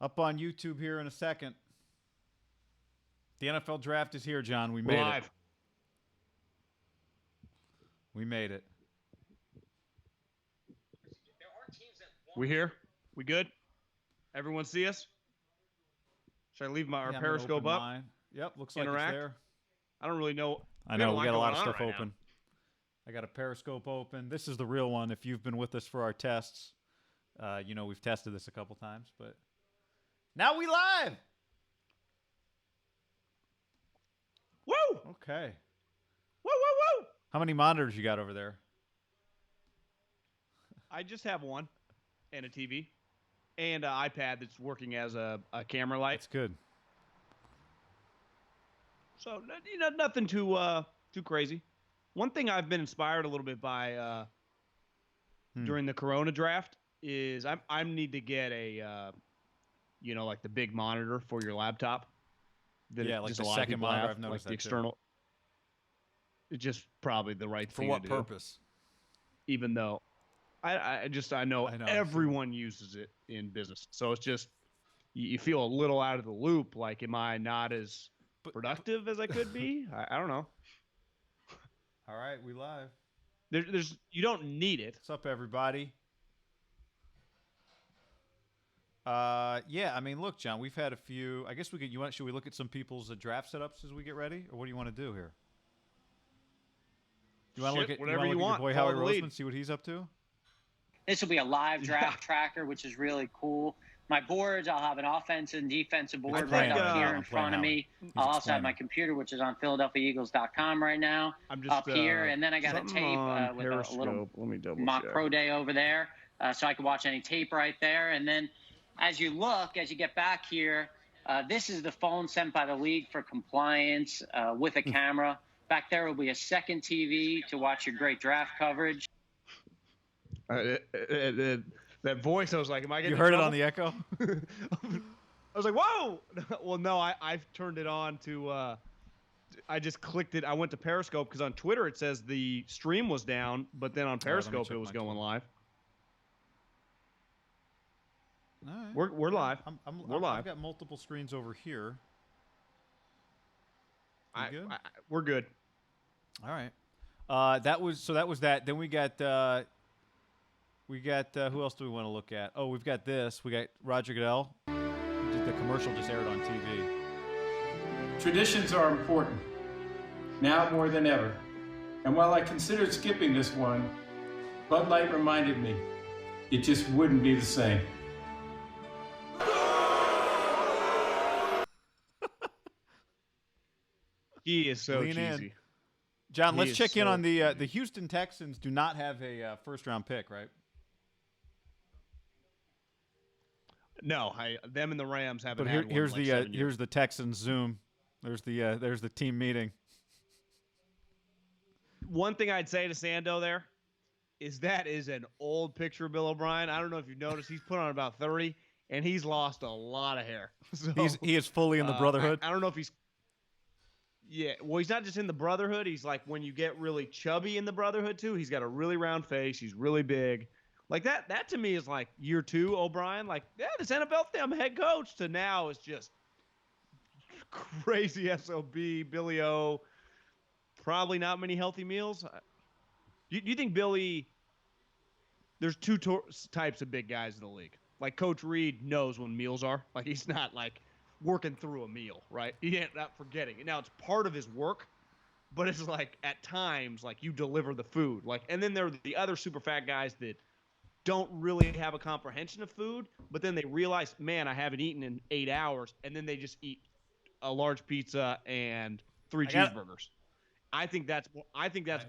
Up on YouTube here in a second. The NFL draft is here, John. We made Live. it. We made it. We here? We good? Everyone see us? Should I leave our Periscope up? Mine. Yep, looks like Interact? it's there. I don't really know. I know, we got a lot of going on stuff right open. now. I got a Periscope open. This is the real one. If you've been with us for our tests, you know we've tested this a couple times, but now we live. Woo! Okay. Woo, woo, woo! How many monitors you got over there? I just have one and a TV and an iPad that's working as a camera light. That's good. So, nothing too crazy. One thing I've been inspired a little bit by during the Corona draft is I need to get a, like the big monitor for your laptop. Yeah, like the second monitor. I've noticed like the that external. too. It's just probably the right For thing what to do. purpose? Even though I know everyone uses it in business. So it's just you feel a little out of the loop. Like, am I not as productive as I could be? I don't know. All right, we live. There's you don't need it. What's up, everybody? Yeah, I mean, look, John, we've had a few. I guess we could. Should we look at some people's draft setups as we get ready, or what do you want to do here? You want to look at whatever you Your want. boy Howie Roseman, see what he's up to. This will be a live draft tracker, which is really cool. My boards, I'll have an offensive and defensive board right up here in front of me. I'll also have my computer, which is on PhiladelphiaEagles.com right now, up here. And then I got a tape with a little mock pro day over there, so I can watch any tape right there. And then as you get back here, this is the phone sent by the league for compliance with a camera. Back there will be a second TV to watch your great draft coverage. That voice, I was like, am I getting You heard it on the echo? I was like, whoa! Well, no, I've turned it on to I just clicked it. I went to Periscope because on Twitter it says the stream was down, but then on Periscope it was going live. All right. We're live. We're live. I've got multiple screens over here. We're good. All right. That was that. Then we got who else do we want to look at? Oh, we've got this. We got Roger Goodell. The commercial just aired on TV. Traditions are important, now more than ever. And while I considered skipping this one, Bud Light reminded me it just wouldn't be the same. He is so Lean cheesy. In. John, let's check in on the Houston Texans. Do not have a first-round pick, right? No, them and the Rams haven't. But had one here's like here's the Texans Zoom. There's the team meeting. One thing I'd say to Sando there is that is an old picture of Bill O'Brien. I don't know if you've noticed, he's put on about 30, and he's lost a lot of hair. So, he is fully in the Brotherhood. I don't know if he's. Yeah, well, he's not just in the Brotherhood. He's like when you get really chubby in the Brotherhood too. He's got a really round face. He's really big. Like that. That to me is like year 2 O'Brien. Like, yeah, this NFL thing, I'm head coach. To now is just crazy SOB. Billy O. Probably not many healthy meals. You think Billy? There's two types of big guys in the league. Like Coach Reed knows when meals are. Like he's not like working through a meal, right? He ain't not forgetting it. Now it's part of his work, but it's like at times like you deliver the food. Like, and then there are the other super fat guys that don't really have a comprehension of food, but then they realize, man, I haven't eaten in 8 hours, and then they just eat a large pizza and 3 cheeseburgers. I think that's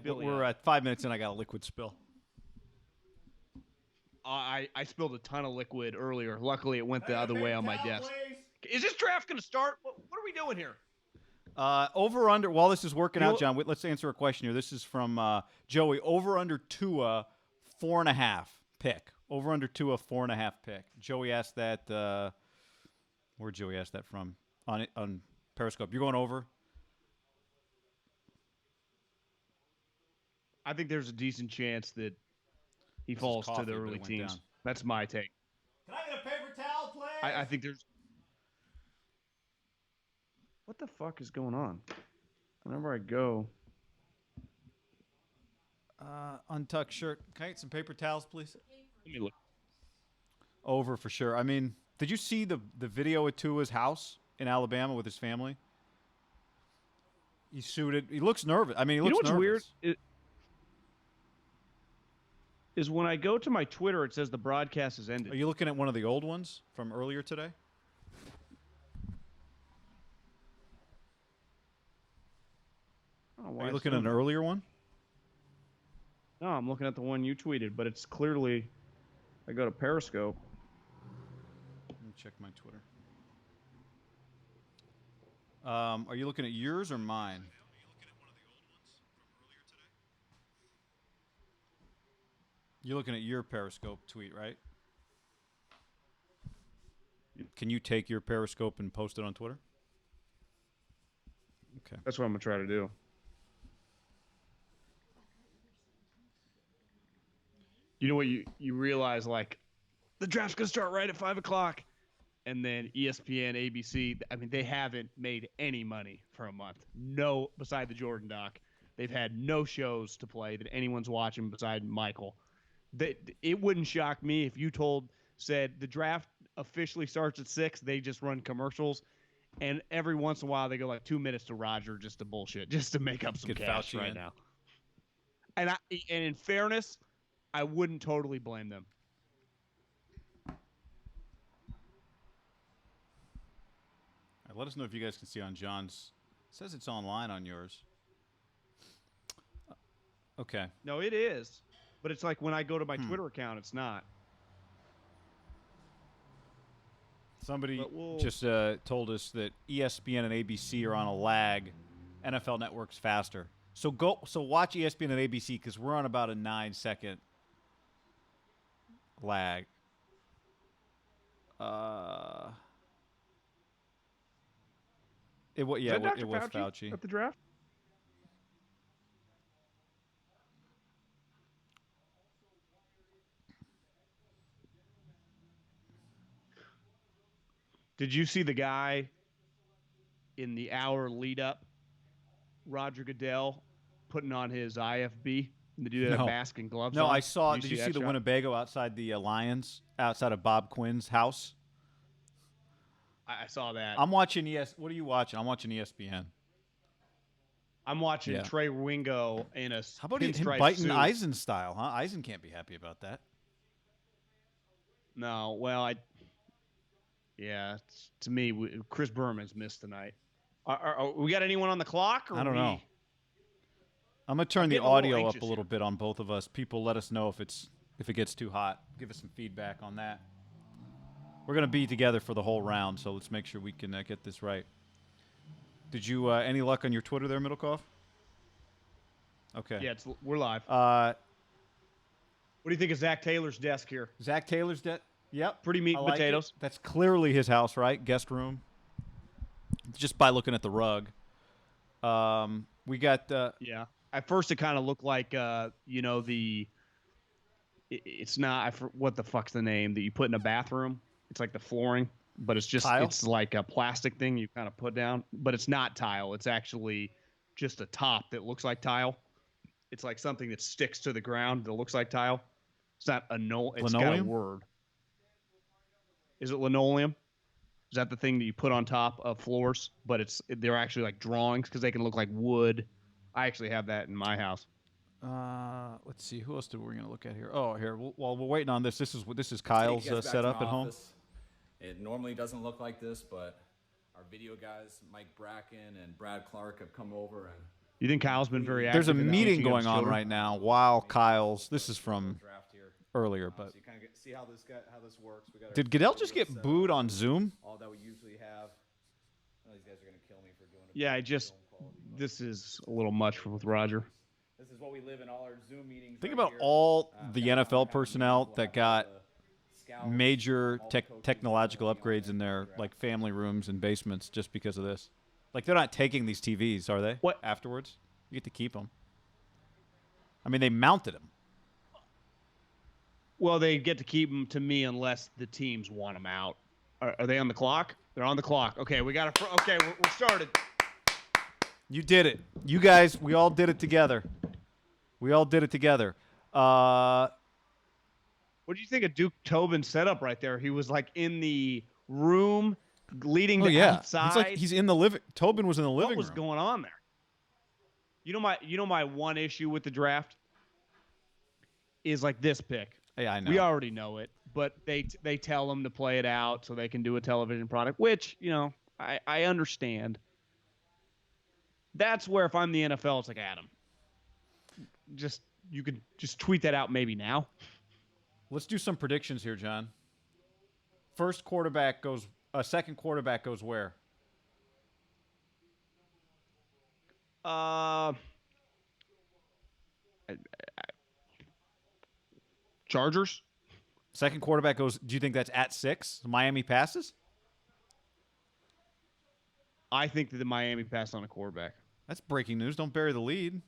Billy. We're at 5 minutes and I got a liquid spill. I spilled a ton of liquid earlier. Luckily, it went the other way on my desk. Please. Is this draft going to start? What are we doing here? Over under. While this is working out, John, let's answer a question here. This is from Joey. Over under Tua 4.5 pick. Over under Tua 4.5 pick. Joey asked that. Where'd Joey ask that from? On Periscope. You're going over. I think there's a decent chance that he falls to the early teens. That's my take. Can I get a paper towel, please? I think there's. What the fuck is going on? Whenever I go. Untucked shirt. Can I get some paper towels, please? Let me look. Over for sure. I mean, did you see the video at Tua's house in Alabama with his family? He's suited. He looks nervous. I mean, he looks nervous. You know what's weird? Is when I go to my Twitter, it says the broadcast has ended. Are you looking at one of the old ones from earlier today? Are you looking at an earlier one? No, I'm looking at the one you tweeted, but it's clearly. I go to Periscope. Let me check my Twitter. Are you looking at yours or mine? You're looking at your Periscope tweet, right? Can you take your Periscope and post it on Twitter? Okay. That's what I'm going to try to do. You know what? You realize, like, the draft's going to start right at 5 o'clock. And then ESPN, ABC, I mean, they haven't made any money for a month. No, beside the Jordan doc. They've had no shows to play that anyone's watching beside Michael. It wouldn't shock me if you said the draft officially starts at 6. They just run commercials. And every once in a while, they go like 2 minutes to Roger just to bullshit, just to make up some cash Fauci right in. now. And in fairness, I wouldn't totally blame them. Let us know if you guys can see on John's. It says it's online on yours. Okay. No, it is. But it's like when I go to my Twitter account, it's not. Somebody just told us that ESPN and ABC are on a lag. NFL Network's faster. So watch ESPN and ABC because we're on about a 9-second lag. It was Fauci. At the draft? Did you see the guy in the hour lead up, Roger Goodell, putting on his IFB? The dude had a mask and gloves on? No, I saw. Did you see the Winnebago outside the Lions, outside of Bob Quinn's house? I saw that. I'm watching What are you watching? I'm watching ESPN. I'm watching Trey Wingo in a How about him biting suit. Eisen style, huh? Eisen can't be happy about that. No, well, to me, Chris Berman's missed tonight. We got anyone on the clock? Or I don't know. I'm gonna turn the audio up a little bit on both of us. People, let us know if it gets too hot. Give us some feedback on that. We're going to be together for the whole round, so let's make sure we can get this right. Did you any luck on your Twitter there, Middlekauff? Okay. Yeah, we're live. What do you think of Zach Taylor's desk here? Zach Taylor's desk? Yep. Pretty meat and potatoes. That's clearly his house, right? Guest room. Just by looking at the rug. We got... yeah. At first, it kind of looked like, it's not... what the fuck's the name that you put in a bathroom? It's like the flooring, but it's just... Tile? It's like a plastic thing you kind of put down. But it's not tile. It's actually just a top that looks like tile. It's like something that sticks to the ground that looks like tile. It's not a no. It's got a word. Is it linoleum? Is that the thing that you put on top of floors? But they're actually like drawings because they can look like wood. I actually have that in my house. Let's see. Who else we're going to look at here? Oh, here. While we're waiting on this, this is Kyle's setup at home. It normally doesn't look like this, but our video guys, Mike Bracken and Brad Clark, have come over and. You think Kyle's been very active? There's a meeting going on right now while Kyle's. This is from earlier, but. So you kind of see how this works. Did Goodell just get booed on Zoom? All that we usually have. These guys are going to kill me for doing it. Yeah, this is a little much with Roger. This is what we live in all our Zoom meetings. Think about all the NFL personnel that got major technological upgrades in their like family rooms and basements just because of this. Like they're not taking these TVs, are they? What afterwards? You get to keep them. I mean, they mounted them. Well, they get to keep them to me unless the teams want them out. Are they on the clock? They're on the clock. Okay, we got to. Okay, we're started. You did it. You guys, we all did it together. What do you think of Duke Tobin's setup right there? He was like in the room leading to outside. He's in the living. Tobin was in the living room. What was going on there? You know my one issue with the draft is like this pick. Yeah, I know. We already know it, but they tell them to play it out so they can do a television product, which, I understand. That's where if I'm the NFL, it's like, Adam, you could just tweet that out maybe now. Let's do some predictions here, John. Second quarterback goes where? Chargers. Second quarterback goes. Do you think that's at 6? Miami passes? I think that the Miami passed on a quarterback. That's breaking news. Don't bury the lead.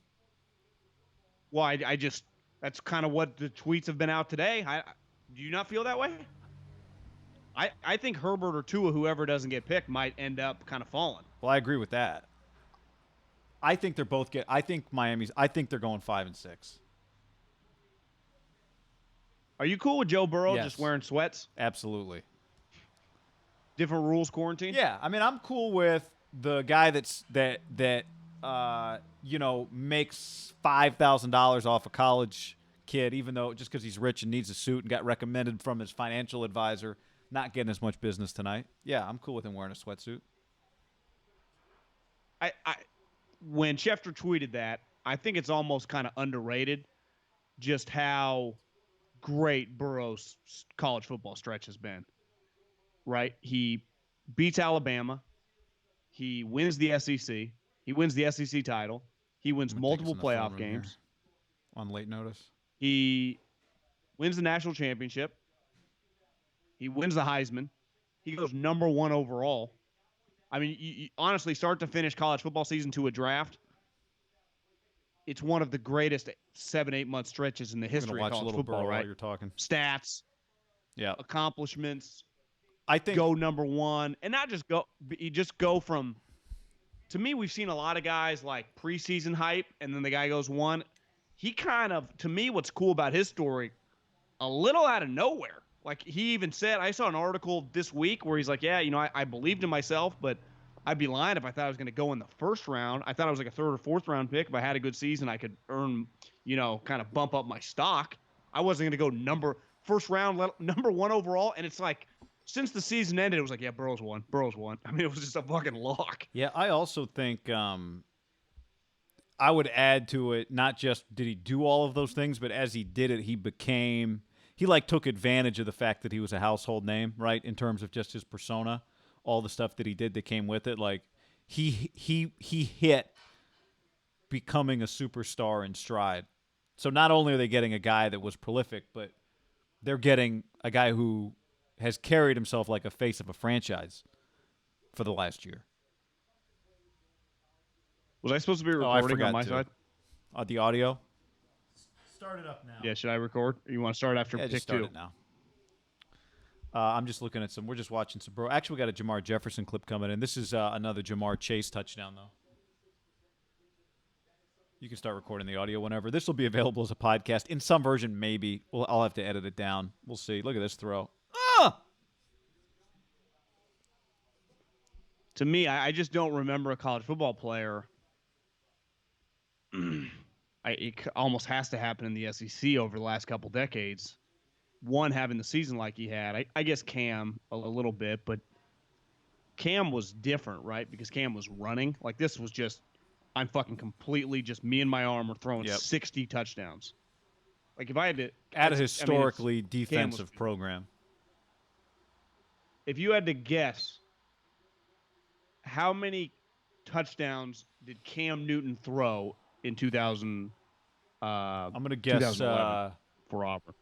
Well, I just that's kind of what the tweets have been out today. Do you not feel that way? I think Herbert or Tua, whoever doesn't get picked, might end up kind of falling. Well, I agree with that. I think they're both I think they're going 5 and 6. Are you cool with Joe Burrow Yes. just wearing sweats? Absolutely. Different rules quarantine? Yeah, I mean, I'm cool with the guy that makes $5,000 off a college kid, even though just because he's rich and needs a suit and got recommended from his financial advisor, not getting as much business tonight. Yeah, I'm cool with him wearing a sweatsuit. When Schefter tweeted that, I think it's almost kind of underrated just how great Burrow's college football stretch has been. Right? He beats Alabama. He wins the SEC. He wins the SEC title. He wins multiple playoff games. On late notice. He wins the national championship. He wins the Heisman. He goes number 1 overall. I mean, you honestly, start to finish college football season to a draft, it's one of the greatest 7-8 month stretches in the history of college football, right? While you're talking. Stats, accomplishments. I think go number 1, and not just go. You just go from. To me, we've seen a lot of guys like preseason hype, and then the guy goes 1. He kind of, to me, what's cool about his story, a little out of nowhere. Like he even said, I saw an article this week where he's like, yeah, I believed in myself, but I'd be lying if I thought I was going to go in the first round. I thought I was like a 3rd or 4th round pick. If I had a good season, I could earn, kind of bump up my stock. I wasn't going to go first round, number 1 overall. And it's like, since the season ended, it was like, yeah, Burrow's won. I mean, it was just a fucking lock. Yeah, I also think I would add to it, not just did he do all of those things, but as he did it, he took advantage of the fact that he was a household name, right, in terms of just his persona, all the stuff that he did that came with it. Like, he hit becoming a superstar in stride. So not only are they getting a guy that was prolific, but they're getting a guy who has carried himself like a face of a franchise for the last year. Was I supposed to be recording on my side? The audio? Start it up now. Yeah, should I record? Or you want to start after pick just start 2? It now. I'm just looking at we're just watching some bro. Actually, we got a Jamar Jefferson clip coming in. This is another Jamar Chase touchdown, though. You can start recording the audio whenever. This will be available as a podcast. In some version, maybe. I'll have to edit it down. We'll see. Look at this throw. To me, I just don't remember a college football player. It almost has to happen in the SEC over the last couple decades. One, having the season like he had. I guess Cam a little bit, but Cam was different, right? Because Cam was running. Like, this was just, I'm fucking completely just me and my arm are throwing 60 touchdowns. Like, if I had to... At a historically defensive program. If you had to guess, how many touchdowns did Cam Newton throw in 2000? I'm going to guess for Auburn.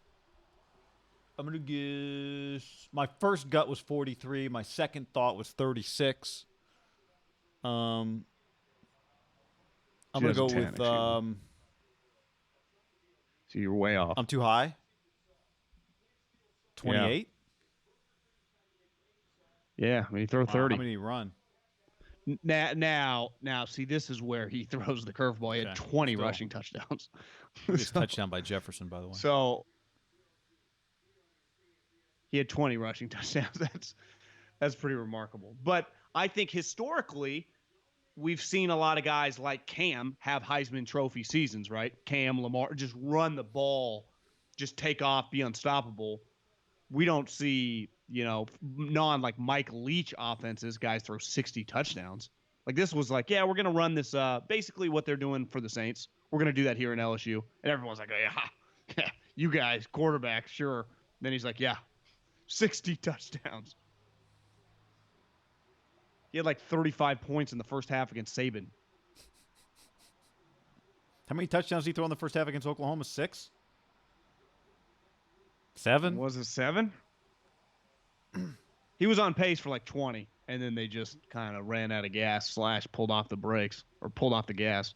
I'm going to guess. My first gut was 43. My second thought was 36. I'm going to go with. So you're way off. I'm too high. 28. Yeah, I mean, he threw 30. How many did he run? Now, see, this is where he throws the curveball. He had 20 rushing touchdowns. Biggest touchdown by Jefferson, by the way. So he had 20 rushing touchdowns. That's pretty remarkable. But I think historically, we've seen a lot of guys like Cam have Heisman Trophy seasons, right? Cam, Lamar, just run the ball, just take off, be unstoppable. We don't see, like Mike Leach offenses, guys throw 60 touchdowns. Like this was like, yeah, we're going to run this, basically what they're doing for the Saints. We're going to do that here in LSU. And everyone's like, oh, yeah, you guys, quarterback, sure. Then he's like, yeah, 60 touchdowns. He had like 35 points in the first half against Saban. How many touchdowns did he throw in the first half against Oklahoma? 6? 7? Was it 7? He was on pace for like 20, and then they just kind of ran out of gas / pulled off the brakes or pulled off the gas.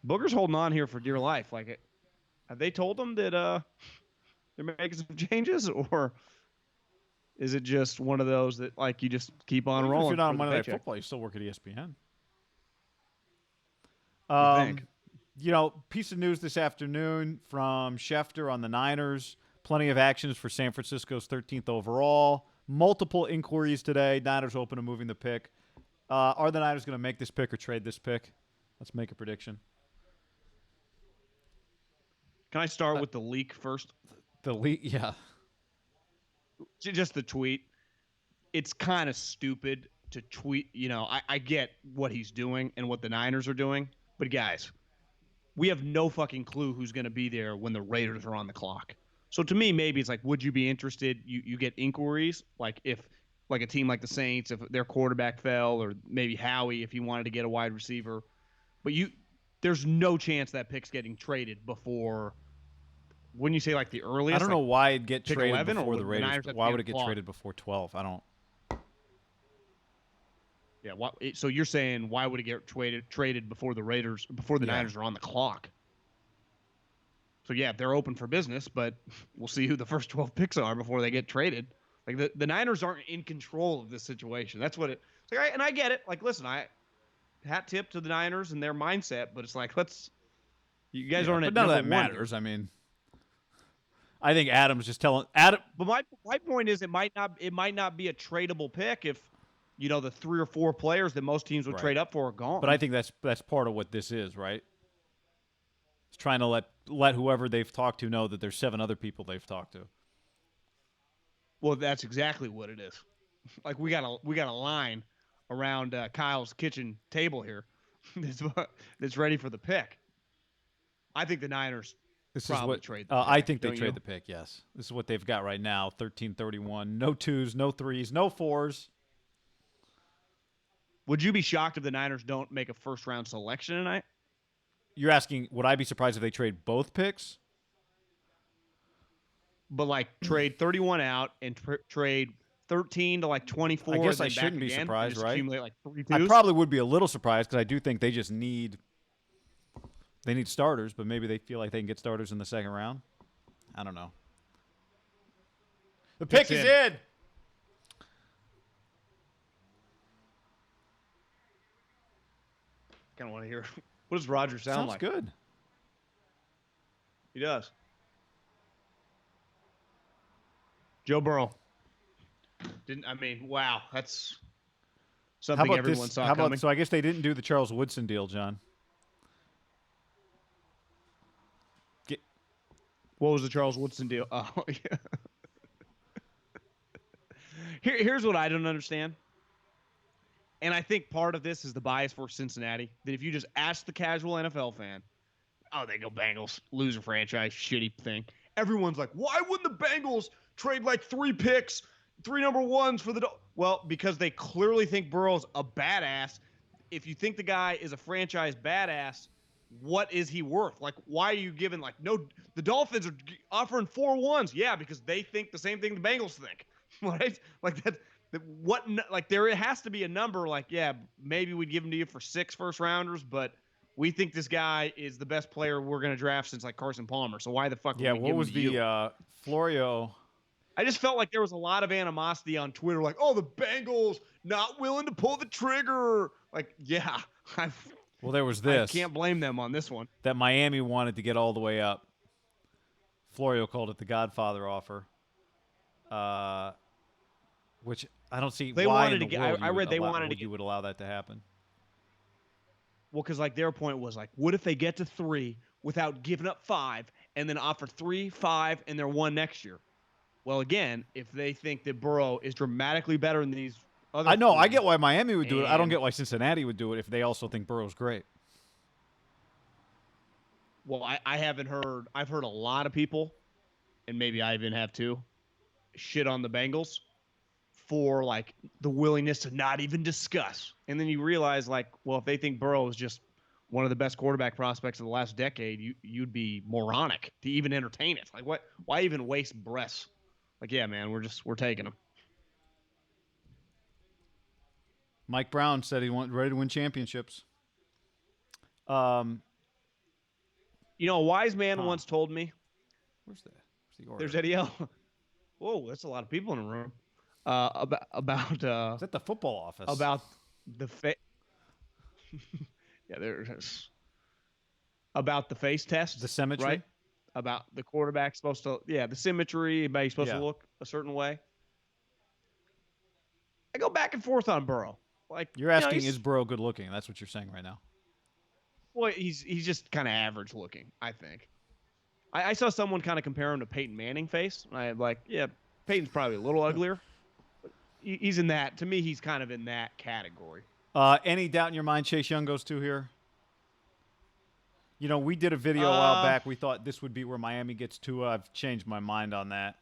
Booger's holding on here for dear life. Like, have they told him that they're making some changes, or is it just one of those that like you just keep on rolling? If you're not on Monday Night Football, you still work at ESPN. You think? Piece of news this afternoon from Schefter on the Niners. Plenty of actions for San Francisco's 13th overall. Multiple inquiries today. Niners open to moving the pick. Are the Niners going to make this pick or trade this pick? Let's make a prediction. Can I start with the leak first? The leak, yeah. Just the tweet. It's kind of stupid to tweet. I get what he's doing and what the Niners are doing. But, guys, we have no fucking clue who's going to be there when the Raiders are on the clock. So, to me, maybe it's like, would you be interested? You get inquiries, like if like a team like the Saints, if their quarterback fell, or maybe Howie if he wanted to get a wide receiver. But there's no chance that pick's getting traded before – wouldn't you say like the earliest? I don't know why it'd get traded 11, before the Niners Raiders. Why would it get traded before 12? I don't. Yeah. So you're saying why would it get traded before the Raiders, before the Niners are on the clock? So yeah, they're open for business, but we'll see who the first 12 picks are before they get traded. Like the Niners aren't in control of this situation. That's what it's like. And I get it. Like, listen, hat tip to the Niners and their mindset, but it's like you guys aren't. But none of that matters. I mean. I think Adam's just telling Adam. But my point is, it might not be a tradable pick if, the 3 or 4 players that most teams would trade up for are gone. But I think that's part of what this is, right? It's trying to let whoever they've talked to know that there's 7 other people they've talked to. Well, that's exactly what it is. Like we got a line around Kyle's kitchen table here that's ready for the pick. I think the Niners. This is what trade I think they trade the pick, yes. This is what they've got right now, 13-31. No 2s, no 3s, no 4s. Would you be shocked if the Niners don't make a first-round selection tonight? You're asking, would I be surprised if they trade both picks? But, like, trade 31 out and trade 13 to, like, 24. I guess I shouldn't be surprised, right? Accumulate, like, 3 I probably would be a little surprised because I do think they just need – they need starters, but maybe they feel like they can get starters in the second round. I don't know. The pick is in. Kind of want to hear. What does Roger sound like? Sounds good. He does. Joe Burrow. Wow, that's something everyone saw coming. So I guess they didn't do the Charles Woodson deal, John. What was the Charles Woodson deal? Oh, yeah. Here's what I don't understand. And I think part of this is the bias for Cincinnati. That if you just ask the casual NFL fan, they go Bengals, loser franchise, shitty thing. Everyone's like, why wouldn't the Bengals trade like 3 picks, 3 number 1s for the Well, because they clearly think Burrow's a badass. If you think the guy is a franchise badass, what is he worth? Like, why are you giving, like, no, the Dolphins are offering 4 1s. Yeah, because they think the same thing the Bengals think, right? Like, there has to be a number, like, yeah, maybe we'd give them to you for 6 first rounders, but we think this guy is the best player we're going to draft since like Carson Palmer. So why the fuck? Yeah, would we what give was him to you? Florio? I just felt like there was a lot of animosity on Twitter, like, oh, the Bengals not willing to pull the trigger. Like, yeah, Well, there was this. I can't blame them on this one. That Miami wanted to get all the way up. Florio called it the Godfather offer, which I don't see They why wanted in the to get. world I you would read they allow- wanted to you get. would allow that to happen. Well, because like their point was like, what if they get to 3 without giving up 5 and then offer 3, 5, and they're 1 next year? Well, again, if they think that Burrow is dramatically better than these other, I know. I three, get why Miami would do it. I don't and- get why Cincinnati would do it if they also think Burrow's great. Well, I haven't heard. I've heard a lot of people, and maybe I even have too, shit on the Bengals for like the willingness to not even discuss. And then you realize, like, well, if they think Burrow is just one of the best quarterback prospects of the last decade, you'd be moronic to even entertain it. Like, what? Why even waste breaths? Like, yeah, man, we're taking him. Mike Brown said he wanted ready to win championships. You know, a wise man once told me. Where's the order? There's Eddie L. Whoa, that's a lot of people in the room. About Is that the football office? about the yeah, there's about the face test, The symmetry? right? About the quarterback supposed to, the symmetry, about he's supposed Yeah. to look a certain way. I go back and forth on Burrow. Like, You're you know, asking, he's- is Burrow good looking? That's what you're saying right now. well, he's just kind of average looking, I think. I saw someone kind of compare him to Peyton Manning face. And I'm like, yeah, Peyton's probably a little uglier. But he's in that. To me, he's kind of in that category. Any doubt in your mind Chase Young goes to here? You know, we did a video a while back. We thought this would be where Miami gets to. I've changed my mind on that.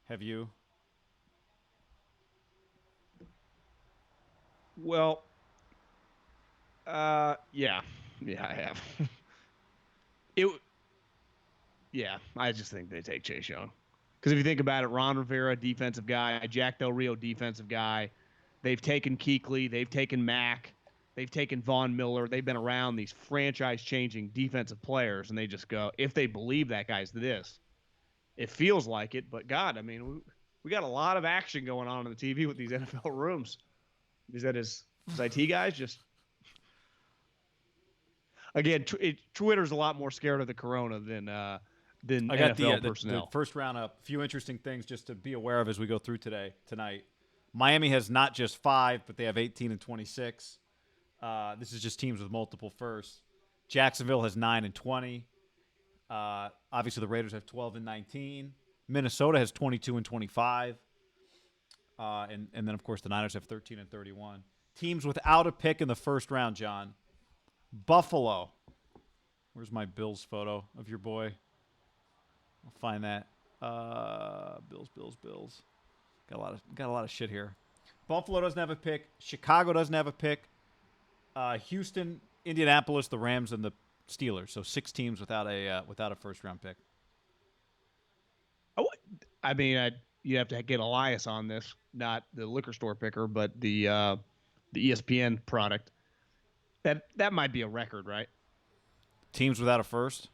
Have you? Well, yeah, I have. I just think they take Chase Young. Because if you think about it, Ron Rivera, defensive guy, Jack Del Rio, defensive guy. They've taken Kuechly, they've taken Mack, they've taken Von Miller. They've been around these franchise-changing defensive players, and they just go, if they believe that guy's this, it feels like it. But God, I mean, we got a lot of action going on the TV with these NFL rooms. Is that his IT guys just? Again, Twitter's a lot more scared of the corona than I NFL got the personnel. first round up. A few interesting things just to be aware of as we go through tonight. Miami has not just 5, but they have 18 and 26. This is just teams with multiple firsts. Jacksonville has 9 and 20. Obviously, the Raiders have 12 and 19. Minnesota has 22 and 25. And then, of course, the Niners have 13 and 31. Teams without a pick in the first round, John. Buffalo. Where's my Bills photo of your boy? I'll find that. Bills. Got a lot of shit here. Buffalo doesn't have a pick. Chicago doesn't have a pick. Houston, Indianapolis, the Rams, and the Steelers. So 6 teams without a first round pick. I mean, you have to get Elias on this, not the liquor store picker, but the ESPN product. That might be a record, right? Teams without a first.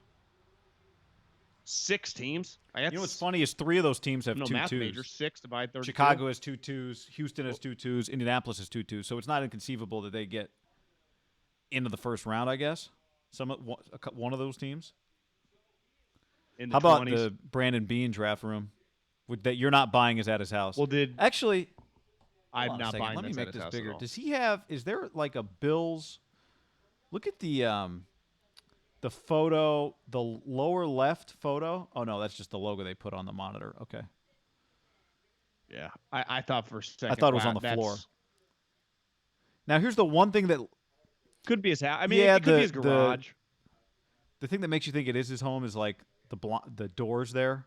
6 teams. You know what's funny is 3 of those teams have no 2 math 2s. major. 6 divided 32. Chicago has 2 2s. Houston has 2 2s. Indianapolis has 2 2s. So it's not inconceivable that they get into the first round, I guess. One of those teams. In the How about 20s. the Brandon Bean draft room? That you're not buying is at his house. Well, actually, I'm hold on a not second. buying Let me this make at his this house at bigger. all. Does he have? Is there like a Bills? Look at the photo, the lower left photo. Oh no, that's just the logo they put on the monitor. Okay. Yeah, I thought for a second. I thought it was wow, on the that's- floor. Now here's the one thing that Could be his house. I mean, Yeah, it could be his the- garage. the thing that makes you think it is his home is like the doors there,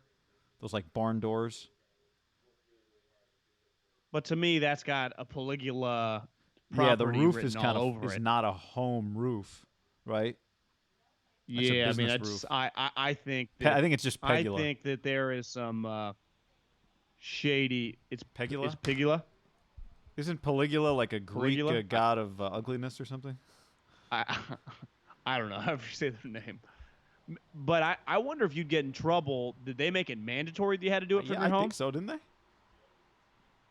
those like barn doors. But to me, that's got a Caligula. Yeah, the property roof written is all kind of over is it. not a home roof, right? That's a Yeah, I mean, business that's, roof. I think. I think it's just I Pegula. think that there is some shady. It's Pegula? It's Pegula. Isn't Caligula like a Greek Caligula? god of ugliness or something? I don't know how you say their name. But I wonder if you'd get in trouble. Did they make it mandatory that you had to do it from Yeah, your I home? think so, didn't they?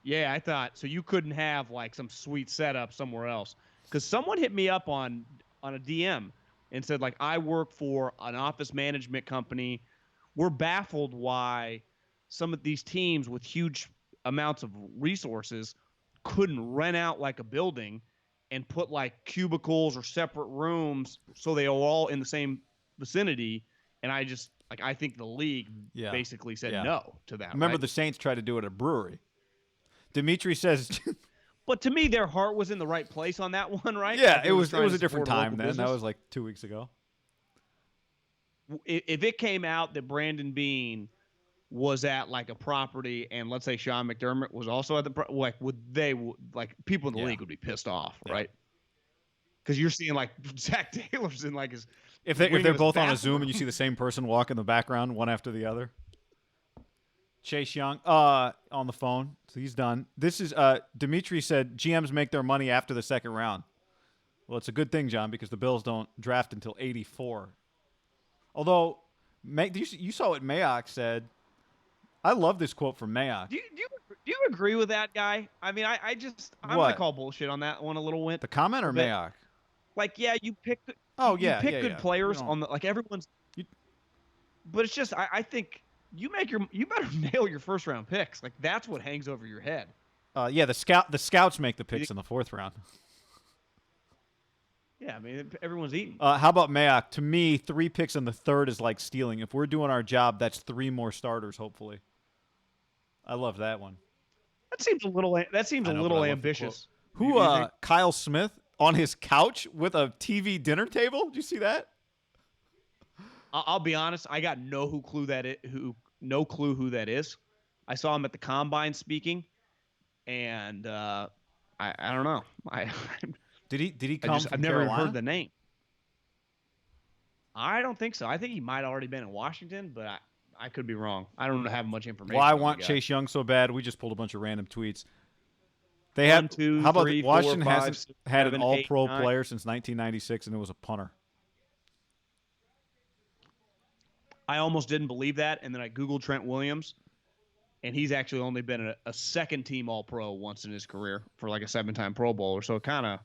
Yeah, I thought so. You couldn't have like some sweet setup somewhere else because someone hit me up on a DM and said like I work for an office management company. We're baffled why some of these teams with huge amounts of resources couldn't rent out like a building and put like cubicles or separate rooms so they are all in the same vicinity. And I just like I think the league basically said no to that. Remember right? the Saints tried to do it at a brewery. Dimitri says But to me, their heart was in the right place on that one, right? yeah, Like it was trying a to different support a time local then. business. That was like 2 weeks ago. If it came out that Brandon Beane was at like a property and let's say Sean McDermott was also at the like would they like people in the league would be pissed off, right? Because you're seeing like Zach Taylor's in like his If wing they're of his both on a bathroom. Zoom and you see the same person walk in the background one after the other. Chase Young on the phone. So he's done. This is Dimitri said GMs make their money after the second round. Well, it's a good thing, John, because the Bills don't draft until 84. Although you saw what Mayock said. I love this quote from Mayock. Do you agree with that guy? I mean, I'm gonna call bullshit on that one a little. The comment or Mayock? Like, yeah, you pick. Oh you yeah, pick yeah, good yeah. players on the like everyone's. But it's just I think you better nail your first round picks. Like that's what hangs over your head. Yeah, the scouts make the picks in the fourth round. Yeah, I mean everyone's eating. How about Mayock? To me, 3 picks in the third is like stealing. If we're doing our job, that's 3 more starters. Hopefully, I love that one. That seems a little ambitious. Who? Kyle Smith on his couch with a TV dinner table. Did you see that? I'll be honest. I got no clue who that is. I saw him at the combine speaking, and I don't know. Did he come? I've never even heard the name. I don't think so. I think he might have already been in Washington, but I could be wrong. I don't have much information. Well, I on want the guy. Chase Young so bad. We just pulled a bunch of random tweets. They 1, had 2, how about 3, Washington 4, 5, hasn't 6, had 7, an 8, All-Pro 9. player since 1996, and it was a punter. I almost didn't believe that, and then I Googled Trent Williams, and he's actually only been a second-team All-Pro once in his career for like a 7-time Pro Bowler. So kind of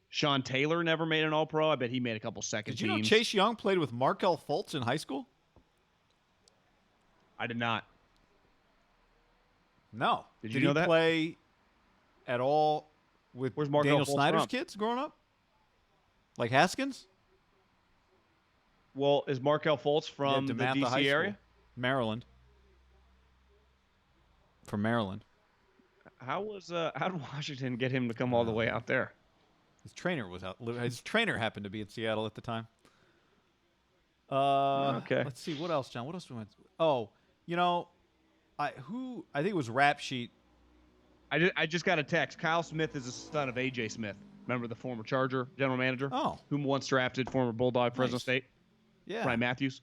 Sean Taylor never made an All-Pro. I bet he made a couple second Did you know teams. Chase Young played with Markel Fultz in high school? I did not. No. Did you know that? Play at all with Where's Markel Daniel Fultz Snyder's from? kids growing up? Like Haskins? Well, is Markel Fultz from the DeMatha High D.C. School. area? Maryland. From Maryland. How did Washington get him to come all the way out there? His trainer was out. His trainer happened to be in Seattle at the time. Okay. Let's see. What else, John? What else do we want? Oh, I think it was Rap Sheet. I just got a text. Kyle Smith is the son of A.J. Smith. Remember the former Charger general manager? Oh. Whom once drafted former Bulldog Fresno Nice. State? Yeah. Brian Matthews.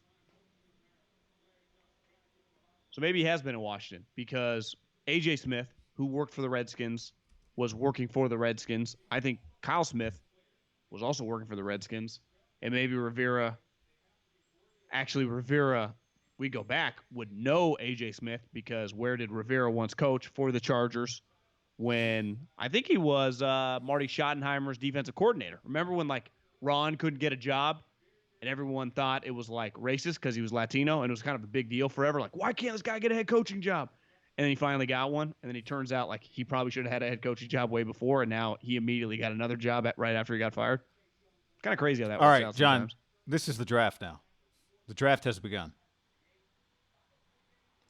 So maybe he has been in Washington because A.J. Smith, who worked for the Redskins, was working for the Redskins. I think Kyle Smith was also working for the Redskins. And maybe Rivera, we go back, would know A.J. Smith because where did Rivera once coach for the Chargers when I think he was Marty Schottenheimer's defensive coordinator. Remember when like Ron couldn't get a job and everyone thought it was like racist because he was Latino and it was kind of a big deal forever. Like, why can't this guy get a head coaching job? And then he finally got one. And then he turns out like he probably should have had a head coaching job way before. And now he immediately got another job right after he got fired. It's kind of crazy how that works All right, out John, sometimes. this is the draft now. The draft has begun.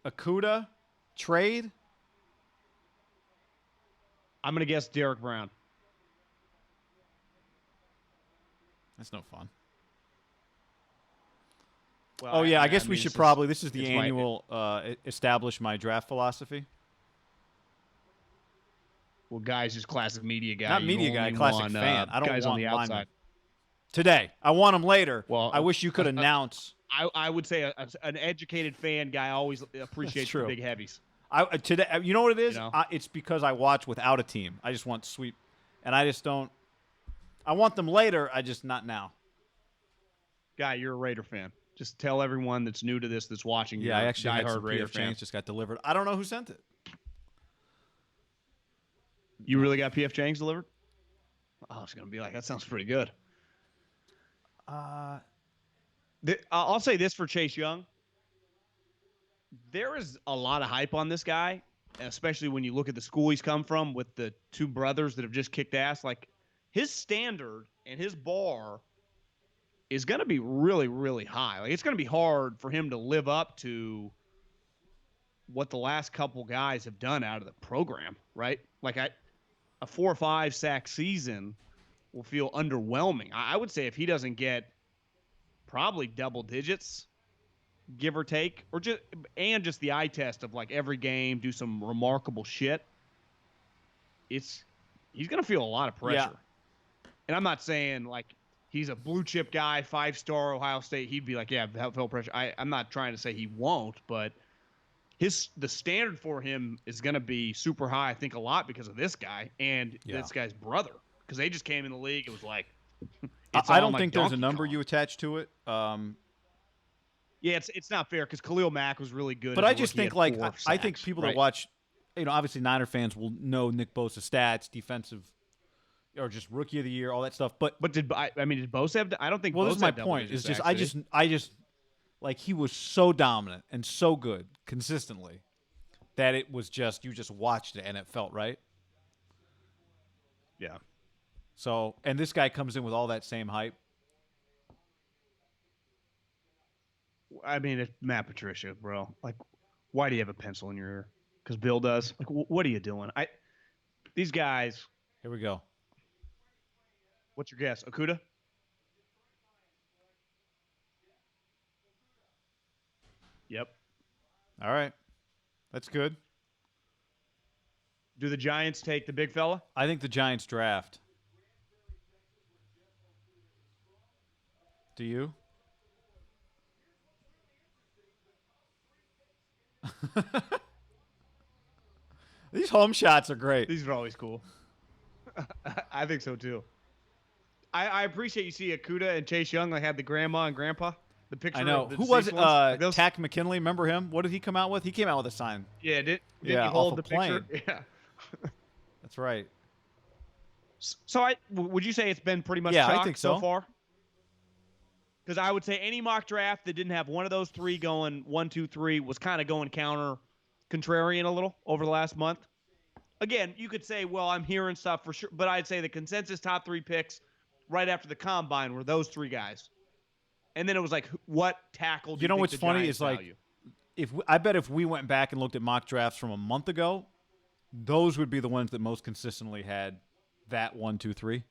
Akuda trade. I'm going to guess Derek Brown. That's no fun. Well, Oh, yeah, I I guess mean, we it's should just- probably, this is the it's annual establish my draft philosophy. Well, guys, just classic media guy. Not You media guy, only classic want, fan. I don't guys want on the linemen. outside. Today. I want them later. Well, I wish you could announce. I would say an educated fan guy always appreciates the true. big heavies. Today, you know what it is? You know? It's because I watch without a team. I just want sweep. And I just don't. I want them later. I just not now. Guy, you're a Raider fan. Just tell everyone that's new to this, that's watching. Yeah, I actually had diehard some Raider PF fan. Chang's just got delivered. I don't know who sent it. You really got PF Chang's delivered? I was going to be like, that sounds pretty good. I'll say this for Chase Young. There is a lot of hype on this guy, especially when you look at the school he's come from with the two brothers that have just kicked ass. Like, his standard and his bar is going to be really, really high. Like, it's going to be hard for him to live up to what the last couple guys have done out of the program, right? Like, a 4 or 5 sack season will feel underwhelming. I would say if he doesn't get probably double digits, give or take, or just the eye test of like every game, do some remarkable shit, he's going to feel a lot of pressure. Yeah. And I'm not saying like he's a blue chip guy, 5-star Ohio State. He'd be like, yeah, feel pressure. I'm not trying to say he won't, but the standard for him is going to be super high. I think a lot because of this guy and this guy's brother, because they just came in the league. It was like, I don't think there's a number you attach to it. Yeah, it's not fair because Khalil Mack was really good. But I just think like I think sacks, people right? that watch, obviously Niner fans will know Nick Bosa's stats, defensive, or just rookie of the year, all that stuff. But did Bosa have? I don't think. Well, Bosa this is my had double point. digit Is just sacks, I just like he was so dominant and so good consistently that it was just you just watched it and it felt right. Yeah. So and this guy comes in with all that same hype. I mean, it's Matt Patricia, bro. Like, why do you have a pencil in your ear? Because Bill does. Like, what are you doing? These guys. Here we go. What's your guess? Okuda? Yep. All right. That's good. Do the Giants take the big fella? I think the Giants draft. Do you? These home shots are great. These are always cool. I think so too. I appreciate you see Okuda and Chase Young. Like had the grandma and grandpa. The picture. I know. Of the Who was it? ones. Tack McKinley. Remember him? What did he come out with? He came out with a sign. Yeah. Did Yeah, you hold off a the picture? plane. Yeah. That's right. So would you say it's been pretty much Yeah, I chalk think so so. far? Because I would say any mock draft that didn't have one of those three going 1, 2, 3 was kind of going counter contrarian a little over the last month. Again, you could say, well, I'm hearing stuff for sure, but I'd say the consensus top 3 picks right after the combine were those 3 guys. And then it was like, what tackle do you know think what's the funny Giants is like, value? I bet if we went back and looked at mock drafts from a month ago, those would be the ones that most consistently had that 1, 2, 3.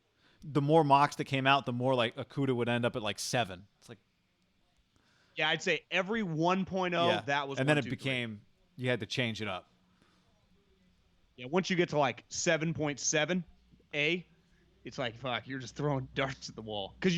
The more mocks that came out, the more like Okuda would end up at like 7. It's like, yeah, I'd say every 1.0 that was. and 1, then it 2, became you had to change it up. Yeah, once you get to like 7.7 A, it's like fuck, you're just throwing darts at the wall. Because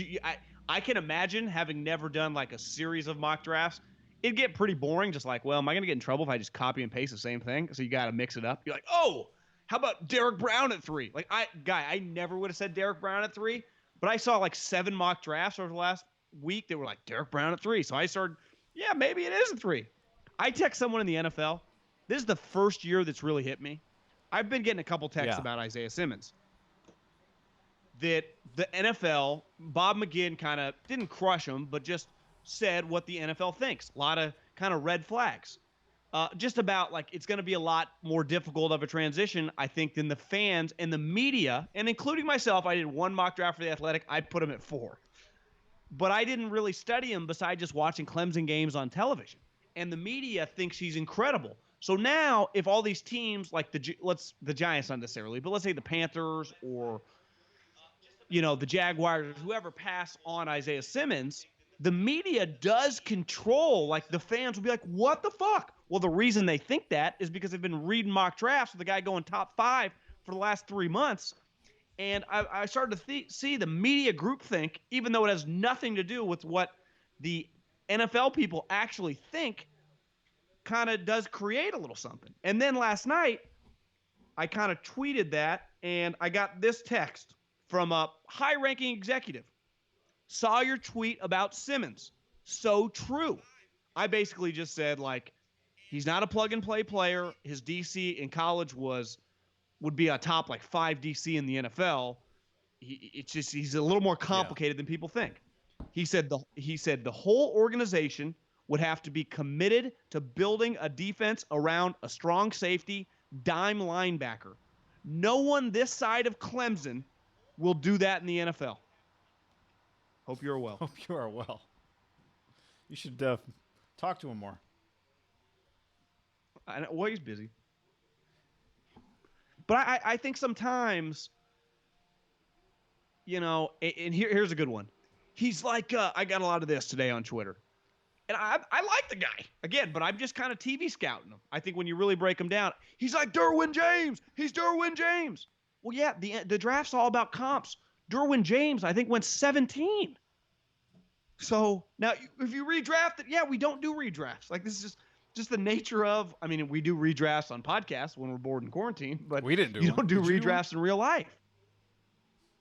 I can imagine having never done like a series of mock drafts, it'd get pretty boring. Just like, well, am I gonna get in trouble if I just copy and paste the same thing? So you got to mix it up. You're like, oh, how about Derek Brown at 3? Like I never would have said Derek Brown at 3, but I saw like 7 mock drafts over the last week that were like Derek Brown at 3. So I started, yeah, maybe it is a 3. I text someone in the NFL. This is the first year that's really hit me. I've been getting a couple texts about Isaiah Simmons. That the NFL, Bob McGinn kind of didn't crush him, but just said what the NFL thinks. A lot of kind of red flags. Just about like it's going to be a lot more difficult of a transition, I think, than the fans and the media, and including myself. I did 1 mock draft for The Athletic. I put him at 4. But I didn't really study him besides just watching Clemson games on television. And the media thinks he's incredible. So now, if all these teams like the Giants not necessarily, but let's say the Panthers or the Jaguars, whoever pass on Isaiah Simmons, the media does control. Like the fans will be like, "What the fuck?" Well, the reason they think that is because they've been reading mock drafts with the guy going top 5 for the last 3 months. And I started to see the media groupthink, even though it has nothing to do with what the NFL people actually think, kind of does create a little something. And then last night, I kind of tweeted that, and I got this text from a high-ranking executive Saw your tweet about Simmons. So true. I basically just said, like, he's not a plug-and-play player. His DC in college would be a top, like, 5 DC in the NFL. He's a little more complicated than people think. He said the whole organization would have to be committed to building a defense around a strong safety, dime linebacker. No one this side of Clemson will do that in the NFL. Hope you're well. Hope you are well. You should talk to him more. Well, he's busy. But I think sometimes, you know, and here's a good one. He's like, I got a lot of this today on Twitter. And I like the guy, again, but I'm just kind of TV scouting him. I think when you really break him down, he's like Derwin James. He's Derwin James. Well, yeah, the draft's all about comps. Derwin James, I think, went 17. So now if you redraft it, yeah, we don't do redrafts. Like, this is just the nature of, I mean, we do redrafts on podcasts when we're bored in quarantine, but we didn't do you don't do Did redrafts in real life.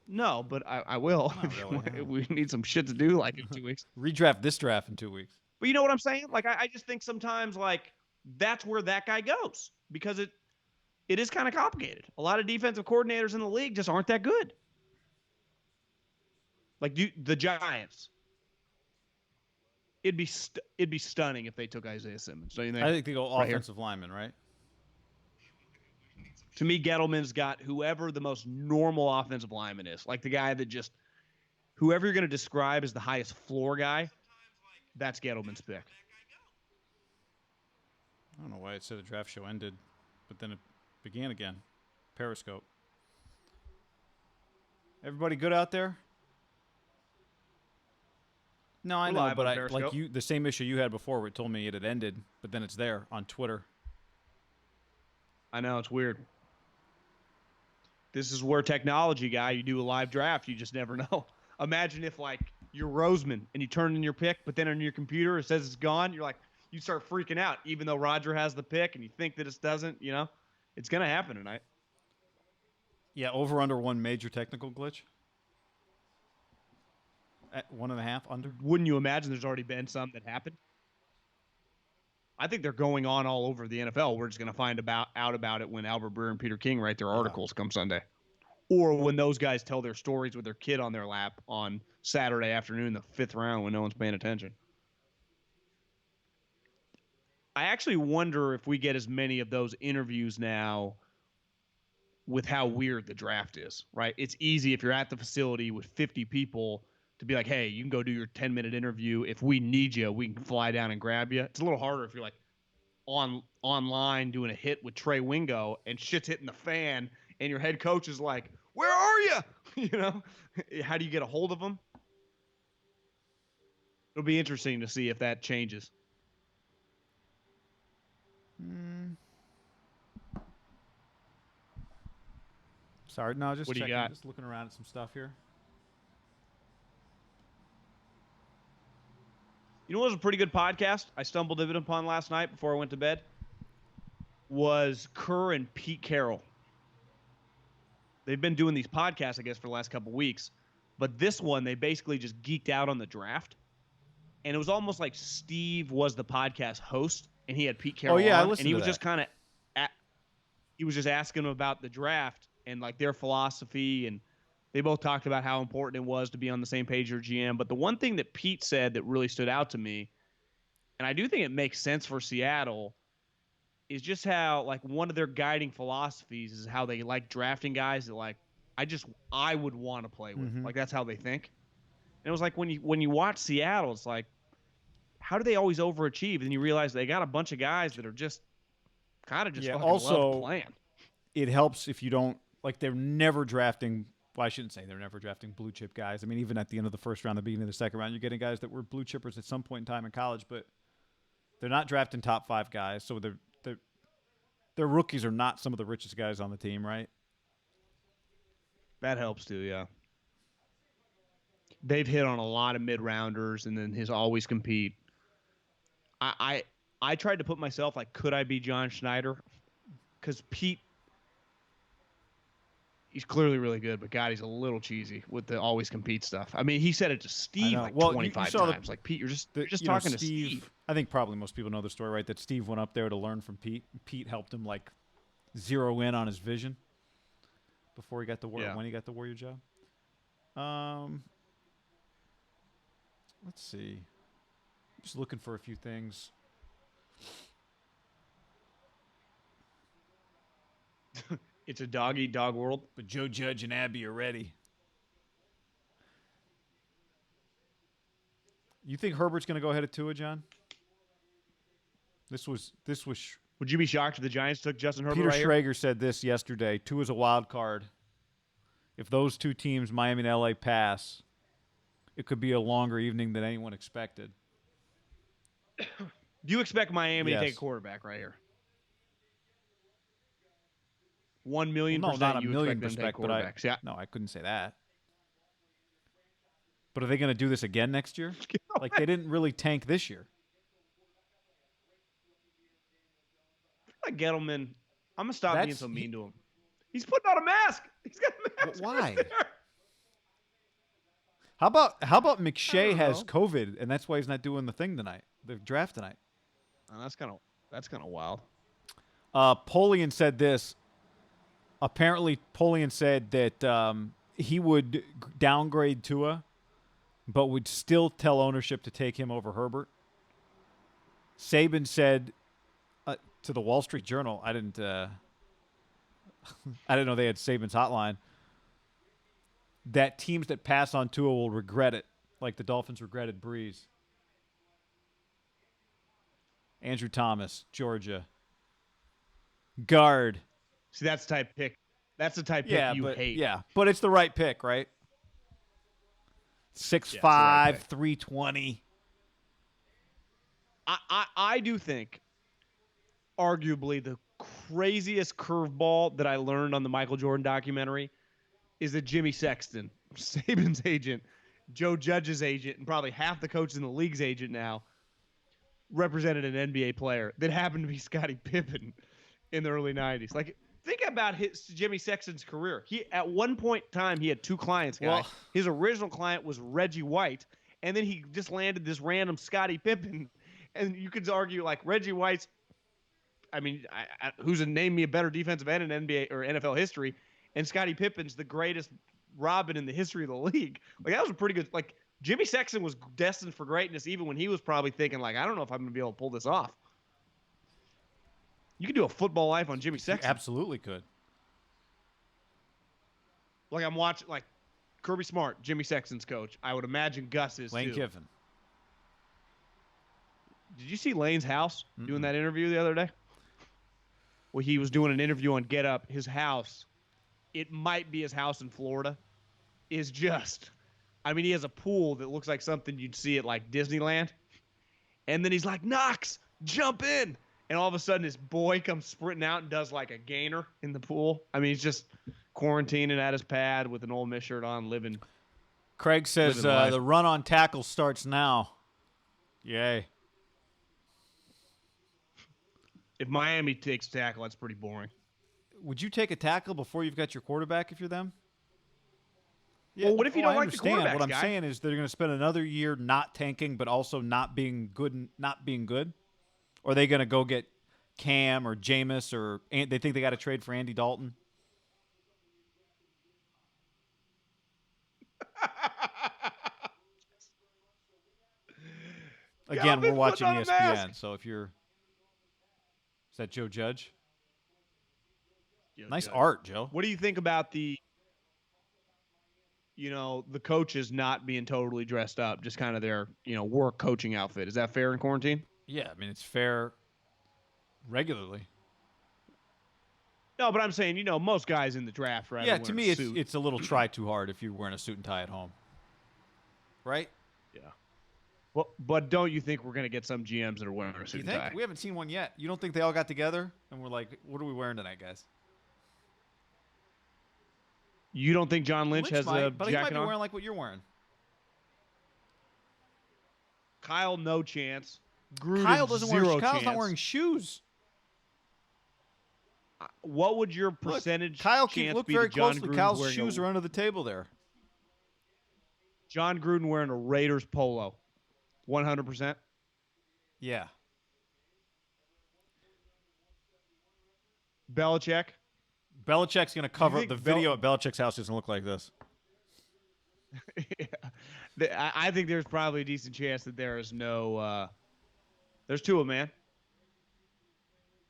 No, but I will. Really, we need some shit to do like in 2 weeks. Redraft this draft in 2 weeks. But you know what I'm saying? Like, I just think sometimes, like, that's where that guy goes because it is kind of complicated. A lot of defensive coordinators in the league just aren't that good. Like the Giants. It'd be stunning if they took Isaiah Simmons. Don't you think? I think they go offensive lineman, right? To me, Gettleman's got whoever the most normal offensive lineman is. Like the guy that just – whoever you're going to describe as the highest floor guy, that's Gettleman's pick. I don't know why it said the draft show ended, but then it began again. Periscope. Everybody good out there? No, I know, but the same issue you had before where it told me it had ended, but then it's there on Twitter. I know, it's weird. This is where technology, guy, you do a live draft, you just never know. Imagine if, like, you're Roseman and you turn in your pick, but then on your computer it says it's gone. You're like, you start freaking out, even though Roger has the pick and you think that it doesn't, you know? It's going to happen tonight. Yeah, over under one major technical glitch. At 1.5 under. Wouldn't you imagine there's already been some that happened? I think they're going on all over the NFL. We're just going to find out about it when Albert Breer and Peter King write their articles come Sunday. Or when those guys tell their stories with their kid on their lap on Saturday afternoon, the 5th round, when no one's paying attention. I actually wonder if we get as many of those interviews now with how weird the draft is, right? It's easy if you're at the facility with 50 people to be like, hey, you can go do your 10-minute interview. If we need you, we can fly down and grab you. It's a little harder if you're like online doing a hit with Trey Wingo and shit's hitting the fan and your head coach is like, where are you? You know, how do you get a hold of them? It'll be interesting to see if that changes. Sorry, no, just what do you checking, got? just looking around at some stuff here. You know what was a pretty good podcast I stumbled upon last night before I went to bed? Was Kerr and Pete Carroll. They've been doing these podcasts, I guess, for the last couple weeks. But this one, they basically just geeked out on the draft. And it was almost like Steve was the podcast host, and he had Pete Carroll on. I listened and he to was that. just kind of he was just asking them about the draft and like their philosophy, and they both talked about how important it was to be on the same page as your GM. But the one thing that Pete said that really stood out to me, and I do think it makes sense for Seattle, is just how like one of their guiding philosophies is how they like drafting guys that like I would want to play with. Mm-hmm. Like that's how they think. And it was like when you watch Seattle, it's like, how do they always overachieve? And you realize they got a bunch of guys that are just kind of just fucking love playing. It helps if you don't like they're never drafting. Well, I shouldn't say they're never drafting blue chip guys. I mean, even at the end of the first round, the beginning of the second round, you're getting guys that were blue chippers at some point in time in college, but they're not drafting top 5 guys. So their rookies are not some of the richest guys on the team, right? That helps too, yeah. They've hit on a lot of mid-rounders and then his always compete. I tried to put myself like, could I be John Schneider? Because Pete, he's clearly really good, but God, he's a little cheesy with the always compete stuff. I mean, he said it to Steve like 25 times. Like, Pete, you're just talking to Steve. I think probably most people know the story, right? That Steve went up there to learn from Pete. Pete helped him like zero in on his vision before he got the when he got the Warrior job. Let's see. Just looking for a few things. It's a dog-eat-dog world. But Joe Judge and Abby are ready. You think Herbert's going to go ahead of Tua, John? This was. Would you be shocked if the Giants took Justin Herbert? Peter right Schrager here? said this yesterday. Tua's a wild card. If those two teams, Miami and LA, pass, it could be a longer evening than anyone expected. Do you expect Miami Yes. to take a quarterback right here? 1 million Well, no, percent. not a You million expect them to take percent, quarterbacks. Yeah. No, I couldn't say that. But are they going to do this again next year? Like, they didn't really tank this year. Like Gettleman, I'm gonna stop being so mean to him. He's putting on a mask. He's got a mask. Why? Right there. How about McShay has COVID and that's why he's not doing the thing tonight, the draft tonight? Oh, that's kind of wild. Polian said this. Apparently, Polian said that he would downgrade Tua, but would still tell ownership to take him over Herbert. Saban said to the Wall Street Journal, I didn't know they had Saban's hotline, that teams that pass on Tua will regret it, like the Dolphins regretted Breeze. Andrew Thomas, Georgia. Guard. See, that's the type pick. That's the type pick you hate. Yeah, but it's the right pick, right? 6'5", right 320. I do think, arguably, the craziest curveball that I learned on the Michael Jordan documentary is that Jimmy Sexton, Saban's agent, Joe Judge's agent, and probably half the coaches in the league's agent now, represented an NBA player that happened to be Scottie Pippen in the early 90s. Like, think about Jimmy Sexton's career. He at one point in time, he had two clients, guy. Well, his original client was Reggie White, and then he just landed this random Scottie Pippen. And you could argue, like, Reggie White's, I mean, who's name me a better defensive end in NBA or NFL history, and Scottie Pippen's the greatest Robin in the history of the league. Like, that was a pretty good, like, Jimmy Sexton was destined for greatness even when he was probably thinking, like, I don't know if I'm going to be able to pull this off. You could do a football life on Jimmy Sexton. You absolutely could. Like, I'm watching, like, Kirby Smart, Jimmy Sexton's coach. I would imagine Gus is, Lane too. Kiffin. Did you see Lane's house doing that interview the other day? Well, he was doing an interview on Get Up. His house, it might be his house in Florida, is just, I mean, he has a pool that looks like something you'd see at, like, Disneyland. And then he's like, Knox, jump in. And all of a sudden, his boy comes sprinting out and does, like, a gainer in the pool. I mean, he's just quarantining at his pad with an Ole Miss shirt on, living. Craig says the run on tackle starts now. Yay. If Miami takes tackle, that's pretty boring. Would you take a tackle before you've got your quarterback if you're them? Yeah, Well, what if you don't I like the understand. quarterbacks, What I'm guy? saying is they're going to spend another year not tanking, but also not being good. Or are they going to go get Cam or Jameis, or they think they got to trade for Andy Dalton? Again, we're watching ESPN, so if you're... Is that Joe Judge? Nice art, Joe. What do you think about the coaches not being totally dressed up, just kind of their, work coaching outfit? Is that fair in quarantine? Yeah, I mean, it's fair regularly. No, but I'm saying, most guys in the draft, right? Yeah, to me, it's a little try too hard if you're wearing a suit and tie at home. Right? Yeah. Well, but don't you think we're going to get some GMs that are wearing a suit and tie? We haven't seen one yet. You don't think they all got together and were like, what are we wearing tonight, guys? You don't think John Lynch has a but he jacket might be on? wearing like what you're wearing. Kyle, no chance. Gruden, Kyle doesn't wear zero Kyle's chance. not wearing shoes. What would your percentage Kyle, chance look be very that John closely. Gruden's Kyle's wearing shoes are under the table there. John Gruden wearing a Raiders polo? 100%? Yeah. Belichick? Belichick's going to cover think the video at Belichick's house doesn't look like this. Yeah. I think there's probably a decent chance that there is no there's Tua, man.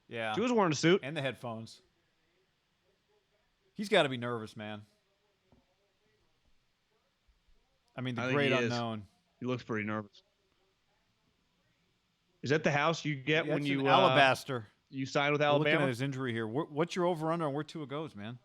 Yeah. Tua's wearing a suit. And the headphones. He's got to be nervous, man. I mean, the great unknown. He looks pretty nervous. Is that the house you get when you Alabaster? You sign with We're Alabama? looking at his injury here. What's your over/under on where Tua goes, man?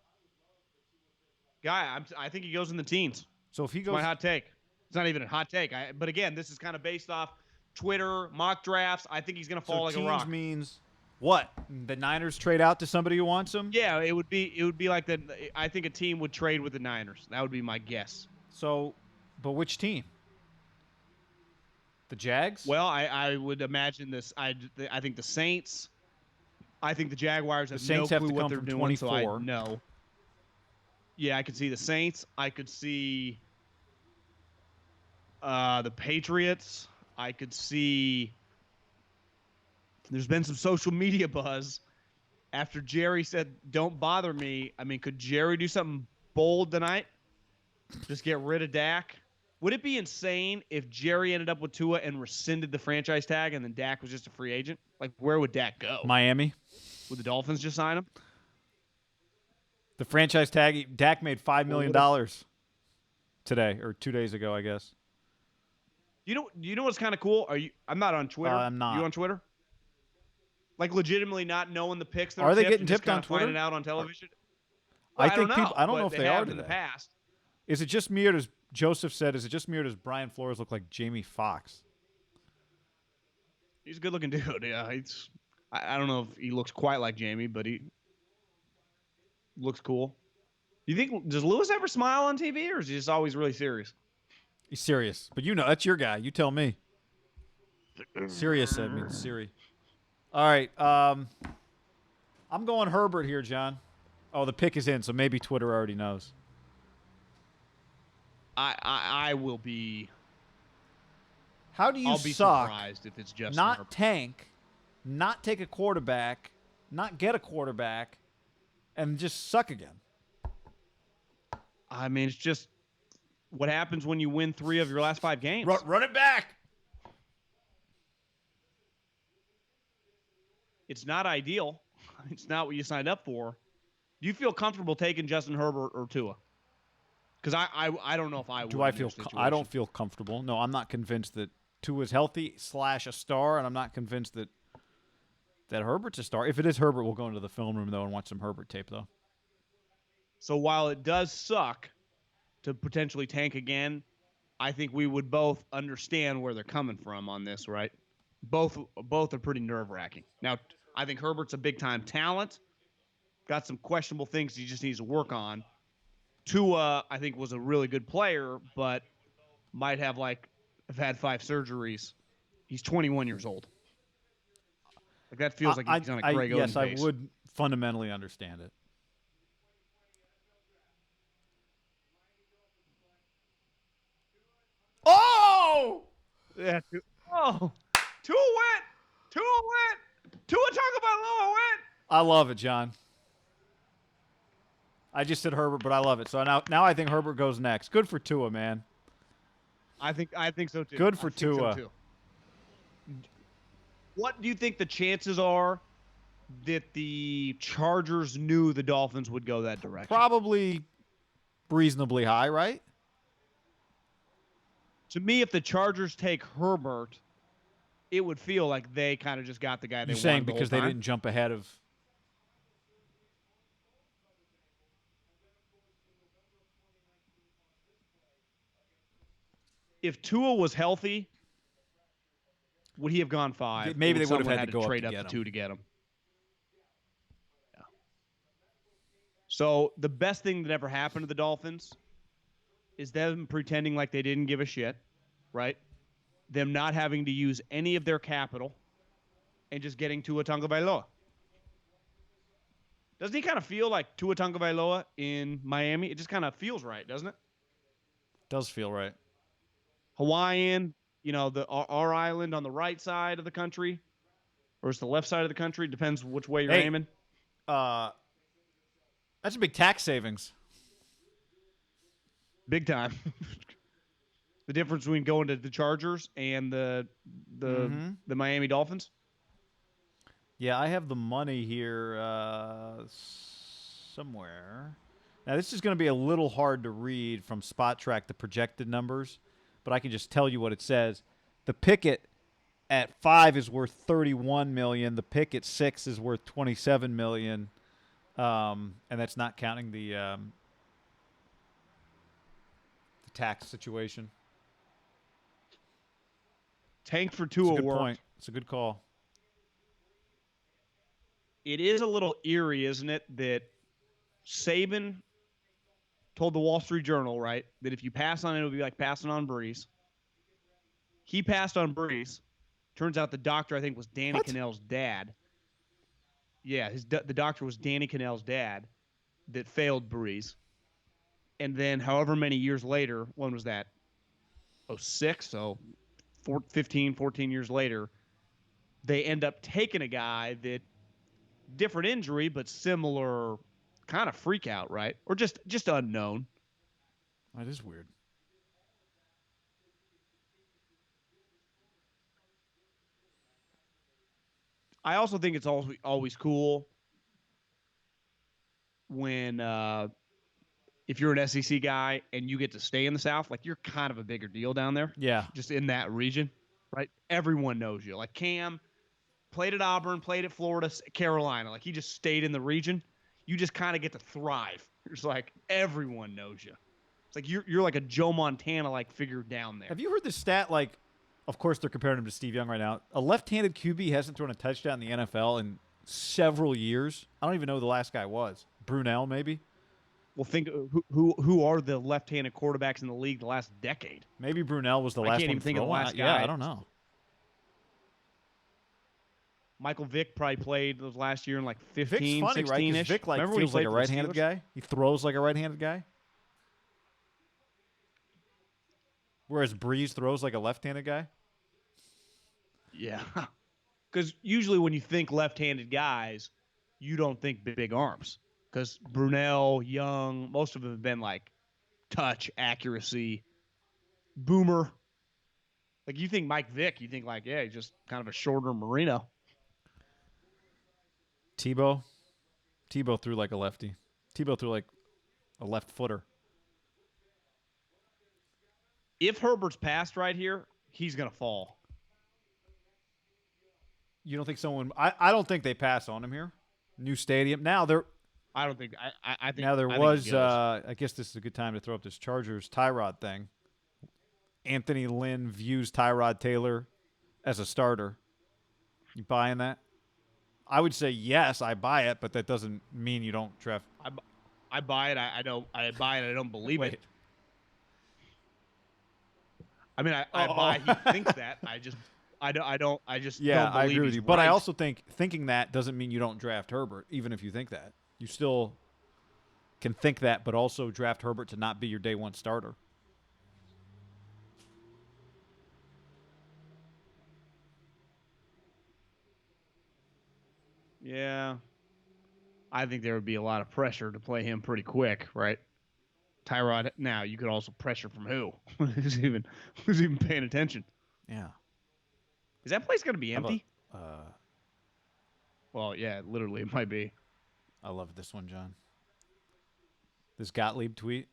Guy, I think he goes in the teens. So if he It's goes, my hot take. It's not even a hot take. But again, this is kind of based off Twitter, mock drafts. I think he's going to fall like a rock. teens means what? The Niners trade out to somebody who wants him? Yeah, it would be like that. I think a team would trade with the Niners. That would be my guess. So, but which team? The Jags? Well, I would imagine this. I think the Saints. I think the Jaguars have Saints no have clue to what come they're from doing. 24. So I know. Yeah, I could see the Saints. I could see the Patriots. I could see. There's been some social media buzz after Jerry said, "Don't bother me." I mean, could Jerry do something bold tonight? Just get rid of Dak? Would it be insane if Jerry ended up with Tua and rescinded the franchise tag and then Dak was just a free agent? Like, where would Dak go? Miami. Would the Dolphins just sign him? The franchise tag, Dak made $5 million today, or 2 days ago, I guess. You know what's kind of cool? I'm not on Twitter. I'm not. You on Twitter? Like, legitimately not knowing the picks that Are they tipped getting and just tipped on kinda finding Twitter? out on television? I Well, think people. I don't but know if they are have in today. the past. Is it just me or does Joseph said? Is it just me or does Brian Flores look like Jamie Foxx? He's a good-looking dude. Yeah, I don't know if he looks quite like Jamie, but he looks cool. Does Lewis ever smile on TV, or is he just always really serious? He's serious, but that's your guy. You tell me. Serious said means Siri. All right, I'm going Herbert here, John. Oh, the pick is in, so maybe Twitter already knows. I will be. How do you I'll be suck? surprised if it's Justin Not Herbert. tank, not take a quarterback, not get a quarterback, and just suck again. I mean, it's just what happens when you win 3 of your last 5 games. Run it back. It's not ideal. It's not what you signed up for. Do you feel comfortable taking Justin Herbert or Tua? Because I don't know if I would. Do I feel? I don't feel comfortable. No, I'm not convinced that Tua's healthy / a star, and I'm not convinced that Herbert's a star. If it is Herbert, we'll go into the film room though and watch some Herbert tape though. So while it does suck to potentially tank again, I think we would both understand where they're coming from on this, right? Both are pretty nerve-wracking. Now, I think Herbert's a big-time talent. Got some questionable things he just needs to work on. Tua, I think, was a really good player, but might have had 5 surgeries. He's 21 years old. Like that feels like he's on a Greg Oden yes, pace. I would fundamentally understand it. Oh! Yeah. Oh, Tua went. Tua Tagovailoa went. I love it, John. I just said Herbert, but I love it. So now I think Herbert goes next. Good for Tua, man. I think so too. Good for I think Tua. So too. What do you think the chances are that the Chargers knew the Dolphins would go that direction? Probably reasonably high, right? To me, if the Chargers take Herbert, it would feel like they kind of just got the guy they You're wanted saying the because whole they time. didn't jump ahead of. If Tua was healthy, would he have gone 5? Maybe Or they would have someone had to go up trade to up get to him. 2 to get him. Yeah. So the best thing that ever happened to the Dolphins is them pretending like they didn't give a shit, right? Them not having to use any of their capital and just getting Tua Tagovailoa. Doesn't he kind of feel like Tua Tagovailoa in Miami? It just kind of feels right, doesn't it? Does feel right. Hawaiian, our island on the right side of the country, or it's the left side of the country. Depends which way you're aiming. That's a big tax savings. Big time. The difference between going to the Chargers and the Miami Dolphins. Yeah, I have the money here somewhere. Now, this is going to be a little hard to read from Spot Track, the projected numbers, but I can just tell you what it says. The picket at 5 is worth $31 million. The pick at 6 is worth $27 million, and that's not counting the tax situation. Tank for Tua It's a good worked. point. It's a good call. It is a little eerie, isn't it, that Saban told the Wall Street Journal, right, that if you pass on it, it'll be like passing on Breeze. He passed on Breeze. Turns out the doctor, I think, was Danny Cannell's dad. Yeah, the doctor was Danny Cannell's dad that failed Breeze. And then however many years later, when was that? 06, so 14 years later, they end up taking a guy that different injury, but similar kind of freak out, right? Or just unknown. That is weird. I also think it's always cool when if you're an SEC guy and you get to stay in the South, like you're kind of a bigger deal down there. Yeah. Just in that region, right? Everyone knows you. Like Cam played at Auburn, played at Florida, Carolina. Like he just stayed in the region. You just kind of get to thrive. It's like everyone knows you. It's like you're like a Joe Montana like figure down there. Have you heard the stat? Like, of course they're comparing him to Steve Young right now. A left-handed QB hasn't thrown a touchdown in the NFL in several years. I don't even know who the last guy was. Brunell, maybe. Well, think who are the left-handed quarterbacks in the league the last decade? Maybe Brunell was the last one. I can't even think of the last guy. Yeah, I don't know. Michael Vick probably played those last year in like 15, Vick's funny, 16-ish. right? 'Cause Vick feels like a right-handed guy. He throws like a right-handed guy. Whereas Breeze throws like a left-handed guy. Yeah. Because usually when you think left-handed guys, you don't think big arms. Because Brunell, Young, most of them have been like touch, accuracy, boomer. Like you think Mike Vick, you think like, yeah, he's just kind of a shorter Marino. Tebow threw like a lefty. Tebow threw like a left footer. If Herbert's passed right here, he's going to fall. You don't think someone? I don't think they pass on him here. New stadium. Now there. I don't think. I think. Now there I think was. he goes. I guess this is a good time to throw up this Chargers Tyrod thing. Anthony Lynn views Tyrod Taylor as a starter. You buying that? I would say yes, I buy it, but that doesn't mean you don't draft. I buy it. I don't. I buy it. I don't believe it. I mean, I buy he thinks that. I just don't Yeah, I agree with you. Right. But I also think thinking that doesn't mean you don't draft Herbert, even if you think that. You still can think that, but also draft Herbert to not be your day one starter. Yeah. I think there would be a lot of pressure to play him pretty quick, right? Tyrod, now you could also pressure from who? who's even paying attention? Yeah. Is that place going to be empty? About, well, yeah, literally it might be. I love this one, John. This Gottlieb tweet.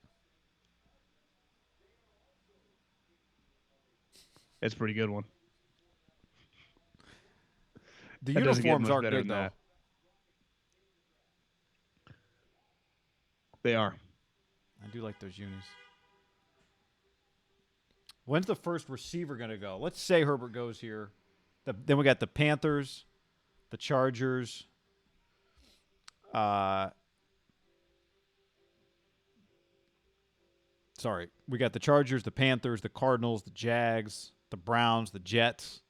It's a pretty good one. The That doesn't get uniforms much are better good, than though. that. They are. I do like those unis. When's the first receiver going to go? Let's say Herbert goes here. Then we got the Panthers, the Chargers. Sorry. We got the Chargers, the Panthers, the Cardinals, the Jags, the Browns, the Jets.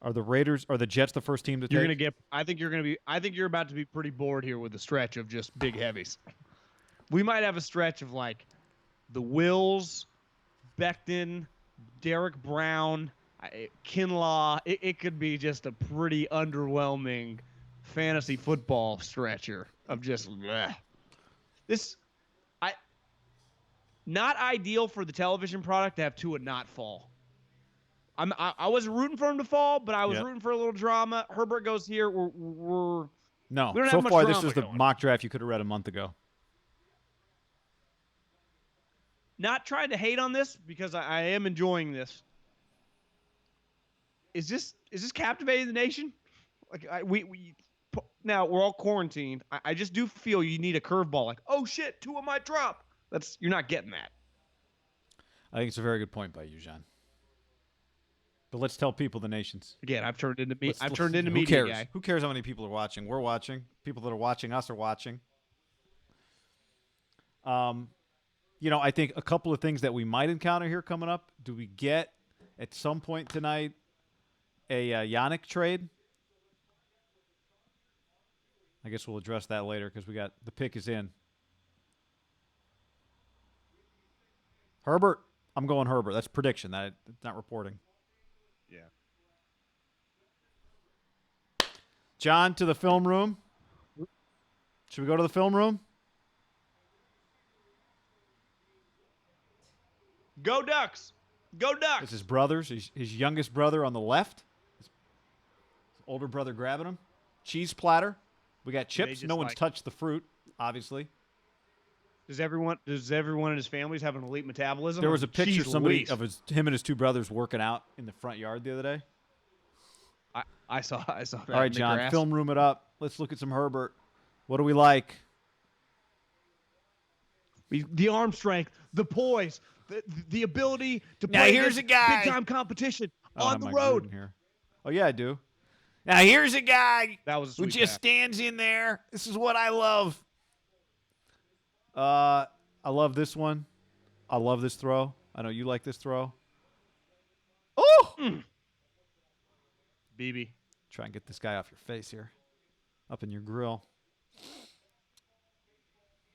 Are the Jets the first team to You're take? gonna get. I think you're about to be pretty bored here with the stretch of just big heavies. We might have a stretch of like the Wills, Becton, Derek Brown, Kinlaw. It could be just a pretty underwhelming fantasy football stretcher of just bleh. This. Not ideal for the television product to have Tua not fall. I was rooting for him to fall, but I was rooting for a little drama. Herbert goes here. We don't So have much far, this drama is the going. mock draft you could have read a month ago. Not trying to hate on this because I am enjoying this. Is this captivating the nation? Like now we're all quarantined. I just do feel you need a curveball. Like, oh shit, Tua might drop. You're not getting that. I think it's a very good point by you, John. But let's tell people the nations. Again, I've turned into me. I've turned into who media cares? guy. Who cares how many people are watching? We're watching. People that are watching us are watching. I think a couple of things that we might encounter here coming up. Do we get at some point tonight a Yannick trade? I guess we'll address that later because the pick is in. Herbert. I'm going Herbert. That's prediction. That's not reporting. Yeah. John, to the film room. Should we go to the film room? Go Ducks! Go Ducks! It's his brothers. His youngest brother on the left. His older brother grabbing him. Cheese platter. We got chips. No one's touched the fruit, obviously. Does everyone in his families have an elite metabolism? There was a picture Jeez somebody Louise. of him and his two brothers working out in the front yard the other day. I saw that. All right, John, film room it up. Let's look at some Herbert. What do we like? The arm strength, the poise, the ability to play here's a guy. big time competition on the my road. Gruden here. Oh yeah, I do. Now here's a guy That was a who sweet just pass. stands in there. This is what I love. I love this one. I love this throw. I know you like this throw. Oh! BB. Try and get this guy off your face here. Up in your grill.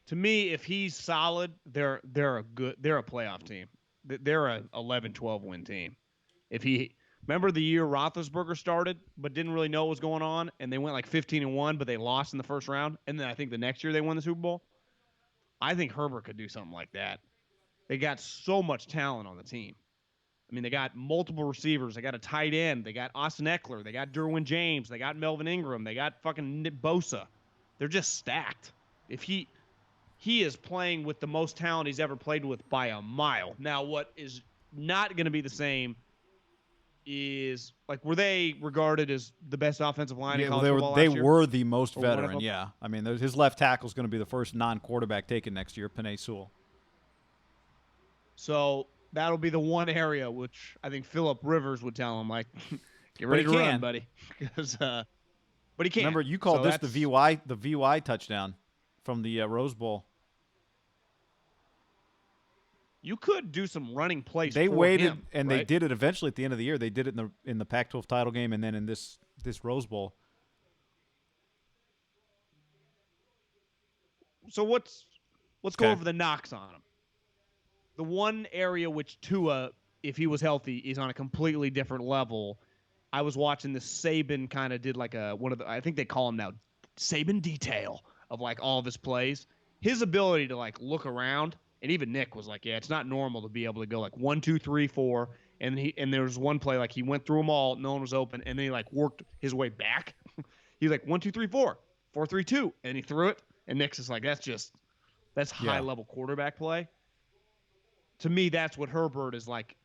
To me, if he's solid, they're a playoff team. They're a 11-12 win team. Remember the year Roethlisberger started but didn't really know what was going on, and they went like 15-1, but they lost in the first round, and then I think the next year they won the Super Bowl. I think Herbert could do something like that. They got so much talent on the team. I mean, they got multiple receivers. They got a tight end. They got Austin Eckler. They got Derwin James. They got Melvin Ingram. They got fucking Nick Bosa. They're just stacked. If he is playing with the most talent he's ever played with by a mile. Now, what is not going to be the same is, like, were they regarded as the best offensive line in college football they last year? were the most Or one of veteran, them? yeah. I mean, his left tackle is going to be the first non-quarterback taken next year, Penei Sewell. So that'll be the one area which I think Phillip Rivers would tell him, like, get ready to run, buddy. Because, but he can't. Remember, you called this the VY touchdown from the Rose Bowl. You could do some running plays. They for waited, him, and right? they did it eventually at the end of the year. They did it in the Pac-12 title game, and then in this Rose Bowl. So let's go over the knocks on him. The one area which Tua, if he was healthy, is on a completely different level. I was watching this Saban kind of did like I think they call him now Saban detail of like all of his plays. His ability to like look around, and even Nick was like, yeah, it's not normal to be able to go like 1, 2, 3, 4, and there was one play like he went through them all, no one was open, and then he like worked his way back. He's like 1, 2, 3, 4, 4, 3, 2, and he threw it, and Nick's just like, that's high level quarterback play. To me, that's what Herbert is like,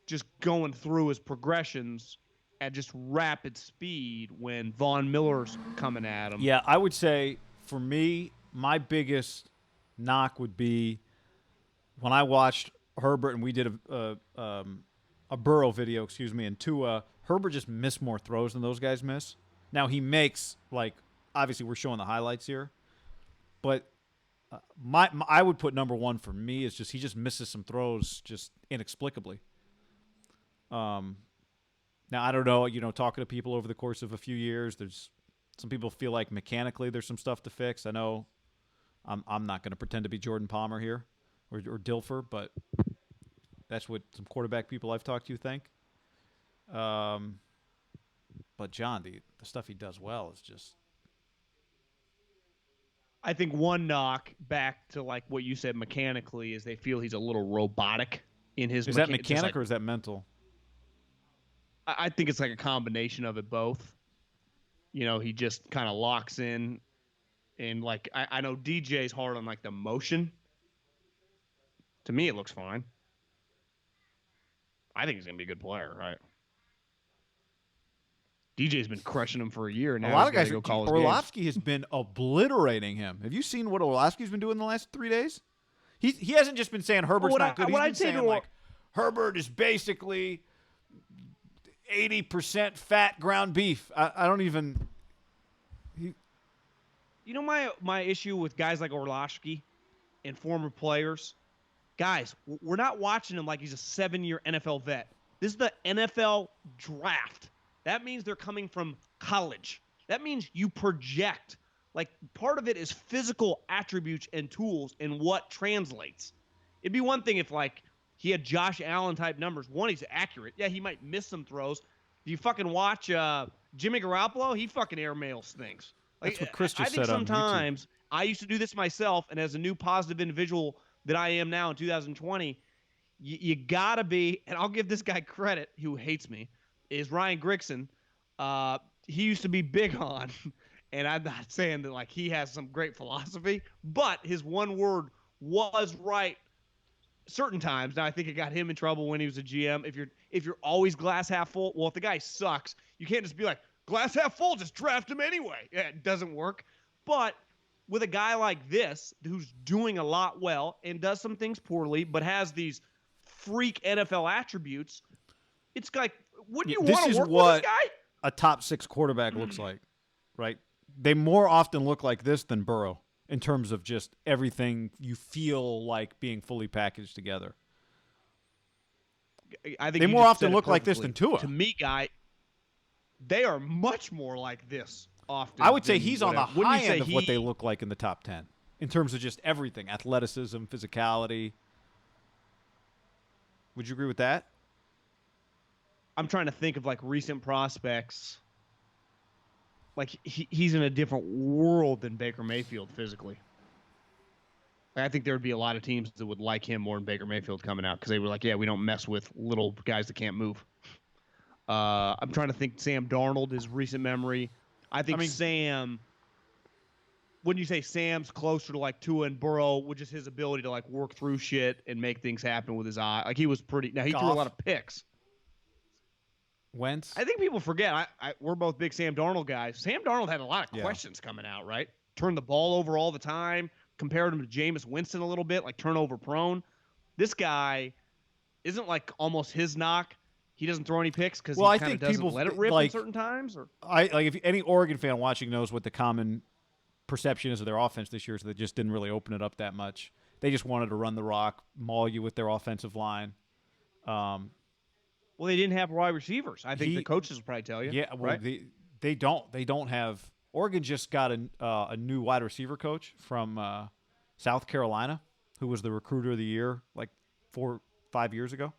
just going through his progressions at just rapid speed when Von Miller's coming at him. Yeah, I would say for me, my biggest knock would be when I watched Herbert and we did a Burrow video, and Tua, Herbert just missed more throws than those guys miss. Now he makes, like, obviously we're showing the highlights here, but I would put number one for me is just he just misses some throws just inexplicably. Now, I don't know, talking to people over the course of a few years, there's some people feel like mechanically there's some stuff to fix. I know I'm not going to pretend to be Jordan Palmer here or Dilfer, but that's what some quarterback people I've talked to think. But, John, the stuff he does well is just... I think one knock back to like what you said mechanically is they feel he's a little robotic in his. Is that mechanic or is that mental? I think it's like a combination of it both. He just kind of locks in, and like I know DJ's hard on like the motion. To me, it looks fine. I think he's gonna be a good player, right? DJ's been crushing him for a year now. A lot of guys. Orlovsky has been obliterating him. Have you seen what Orlovsky's been doing the last 3 days? He hasn't just been saying Herbert's not good. He's been saying like Herbert is basically 80% fat ground beef. I don't even. My issue with guys like Orlovsky and former players, guys, we're not watching him like he's a 7-year NFL vet. This is the NFL draft. That means they're coming from college. That means you project. Like, part of it is physical attributes and tools and what translates. It'd be one thing if, like, he had Josh Allen-type numbers. One, he's accurate. Yeah, he might miss some throws. Do you fucking watch Jimmy Garoppolo? He fucking airmails things. Like, that's what Chris just I think said on sometimes YouTube. I used to do this myself, and as a new positive individual that I am now in 2020, you got to be, and I'll give this guy credit, who hates me, is Ryan Grigson. He used to be big on, and I'm not saying that like he has some great philosophy, but his one word was right certain times. Now I think it got him in trouble when he was a GM. If you're always glass half full, well, if the guy sucks, you can't just be like glass half full, just draft him anyway. Yeah, it doesn't work. But with a guy like this who's doing a lot well and does some things poorly, but has these freak NFL attributes, it's like, wouldn't you want to work with this guy? A top 6 quarterback looks like, right? They more often look like this than Burrow in terms of just everything you feel like being fully packaged together. I think they more often look like this than Tua. To me, guy, they are much more like this often. I would say he's on the high end of what they look like in the top 10 in terms of just everything, athleticism, physicality. Would you agree with that? I'm trying to think of like recent prospects. Like he's in a different world than Baker Mayfield physically. Like, I think there would be a lot of teams that would like him more than Baker Mayfield coming out because they were like, yeah, we don't mess with little guys that can't move. I'm trying to think Sam Darnold, his recent memory. I mean, Sam, wouldn't you say Sam's closer to like Tua and Burrow with just his ability to like work through shit and make things happen with his eye? Like he was pretty. Now he threw a lot of picks. Wentz? I think people forget. We're both big Sam Darnold guys. Sam Darnold had a lot of questions coming out, right? Turned the ball over all the time. Compared him to Jameis Winston a little bit, like turnover prone. This guy isn't like almost his knock. He doesn't throw any picks because he kind of doesn't let it rip at certain times. Or if any Oregon fan watching knows what the common perception is of their offense this year, so they just didn't really open it up that much. They just wanted to run the rock, maul you with their offensive line. Well, they didn't have wide receivers. I think the coaches will probably tell you. Yeah, well, right? They don't. They don't have. Oregon just got a new wide receiver coach from South Carolina, who was the recruiter of the year like 4-5 years ago.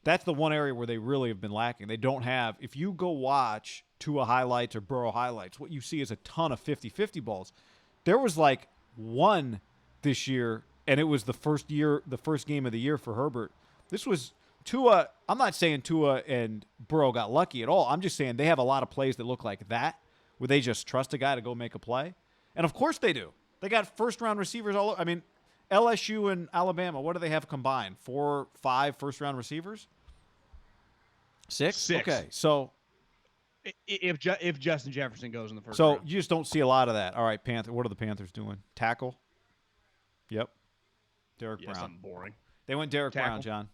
That's the one area where they really have been lacking. They don't have. If you go watch Tua highlights or Burrow highlights, what you see is a ton of 50-50 balls. There was like one this year, and it was the first game of the year for Herbert. This was Tua. I'm not saying Tua and Burrow got lucky at all. I'm just saying they have a lot of plays that look like that, where they just trust a guy to go make a play. And of course they do. They got first-round receivers all over. I mean, LSU and Alabama, what do they have combined? 4, 5 first-round receivers? 6? Okay, so if Justin Jefferson goes in the first round. So you just don't see a lot of that. All right, what are the Panthers doing? Tackle? Yep. Derek Brown. Something boring. They went Derek Brown, John.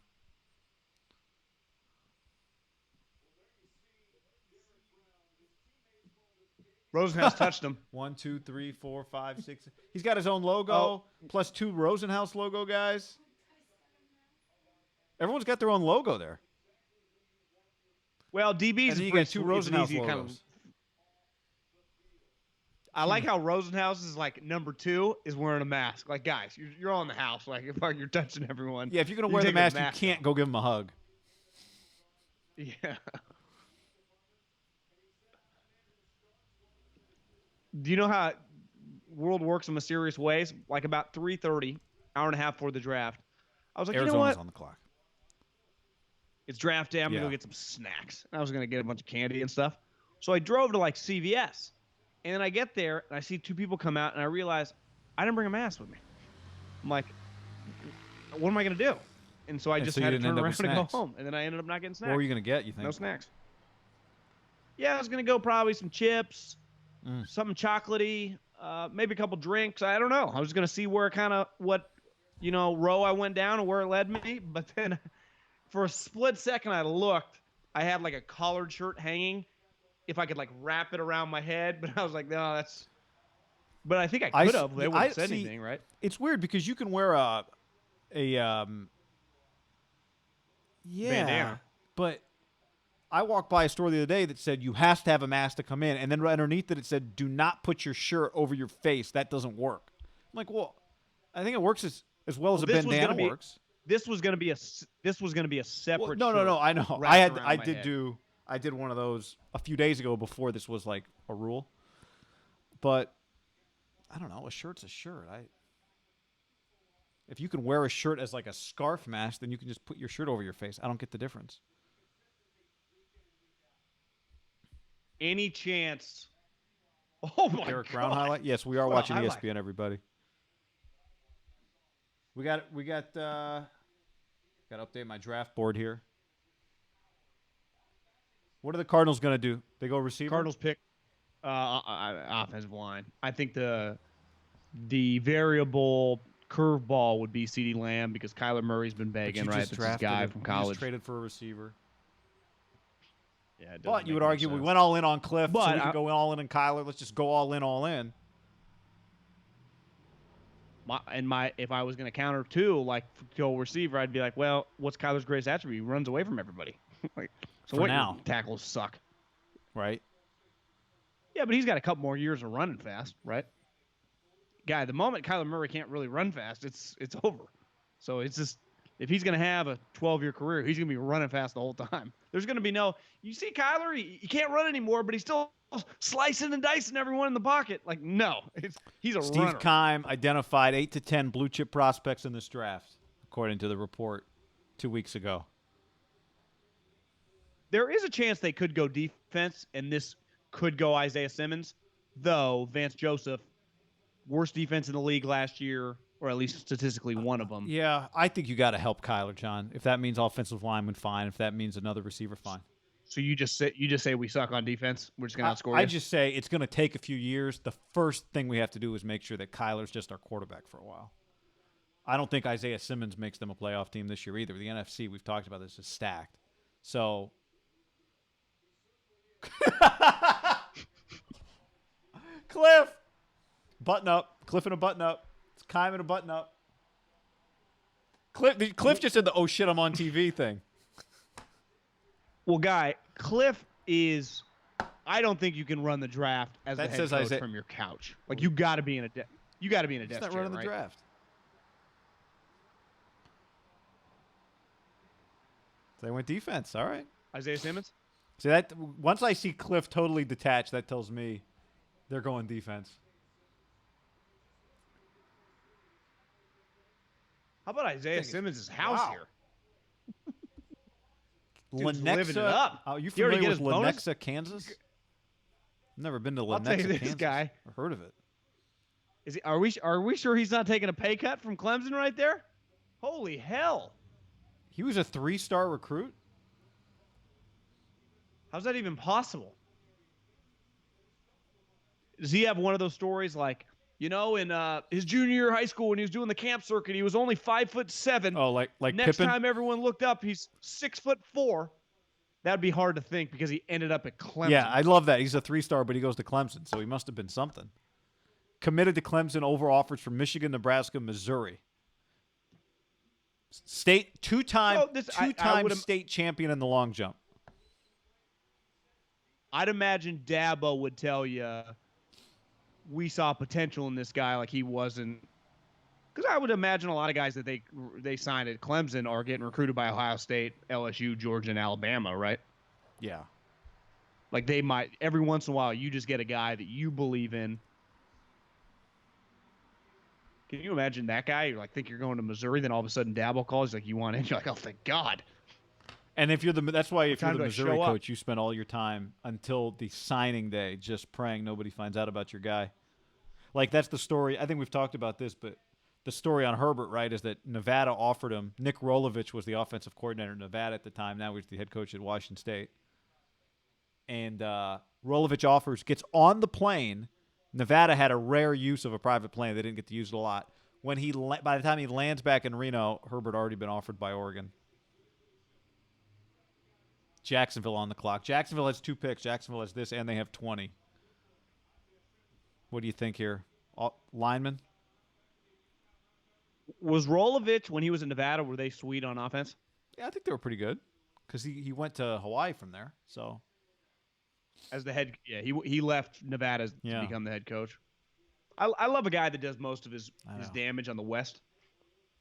Rosenhaus touched him. 1, 2, 3, 4, 5, 6. He's got his own logo, plus 2 Rosenhaus logo guys. Everyone's got their own logo there. Well, DBs And then is you pretty got two sweet. It's an Rosenhaus easy kind of. logos. I like how Rosenhaus is like number 2 is wearing a mask. Like, guys, you're all in the house. Like, if you're touching everyone. Yeah, if you're gonna wear the taking mask, you can't off. go give him a hug. Yeah. Do you know how world works in mysterious ways? Like about 3:30, hour and a half before the draft, I was like, Arizona's you know what? on the clock. It's draft day. I'm Yeah. gonna go get some snacks. And I was gonna get a bunch of candy and stuff. So I drove to like CVS, and then I get there and I see 2 people come out, and I realize I didn't bring a mask with me. I'm like, what am I gonna do? And so I just so you had to didn't turn end up around with and go snacks. home. And then I ended up not getting snacks. What were you gonna get? You think? No snacks. Yeah, I was gonna go probably some chips, something chocolatey, maybe a couple drinks. I don't know. I was gonna see where row I went down and where it led me. But then, for a split second, I looked. I had like a collared shirt hanging. If I could like wrap it around my head, but I was like, no, that's. But I think I could have. They wouldn't have said anything, right? It's weird because you can wear a bandana. But I walked by a store the other day that said you have to have a mask to come in, and then right underneath it said, "Do not put your shirt over your face. That doesn't work." I'm like, well, I think it works as well as a bandana works. This was gonna be a separate. Well, no. I know. wrapped around I my did head. I did one of those a few days ago before this was like a rule. But I don't know. A shirt's a shirt. If you can wear a shirt as like a scarf mask, then you can just put your shirt over your face. I don't get the difference. Any chance? Oh my Derek God. Brown highlight? Yes, we are What a watching highlight. ESPN, everybody. We got got to update my draft board here. What are the Cardinals going to do? They go receiver? Cardinals pick offensive line. I think the variable curveball would be CeeDee Lamb because Kyler Murray's been But you begging, right? just That's his drafted guy him. from You college. just traded for a receiver. Yeah, it doesn't But you make would any argue we sense. went all in on Cliff, so But we can go all in on Kyler. Let's just go all in, all in. If I was going to counter too, like go receiver, I'd be like, well, what's Kyler's greatest attribute? He runs away from everybody. Like, so For what now. tackles suck. Right? Yeah, but he's got a couple more years of running fast, right? Guy, the moment Kyler Murray can't really run fast, it's over. So it's just if he's going to have a 12-year career, he's going to be running fast the whole time. There's going to be no. You see Kyler, he can't run anymore, but he's still slicing and dicing everyone in the pocket. Like no, he's a Steve runner. Keim identified 8 to 10 blue chip prospects in this draft, according to the report 2 weeks ago. There is a chance they could go defense, and this could go Isaiah Simmons, though Vance Joseph, worst defense in the league last year, or at least statistically one of them. Yeah, I think you got to help Kyler, John. If that means offensive lineman, fine. If that means another receiver, fine. So you just say we suck on defense. We're just gonna outscore I you. just say it's going to take a few years. The first thing we have to do is make sure that Kyler's just our quarterback for a while. I don't think Isaiah Simmons makes them a playoff team this year either. The NFC, we've talked about this, is stacked. So Cliff, button up. Cliff in a button up. It's Keim in a button up. Cliff just did the "oh shit, I'm on TV" thing. Well, Guy, Cliff is. I don't think you can run the draft as That the head says coach Isaiah- from your couch. Like you got to be in a you got to be in a He's desk not chair, running the right? draft. They went defense. All right. Isaiah Simmons. See that once I see Cliff totally detached, that tells me they're going defense. How about Isaiah Simmons' house wow. here? Dude's Lenexa, living it up. Are you He already familiar get with his bonus? Lenexa, Kansas? I've never been to I'll tell you Lenexa, this, Kansas. Guy. Or heard of it. Is he? Are we sure he's not taking a pay cut from Clemson right there? Holy hell! He was a 3-star recruit. How's that even possible? Does he have one of those stories like, in his junior year of high school when he was doing the camp circuit, he was only 5'7"? Oh, like Next Pippen? time everyone looked up, he's 6'4". That'd be hard to think because he ended up at Clemson. Yeah, I love that. He's a 3-star, but he goes to Clemson, so he must have been something. Committed to Clemson over offers from Michigan, Nebraska, Missouri. Two-time I would've- state champion in the long jump. I'd imagine Dabo would tell you we saw potential in this guy like he wasn't. Because I would imagine a lot of guys that they signed at Clemson are getting recruited by Ohio State, LSU, Georgia, and Alabama, right? Yeah. Like they might every once in a while you just get a guy that you believe in. Can you imagine that guy? You're like, think you're going to Missouri, then all of a sudden Dabo calls, like, you want in? You're like, oh, thank God. And if you're that's why if you're the Missouri show up? coach, you spend all your time until the signing day just praying nobody finds out about your guy. Like that's the story. I think we've talked about this, but the story on Herbert, right, is that Nevada offered him. Nick Rolovich was the offensive coordinator in Nevada at the time. Now he's the head coach at Washington State. And Rolovich gets on the plane. Nevada had a rare use of a private plane. They didn't get to use it a lot. By the time he lands back in Reno, Herbert already been offered by Oregon. Jacksonville on the clock. Jacksonville has 2 picks. Jacksonville has this, and they have 20. What do you think here? Lineman? Was Rolovich, when he was in Nevada, were they sweet on offense? Yeah, I think they were pretty good because he went to Hawaii from there. So as the head, yeah, he left Nevada to become the head coach. I love a guy that does most of his damage on the West.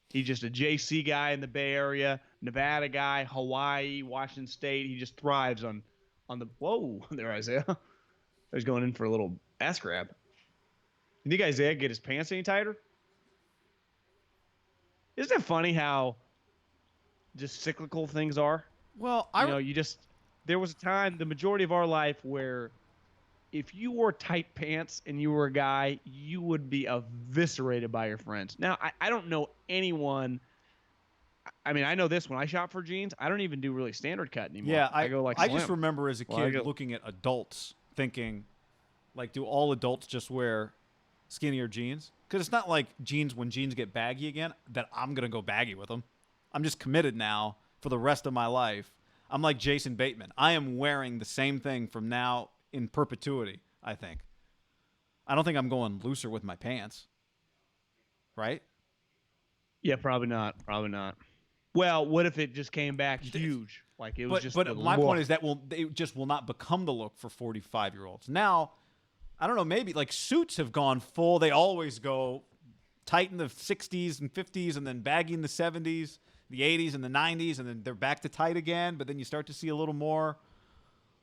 He's just a JC guy in the Bay Area, Nevada guy, Hawaii, Washington State. He just thrives on the – whoa, there, Isaiah. He's going in for a little ass grab. You think Isaiah get his pants any tighter? Isn't it funny how just cyclical things are? Well, there was a time, the majority of our life, where if you wore tight pants and you were a guy, you would be eviscerated by your friends. Now, I don't know anyone. I mean, I know this. When I shop for jeans, I don't even do really standard cut anymore. Yeah, I go like I slim. just remember as a kid looking at adults thinking, like, do all adults just wear skinnier jeans? Because it's not like when jeans get baggy again, that I'm going to go baggy with them. I'm just committed now for the rest of my life. I'm like Jason Bateman. I am wearing the same thing from now in perpetuity, I think. I don't think I'm going looser with my pants. Right? Yeah, probably not. Probably not. Well, what if it just came back huge? Like it was But my point is that it just will not become the look for 45-year-olds. Now, I don't know, maybe like suits have gone full. They always go tight in the 60s and 50s and then baggy in the 70s, the 80s and the 90s, and then they're back to tight again. But then you start to see a little more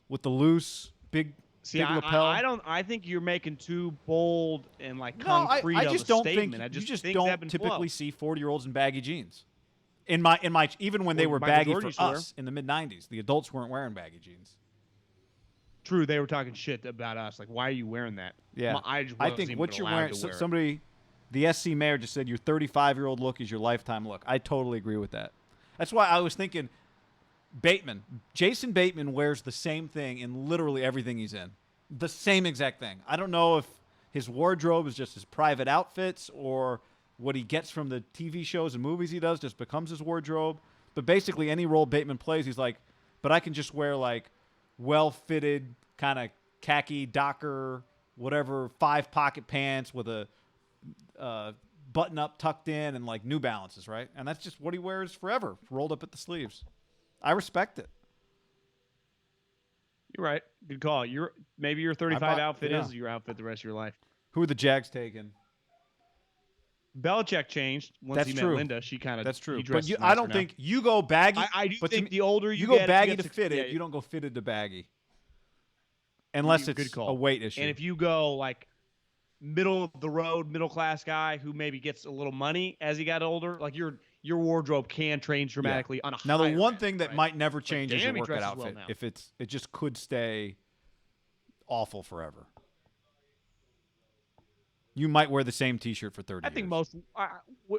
with the loose, big lapel. I think you're making too bold and like concrete I just don't statement. think I just you just think don't typically see 40-year-olds in baggy jeans. In my even when they were baggy for us in the mid 90s, the adults weren't wearing baggy jeans. True, they were talking shit about us. Like, why are you wearing that? Yeah, I think what you're wearing. Somebody, the SC mayor just said your 35-year-old look is your lifetime look. I totally agree with that. That's why I was thinking Bateman. Jason Bateman wears the same thing in literally everything he's in. The same exact thing. I don't know if his wardrobe is just his private outfits or what he gets from the TV shows and movies he does just becomes his wardrobe. But basically any role Bateman plays, he's like, but I can just wear like well-fitted kind of khaki, Docker, whatever, 5-pocket pants with a button-up tucked in and like New Balances, right? And that's just what he wears forever, rolled up at the sleeves. I respect it. You're right. Good call. Maybe your 35 outfit is your outfit the rest of your life. Who are the Jags taking? Belichick changed once he met Linda. She kind of that's true. But I don't think you go baggy. I do think the older you go baggy to fitted, you don't go fitted to baggy, unless it's a weight issue. And if you go like middle of the road, middle class guy who maybe gets a little money as he got older, like your wardrobe can change dramatically on a now the one end, thing that might never change is your workout outfit. Well if it just could stay awful forever. You might wear the same T-shirt for 30 years. I think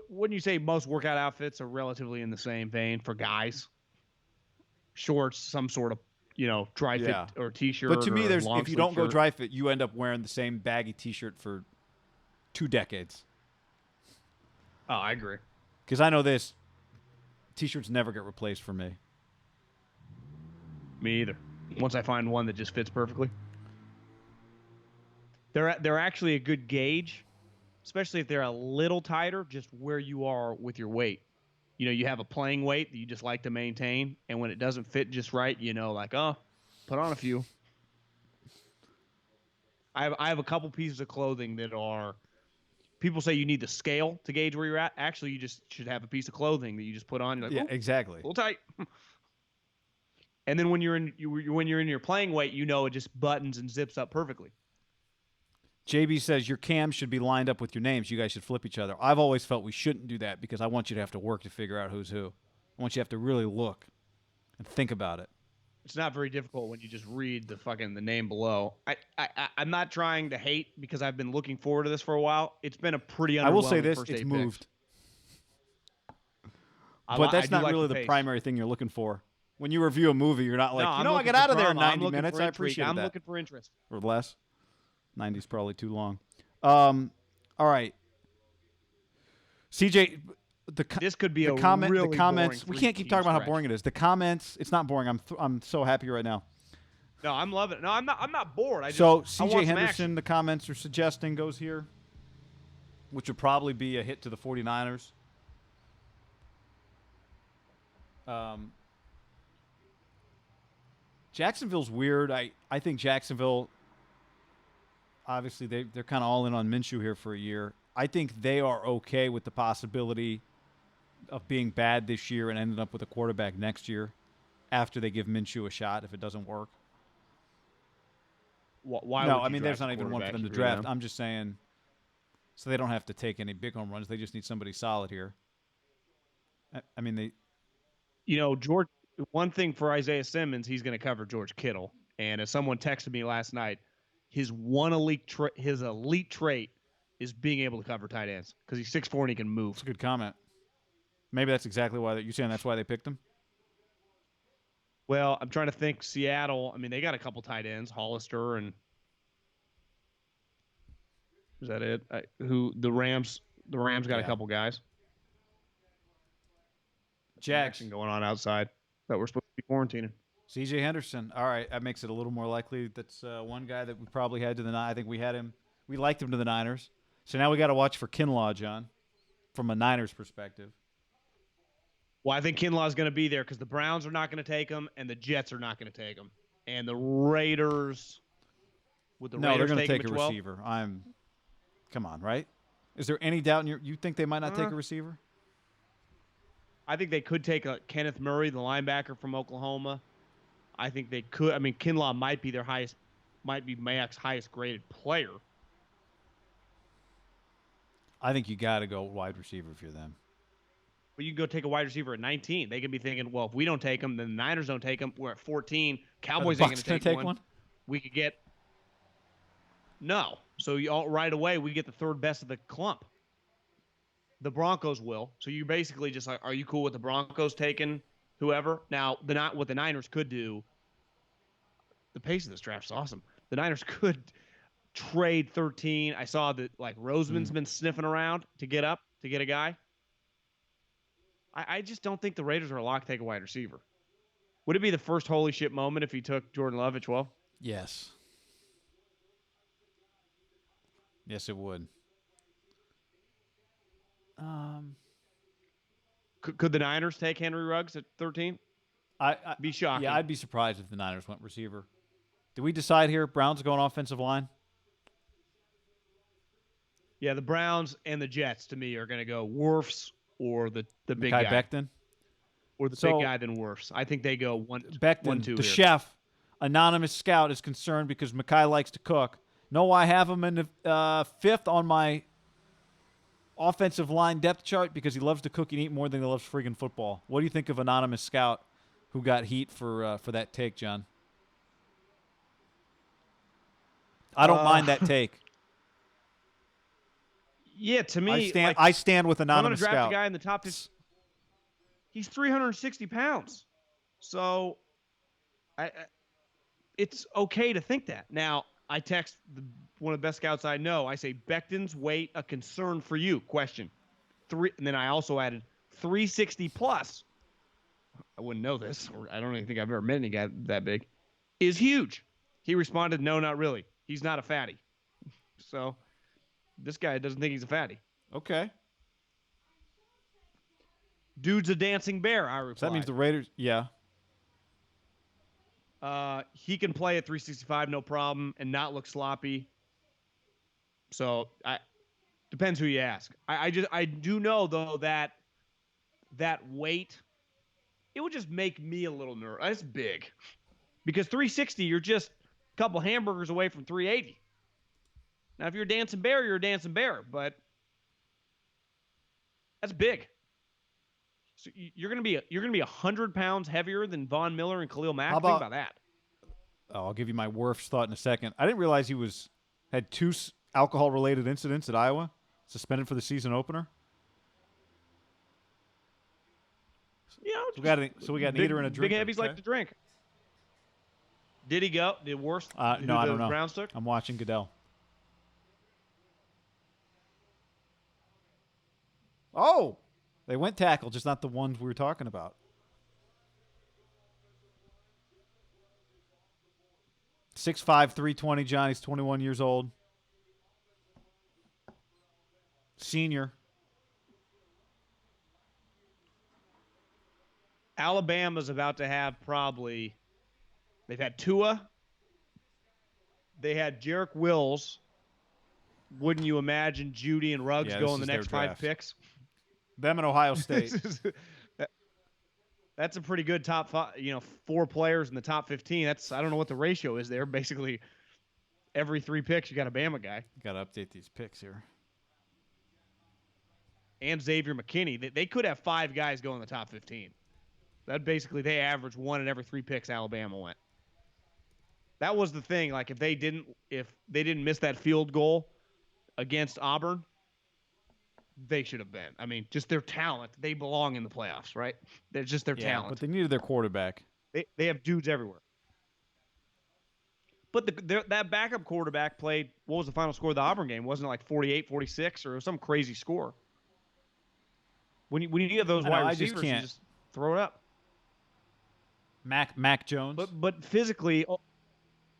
wouldn't you say most workout outfits are relatively in the same vein for guys? Shorts, some sort of, dry fit or T-shirt. But to me, if you don't go dry fit, you end up wearing the same baggy T-shirt for 2 decades. Oh, I agree. Because I know this, T-shirts never get replaced for me. Me either. Once I find one that just fits perfectly. They're actually a good gauge, especially if they're a little tighter, just where you are with your weight. You have a playing weight that you just like to maintain, and when it doesn't fit just right, like, oh, put on a few. I have a couple pieces of clothing that are. People say you need the scale to gauge where you're at. Actually, you just should have a piece of clothing that you just put on. You're like, Yeah, exactly. A little tight. And then when you're in your playing weight, it just buttons and zips up perfectly. JB says your cams should be lined up with your names. You guys should flip each other. I've always felt we shouldn't do that because I want you to have to work to figure out who's who. I want you to have to really look and think about it. It's not very difficult when you just read the name below. I'm not trying to hate because I've been looking forward to this for a while. It's been a pretty underwhelming I will say this, first it's 8 moved. Picks. But that's not like really the the pace. primary thing you're looking for. When you review a movie, you're not like, No, I I'm got looking out for of there in drama. 90 I'm looking minutes. for I intrigue. appreciate that. I'm looking for interest. Or less. 90's probably too long. All right. CJ, This could be the a comment, really the comments. boring We can't keep talking about how boring it is. The comments. It's not boring. I'm so happy right now. No, I'm loving it. No, I'm not bored. I So just, I CJ want some Henderson, action. the comments are suggesting goes here, which would probably be a hit to the 49ers. Jacksonville's weird. I think Jacksonville, obviously, they're kind of all in on Minshew here for a year. I think they are okay with the possibility of being bad this year and ending up with a quarterback next year after they give Minshew a shot if it doesn't work. Why No, would I you mean, draft there's not a even one for them to quarterback, draft. you know? I'm just saying, so they don't have to take any big home runs. They just need somebody solid here. I mean, George. One thing for Isaiah Simmons, he's going to cover George Kittle. And as someone texted me last night, his elite trait is being able to cover tight ends because he's 6'4" and he can move. That's a good comment. Maybe that's exactly why you're saying that's why they picked him. Well, I'm trying to think. Seattle. I mean, they got a couple tight ends, Hollister and is that it? The Rams? The Rams got a couple guys. Jackson Going on outside that we're supposed to be quarantining. CJ Henderson. All right, that makes it a little more likely. That's one guy that we probably had to the Niners. I think we had him. We liked him to the Niners. So now we got to watch for Kinlaw, John, from a Niners perspective. Well, I think Kinlaw's going to be there because the Browns are not going to take him and the Jets are not going to take him. And the Raiders, They're going to take a receiver. Come on, right? Is there any doubt in you think they might not take a receiver? I think they could take a Kenneth Murray, the linebacker from Oklahoma. I think they could. I mean, Kinlaw might be Mayak's highest graded player. I think you got to go wide receiver if you're them. But you can go take a wide receiver at 19. They could be thinking, well, if we don't take him, then the Niners don't take him. We're at 14. Cowboys ain't going to take one. We could get no. So right away we get the third best of the clump. The Broncos will. So you basically just like, are you cool with the Broncos taking whoever? Now, what the Niners could do. The pace of this draft's awesome. The Niners could trade 13. I saw that Roseman's been sniffing around to get a guy. I just don't think the Raiders are a lock to take a wide receiver. Would it be the first holy shit moment if he took Jordan Love at 12? Yes. Yes, it would. Could the Niners take Henry Ruggs at 13? I'd be shocking. Yeah, I'd be surprised if the Niners went receiver. Did we decide here? Browns going offensive line? Yeah, the Browns and the Jets to me are going to go Wirfs or the big Mekhi guy. Becton? Or the big guy than Wirfs. I think they go one, Becton, 1, 2 the here. chef, anonymous scout, is concerned because Mekhi likes to cook. No, I have him in the fifth on my offensive line depth chart because he loves to cook and eat more than he loves friggin' football. What do you think of anonymous scout who got heat for that take, John? I don't mind that take. Yeah, to me, I stand with I'm going to anonymous draft scout. a guy in the top 50. He's 360 pounds. So it's okay to think that. Now, I text one of the best scouts I know. I say, Becton's weight a concern for you? Question. And then I also added 360 plus. I wouldn't know this, or I don't even think I've ever met any guy that big. Is huge. He responded, no, not really. He's not a fatty. So this guy doesn't think he's a fatty. Okay. Dude's a dancing bear, I replied. So that means the Raiders, yeah. He can play at 365, no problem, and not look sloppy. So depends who you ask. I do know though that weight, it would just make me a little nervous. It's big, because 360, you're just a couple hamburgers away from 380. Now, if you're a dancing bear, you're a dancing bear, but that's big. So you're gonna be 100 pounds heavier than Von Miller and Khalil Mack. Think about that. Oh, I'll give you my worst thought in a second. I didn't realize he had 2 alcohol-related incidents at Iowa, suspended for the season opener. Yeah, so we got an eater and a drinker. Big heavies like to drink. Did he go? Did worse? No, I don't know. Browns took? I'm watching Goodell. Oh, they went tackle, just not the ones we were talking about. 6'5", 320, John. He's 21 years old. Senior. Alabama's about to have they've had Tua. They had Jarek Wills. Wouldn't you imagine Judy and Ruggs go in the next 5 picks? Them and Ohio State. That's a pretty good top 5, 4 players in the top 15. I don't know what the ratio is there. Basically, every 3 picks, you got a Bama guy. Got to update these picks here. And Xavier McKinney. They could have 5 guys go in the top 15. That basically, they averaged 1 in every 3 picks Alabama went. That was the thing. Like, if they didn't miss that field goal against Auburn, they should have been. I mean, just their talent. They belong in the playoffs, right? They're just their talent. But they needed their quarterback. They have dudes everywhere. But that backup quarterback played, what was the final score of the Auburn game? Wasn't it like 48-46 or some crazy score? When you have those wide receivers, you just throw it up. Mac Jones. But physically,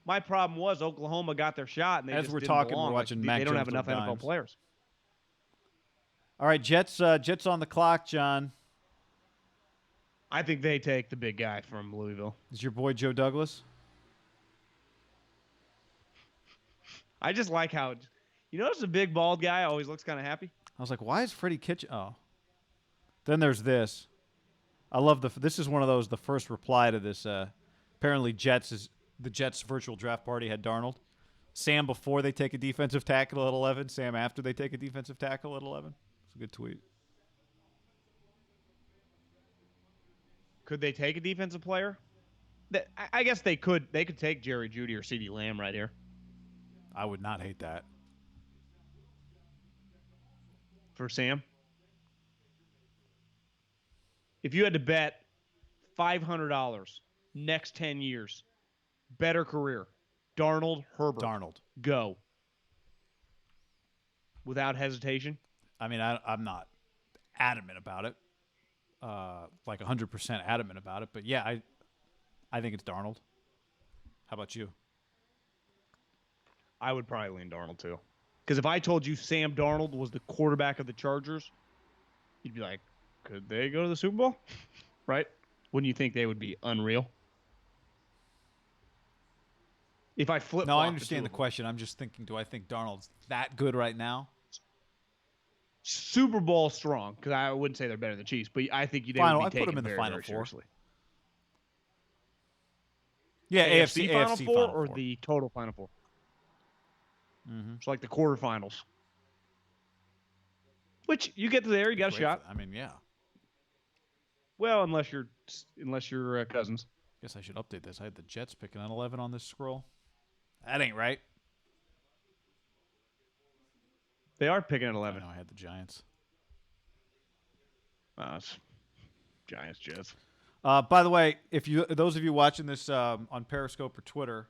my problem was Oklahoma got their shot, and they As just we're didn't talking, belong. we're watching Mac They don't Jones have enough throw NFL dimes. players. All right, Jets on the clock, John. I think they take the big guy from Louisville. Is your boy Joe Douglas? I just like how, notice the big bald guy always looks kind of happy. I was like, why is Freddie Kitchen? Oh. Then there's this. I love this is one of those, the first reply to this. Apparently the Jets virtual draft party had Darnold. Sam before they take a defensive tackle at 11. Sam after they take a defensive tackle at 11. It's a good tweet. Could they take a defensive player? I guess they could. They could take Jerry Jeudy or CeeDee Lamb right here. I would not hate that. For Sam? If you had to bet $500 next 10 years, better career, Darnold, Herbert. Darnold. Go. Without hesitation? I mean, I'm not adamant about it. Like 100% adamant about it. But, yeah, I think it's Darnold. How about you? I would probably lean Darnold, too. Because if I told you Sam Darnold was the quarterback of the Chargers, you'd be like, could they go to the Super Bowl? Right? Wouldn't you think they would be unreal? If I flip. No, I understand the question. I'm just thinking, do I think Darnold's that good right now? Super Bowl strong, because I wouldn't say they're better than the Chiefs, but I think they would be taken put them in the very, Final very Four. seriously. Yeah, AFC Final AFC Four Final or Four. the total Final Four? Mm-hmm. It's like the quarterfinals. Which you get to there, you got a shot. I mean, yeah. Well, unless you're Cousins. Guess I should update this. I had the Jets picking on 11 on this scroll. That ain't right. They are picking at 11. I know I had the Giants. It's Giants, Jets. By the way, those of you watching this on Periscope or Twitter,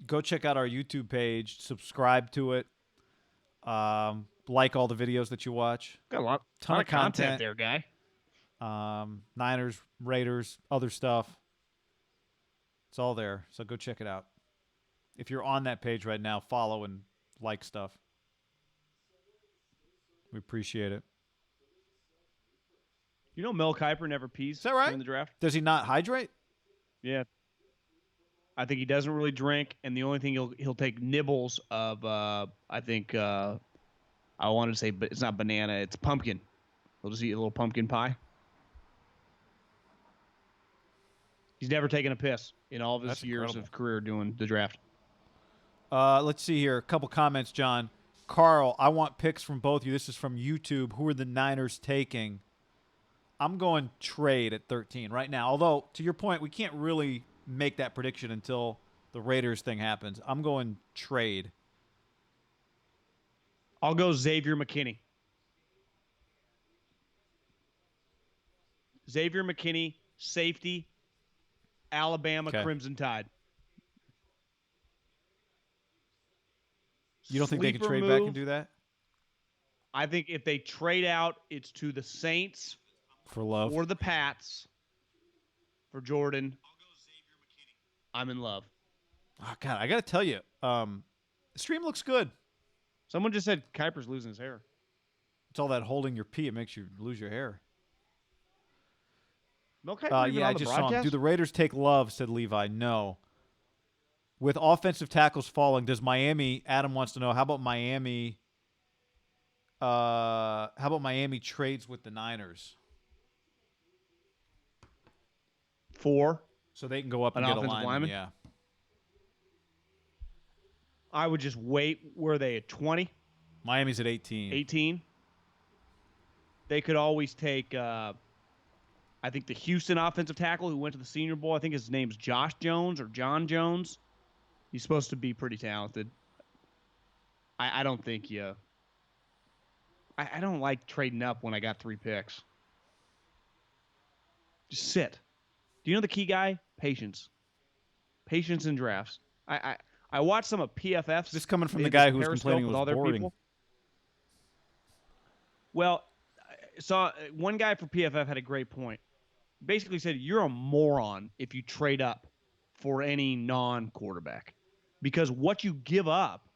go check out our YouTube page. Subscribe to it. Like all the videos that you watch. Got a lot of content there, guy. Niners, Raiders, other stuff. It's all there. So go check it out. If you're on that page right now, follow and like stuff. We appreciate it. You know Mel Kiper never pees Is that right? during the draft? Does he not hydrate? Yeah. I think he doesn't really drink, and the only thing he'll take nibbles of I think I wanted to say, but it's not banana, it's pumpkin. He'll just eat a little pumpkin pie. He's never taken a piss in all of his years of career doing the draft. Let's see here. A couple comments, John. Carl, I want picks from both of you. This is from YouTube. Who are the Niners taking? I'm going trade at 13 right now. Although, to your point, we can't really make that prediction until the Raiders thing happens. I'm going trade. I'll go Xavier McKinney. Xavier McKinney, safety, Alabama Crimson Tide. You don't think they can trade back and do that? I think if they trade out, it's to the Saints for Love or the Pats for Jordan. I'm in love. Oh, God, I got to tell you, the stream looks good. Someone just said Kuiper's losing his hair. It's all that holding your pee. It makes you lose your hair. Yeah, I just saw him. Do the Raiders take Love, said Levi. No. With offensive tackles falling, does Miami, Adam wants to know, how about Miami trades with the Niners? For? So they can go up and get a lineman. Yeah. I would just wait. Were they at 20? Miami's at 18. 18? They could always take, I think, the Houston offensive tackle who went to the Senior Bowl. I think his name's Josh Jones or John Jones. He's supposed to be pretty talented. I don't think you. I don't like trading up when I got 3 picks. Just sit. Do you know the key guy? Patience. Patience in drafts. I watched some of PFF's. This coming from the guy who was complaining it was boring. People. Well, I saw one guy for PFF had a great point. Basically said, you're a moron if you trade up for any non-quarterback. Because what you give up,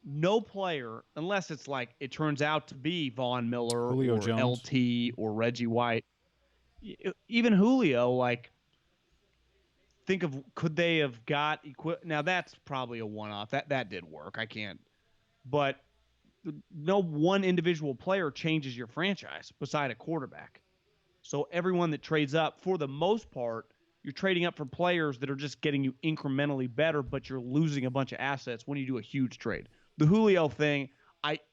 no player, unless it's like it turns out to be Von Miller Julio or Jones. LT or Reggie White. Even Julio, like, think of, could they have got now that's probably a one-off. That did work. I can't. But no one individual player changes your franchise beside a quarterback. So everyone that trades up, for the most part, you're trading up for players that are just getting you incrementally better, but you're losing a bunch of assets when you do a huge trade. The Julio thing,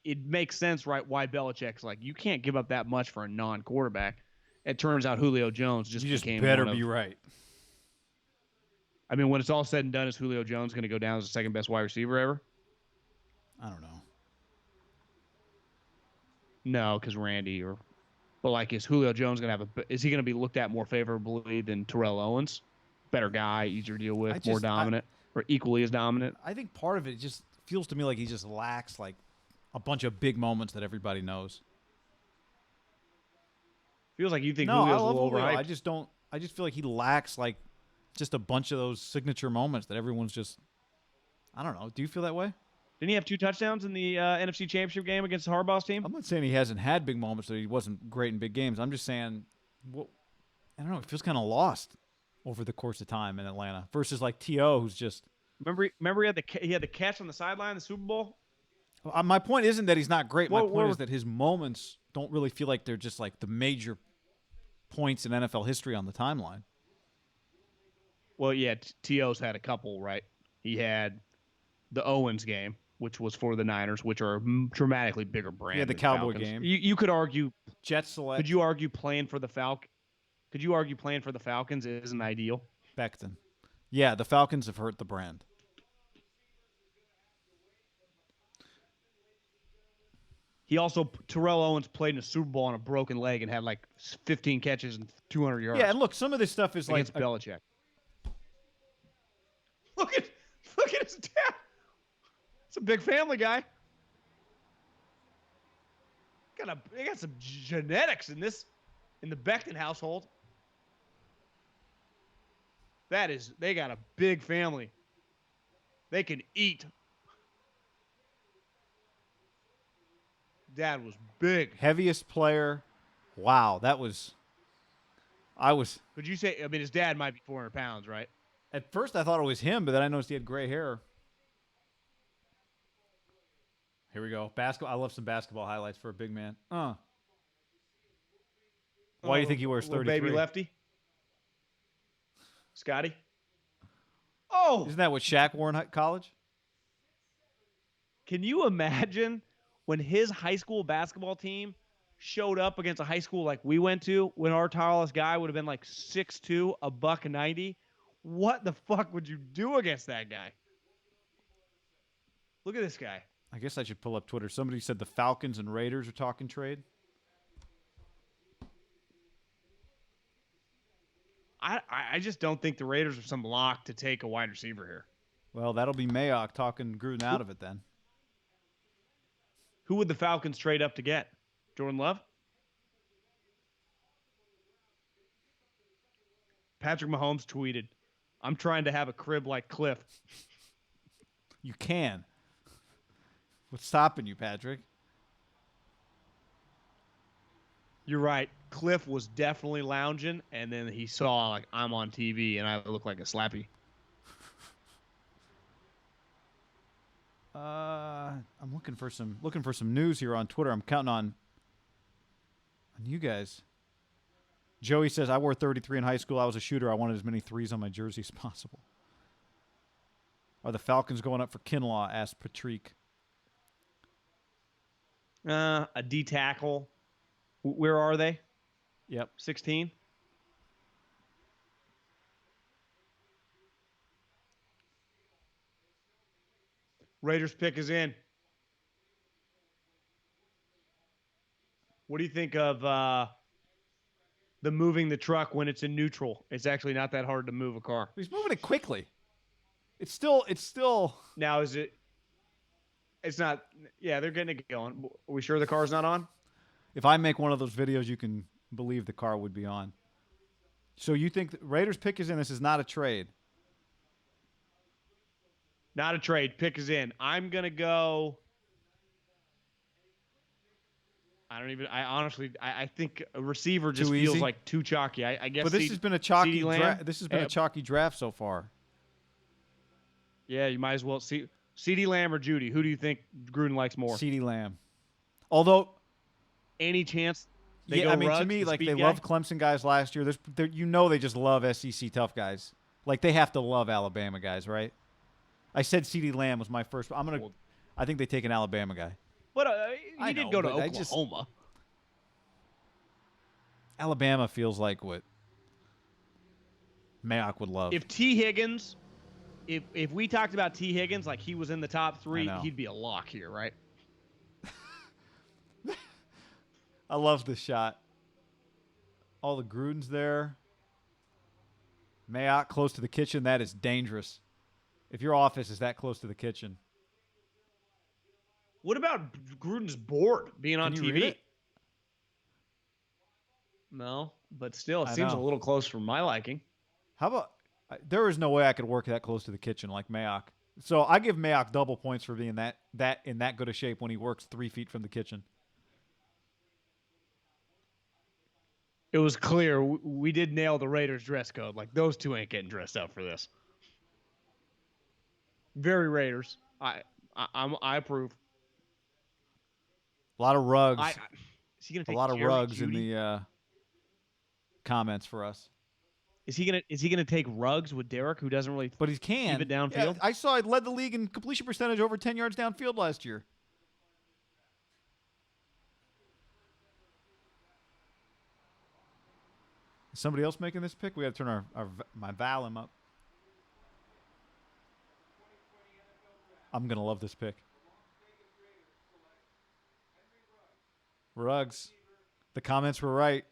it makes sense, right, why Belichick's like, you can't give up that much for a non-quarterback. It turns out Julio Jones just became better be right. I mean, when it's all said and done, is Julio Jones going to go down as the second best wide receiver ever? I don't know. No, because Randy or... But, like, is Julio Jones going to have is he going to be looked at more favorably than Terrell Owens? Better guy, easier to deal with, more dominant, or equally as dominant? I think part of it just feels to me like he just lacks, like, a bunch of big moments that everybody knows. Feels like you think Julio's a little overhyped. I just feel like he lacks, like, just a bunch of those signature moments that everyone's just, I don't know. Do you feel that way? Didn't he have 2 touchdowns in the NFC Championship game against Harbaugh's team? I'm not saying he hasn't had big moments, that he wasn't great in big games. I'm just saying, I don't know, it feels kind of lost over the course of time in Atlanta versus like T.O., who's just. Remember he had the catch on the sideline in the Super Bowl? My point isn't that he's not great. My point is that his moments don't really feel like they're just like the major points in NFL history on the timeline. Well, yeah, T.O.'s had a couple, right? He had the Owens game, which was for the Niners, which are a dramatically bigger brand. Yeah, the Cowboy game. You could argue Jet select. Could you argue playing for the Falcons isn't ideal? Becton. Yeah, the Falcons have hurt the brand. He also, Terrell Owens played in a Super Bowl on a broken leg and had like 15 catches and 200 yards. Yeah, and look, some of this stuff is against like Belichick. Look at his dad. It's a big family guy. They got some genetics in the Becton household. They got a big family. They can eat. Dad was big. Heaviest player. Wow, that was. Could you say? I mean, his dad might be 400 pounds, right? At first, I thought it was him, but then I noticed he had gray hair. Here we go. Basketball. I love some basketball highlights for a big man. Why do you think he wears 33? Baby lefty. Scotty. Oh! Isn't that what Shaq wore in college? Can you imagine when his high school basketball team showed up against a high school like we went to, when our tallest guy would have been like 6'2", $190? What the fuck would you do against that guy? Look at this guy. I guess I should pull up Twitter. Somebody said the Falcons and Raiders are talking trade. I just don't think the Raiders are some lock to take a wide receiver here. Well, that'll be Mayock talking Gruden out of it then. Who would the Falcons trade up to get? Jordan Love? Patrick Mahomes tweeted, "I'm trying to have a crib like Cliff." You can. What's stopping you, Patrick? You're right. Cliff was definitely lounging, and then he saw, like, I'm on TV, and I look like a slappy. I'm looking for some news here on Twitter. I'm counting on you guys. Joey says, I wore 33 in high school. I was a shooter. I wanted as many threes on my jersey as possible. Are the Falcons going up for Kinlaw? Asked Patrick. A D tackle. Where are they? Yep. 16? Raiders pick is in. What do you think of the moving the truck when it's in neutral? It's actually not that hard to move a car. He's moving it quickly. It's still. Now, is it? It's not. Yeah, they're getting it going. Are we sure the car's not on? If I make one of those videos, you can believe the car would be on. So you think the Raiders pick is in? This is not a trade. Not a trade. Pick is in. I'm going to go. I honestly think a receiver just feels like too chalky. I guess. But this has been a chalky draft. This has been a chalky draft so far. Yeah, you might as well see CeeDee Lamb or Judy. Who do you think Gruden likes more? CeeDee Lamb. Although, any chance they yeah, go Ruggs, to me, like they guy? loved Clemson guys last year. They just love SEC tough guys. Like they have to love Alabama guys, right? I said CeeDee Lamb was my first. I think they take an Alabama guy. But he did go to Oklahoma. Alabama feels like what Mayock would love. If T. Higgins, if we talked about T. Higgins like he was in the top 3, he'd be a lock here, right? I love this shot. All the Gruden's there. Mayock close to the kitchen. That is dangerous. If your office is that close to the kitchen. What about Gruden's board being on Can you TV? read it? No, but still, it seems a little close for my liking. How about there is no way I could work that close to the kitchen like Mayock. So I give Mayock double points for being that in that good a shape when he works 3 feet from the kitchen. It was clear we did nail the Raiders dress code. Like those two ain't getting dressed up for this. Very Raiders. I approve. A lot of rugs. Is he gonna take a lot of rugs Judy? in the comments for us. Is he gonna take Ruggs with Derek, who doesn't really? But he can keep it downfield. Yeah, I saw it led the league in completion percentage over 10 yards downfield last year. Is somebody else making this pick? We got to turn my volume up. I'm gonna love this pick. Ruggs. The comments were right.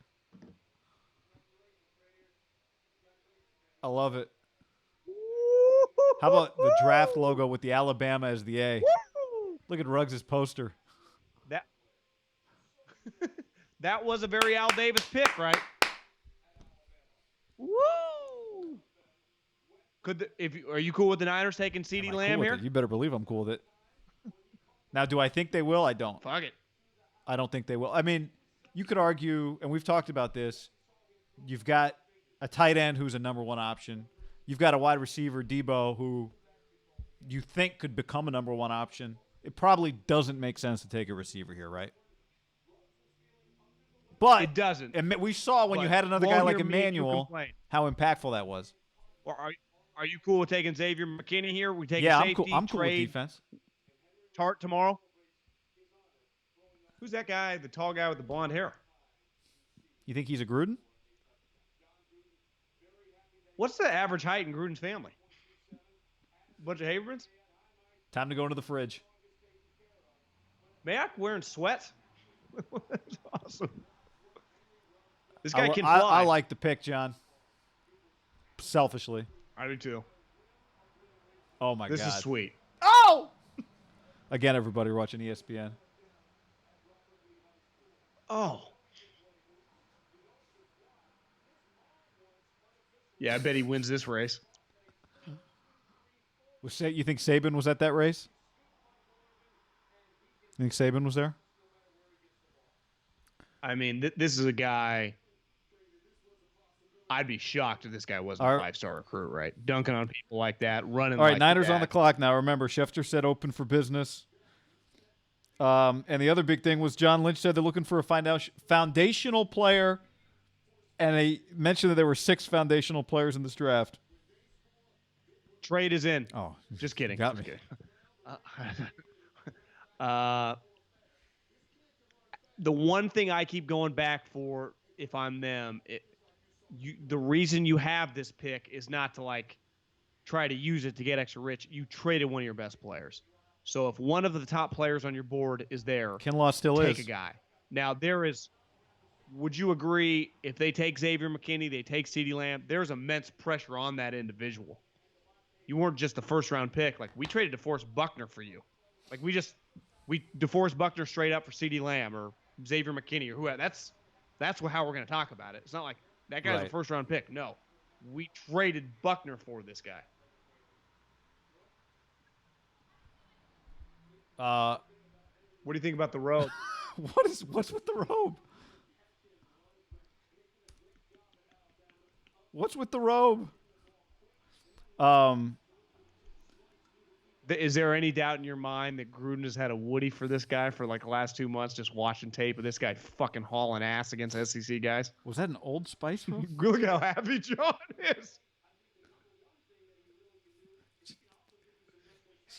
I love it. How about the draft logo with the Alabama as the A? Look at Ruggs' poster. That was a very Al Davis pick, right? Woo! Are you cool with the Niners taking CeeDee Lamb here? You better believe I'm cool with it. Now, do I think they will? I don't. Fuck it. I don't think they will. I mean, you could argue, and we've talked about this, you've got a tight end who's a number 1 option. You've got a wide receiver, Debo, who you think could become a number one option. It probably doesn't make sense to take a receiver here, right? But It doesn't. And we saw when you had another guy like Emmanuel how impactful that was. Or are you cool with taking Xavier McKinney here? We take yeah, safety, I'm cool with trade defense. Tart tomorrow. Who's that guy? The tall guy with the blonde hair. You think he's a Gruden? What's the average height in Gruden's family? Bunch of Habermans? Time to go into the fridge. Mayak wearing sweats? That's awesome. This guy can fly. I like the pick, John. Selfishly. I do too. Oh, my God. This is sweet. Oh! Again, everybody watching ESPN. Oh. Yeah, I bet he wins this race. You think Saban was at that race? You think Saban was there? I mean, this is a guy. I'd be shocked if this guy wasn't a 5-star recruit, right? Dunking on people like that, running. All right, like Niners that. on the clock now. Remember, Schefter said open for business. And the other big thing was John Lynch said they're looking for a foundational player, and they mentioned that there were 6 foundational players in this draft. Trade is in. Oh, just kidding. Got just me. Kidding. The one thing I keep going back for, if I'm them, the reason you have this pick is not to try to use it to get extra rich. You traded one of your best players. So if one of the top players on your board is there, Kinlaw still take a guy. Now would you agree if they take Xavier McKinney, they take CeeDee Lamb, there's immense pressure on that individual. You weren't just a first-round pick. We traded DeForest Buckner for you. We DeForest Buckner straight up for CeeDee Lamb or Xavier McKinney or whoever. That's how we're going to talk about it. It's not like that guy's a first-round pick. No. We traded Buckner for this guy. What do you think about the robe? What's with the robe? What's with the robe? Is there any doubt in your mind that Gruden has had a Woody for this guy for the last 2 months, just watching tape of this guy fucking hauling ass against SEC guys? Was that an Old Spice robe? Look how happy John is.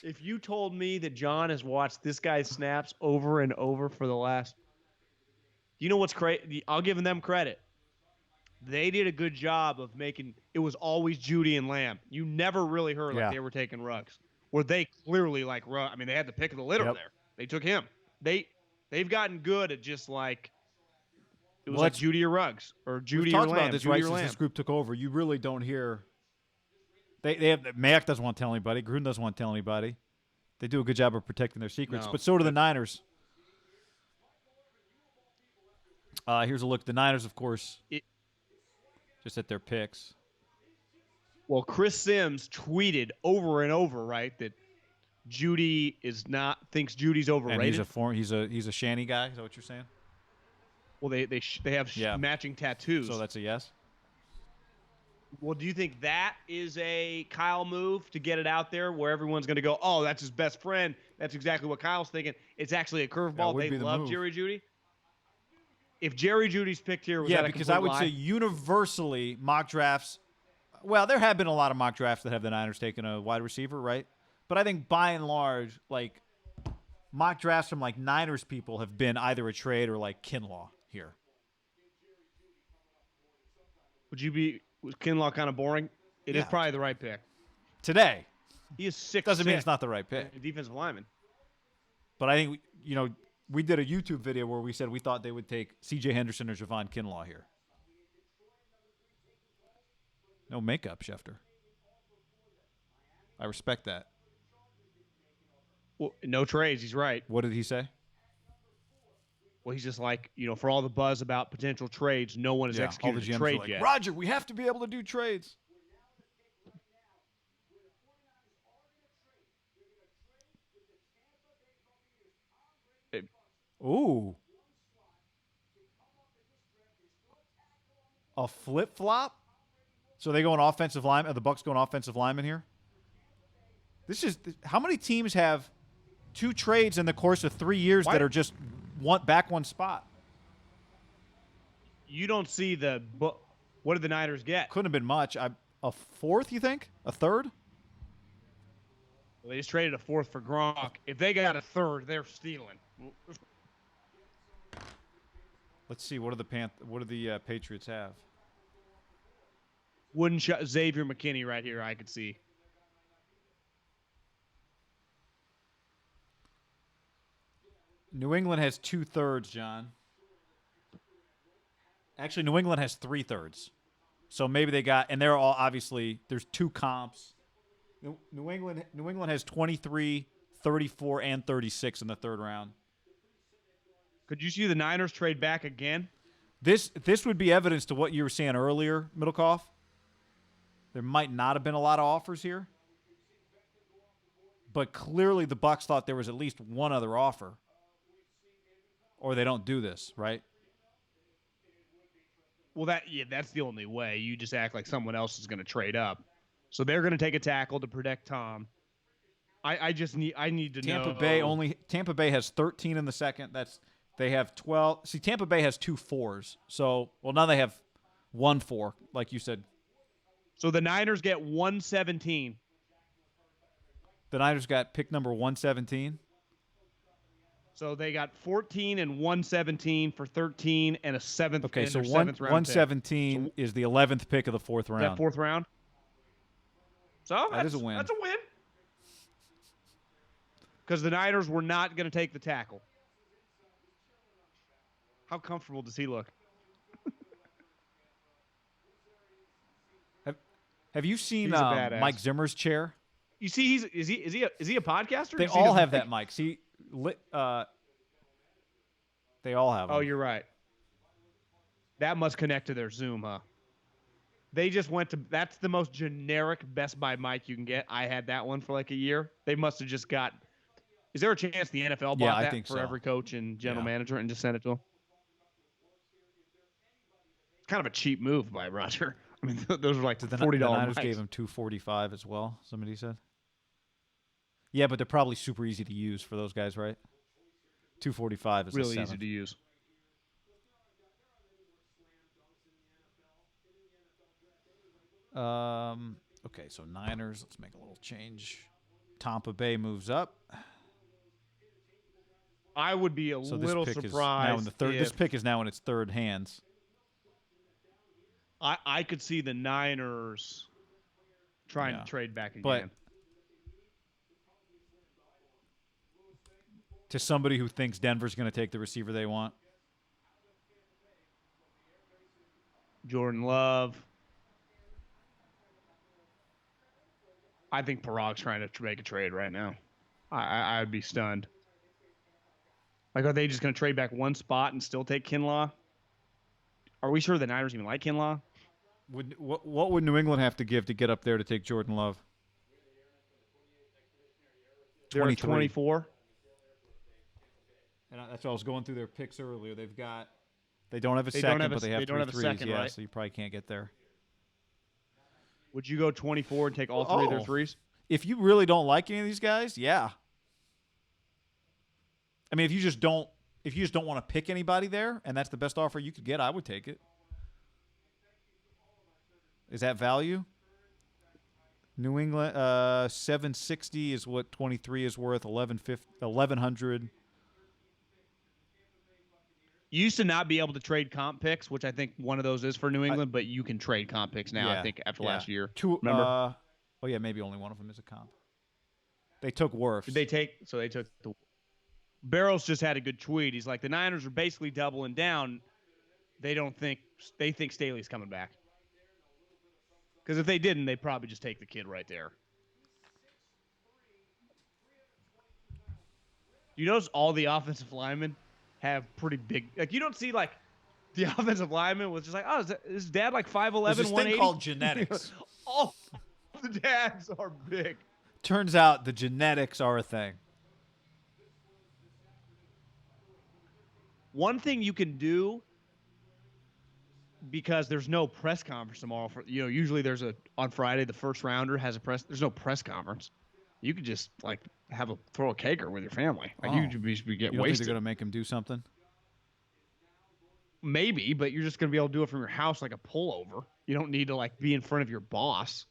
If you told me that John has watched this guy's snaps over and over for the last... You know what's crazy? I'll give them credit. They did a good job of making... It was always Judy and Lamb. You never really heard they were taking Ruggs. Where they clearly they had the pick of the litter there. They took him. They've gotten good at just it was Judy or Ruggs or Judy or Lamb. About this, Judy right, or since Lamb. this group took over. You really don't hear... Mayak doesn't want to tell anybody. Gruden doesn't want to tell anybody. They do a good job of protecting their secrets, but so do the Niners. Here's a look. The Niners, of course, just at their picks. Well, Chris Sims tweeted over and over, right, that Judy thinks Judy's overrated. And he's a Shanny guy. Is that what you're saying? Well, they have matching tattoos. So that's a yes. Well, do you think that is a Kyle move to get it out there where everyone's going to go, oh, that's his best friend. That's exactly what Kyle's thinking. It's actually a curveball. They love Jerry Jeudy. If Jerry Jeudy's picked here, was that a because I would lie? say universally mock drafts. Well, there have been a lot of mock drafts that have the Niners taking a wide receiver, right? But I think by and large, mock drafts from Niners people have been either a trade or Kinlaw here. Was Kinlaw kind of boring? It is probably the right pick. Today. He is 6'6". Doesn't mean it's not the right pick. Defensive lineman. But I think, we did a YouTube video where we said we thought they would take C.J. Henderson or Javon Kinlaw here. No makeup, Schefter. I respect that. Well, no trades. He's right. What did he say? Well, he's just for all the buzz about potential trades, no one has executed a trade yet. Roger, we have to be able to do trades. Ooh. A flip-flop? So they go on offensive line. Are the Bucs going offensive lineman here? This is how many teams have 2 trades in the course of 3 years that are just one spot? You don't see what did the Niners get? Couldn't have been much. A 4th, you think? A 3rd? Well, they just traded a 4th for Gronk. If they got a 3rd, they're stealing. Let's see. What do the Patriots have? Wooden Xavier McKinney right here, I could see. New England has 2/3, John. Actually, New England has 3/3. So maybe they got, and they're all obviously, there's 2 comps. New England has 23, 34, and 36 in the 3rd round. Could you see the Niners trade back again? This would be evidence to what you were saying earlier, Middlekauff. There might not have been a lot of offers here. But clearly the Bucs thought there was at least one other offer. Or they don't do this, right? Well, that's the only way. You just act like someone else is going to trade up. So they're going to take a tackle to protect Tom. I need to know. Tampa Bay has 13 in the second. They have 12. See, Tampa Bay has 2 4s. So, now they have 1 4, like you said. So the Niners get 117. The Niners got pick number 117. So they got 14 and 117 for 13 and a 7th. Okay, so 117 pick. Is the 11th pick of the 4th round. That 4th round. So that is a win. That's a win. Because the Niners were not going to take the tackle. How comfortable does he look? Have you seen Mike Zimmer's chair? You see, is he a podcaster? They all have that mic. See, they all have them. Oh, you're right. That must connect to their Zoom, huh? They just went to. That's the most generic Best Buy mic you can get. I had that one for like a year. They must have just got. Is there a chance the NFL bought that for every coach and general manager and just sent it to them? It's kind of a cheap move by Roger. I mean, those were like $40. The Niners gave him $245 as well. Somebody said. Yeah, but they're probably super easy to use for those guys, right? $245 is really easy to use. Okay, so Niners. Let's make a little change. Tampa Bay moves up. I would be a little surprised. This pick is now in its 3rd hands. I could see the Niners trying to trade back again. But to somebody who thinks Denver's going to take the receiver they want. Jordan Love. I think Parag's trying to make a trade right now. I would be stunned. Like, are they just going to trade back one spot and still take Kinlaw? Are we sure the Niners even like Kinlaw? What would New England have to give to get up there to take Jordan Love? They're at 24. And that's why I was going through their picks earlier. They don't have a second, but they have 3 threes. Second, yeah, right? So you probably can't get there. Would you go 24 and take all 3 of their threes? If you really don't like any of these guys, yeah. I mean, if you just don't want to pick anybody there, and that's the best offer you could get, I would take it. Is that value? New England, 760 is what 23 is worth. 1100. You used to not be able to trade comp picks, which I think one of those is for New England, but you can trade comp picks now, I think, after last year. Remember? Maybe only one of them is a comp. They took Wirfs. They took the Barrows just had a good tweet. He's like, the Niners are basically doubling down. They think Staley's coming back. Because if they didn't, they'd probably just take the kid right there. You notice all the offensive linemen have pretty big. Like, you don't see like the offensive lineman was just like, oh, is his dad like 5'11", There's this 180? thing called genetics. All the dads are big. Turns out the genetics are a thing. One thing you can do because there's no press conference tomorrow. Usually on Friday the first rounder has a press. There's no press conference. You could just like throw a caker with your family. Like you could get You don't think wasted. they're gonna make him do something? Maybe, but you're just gonna be able to do it from your house like a pullover. You don't need to like be in front of your boss.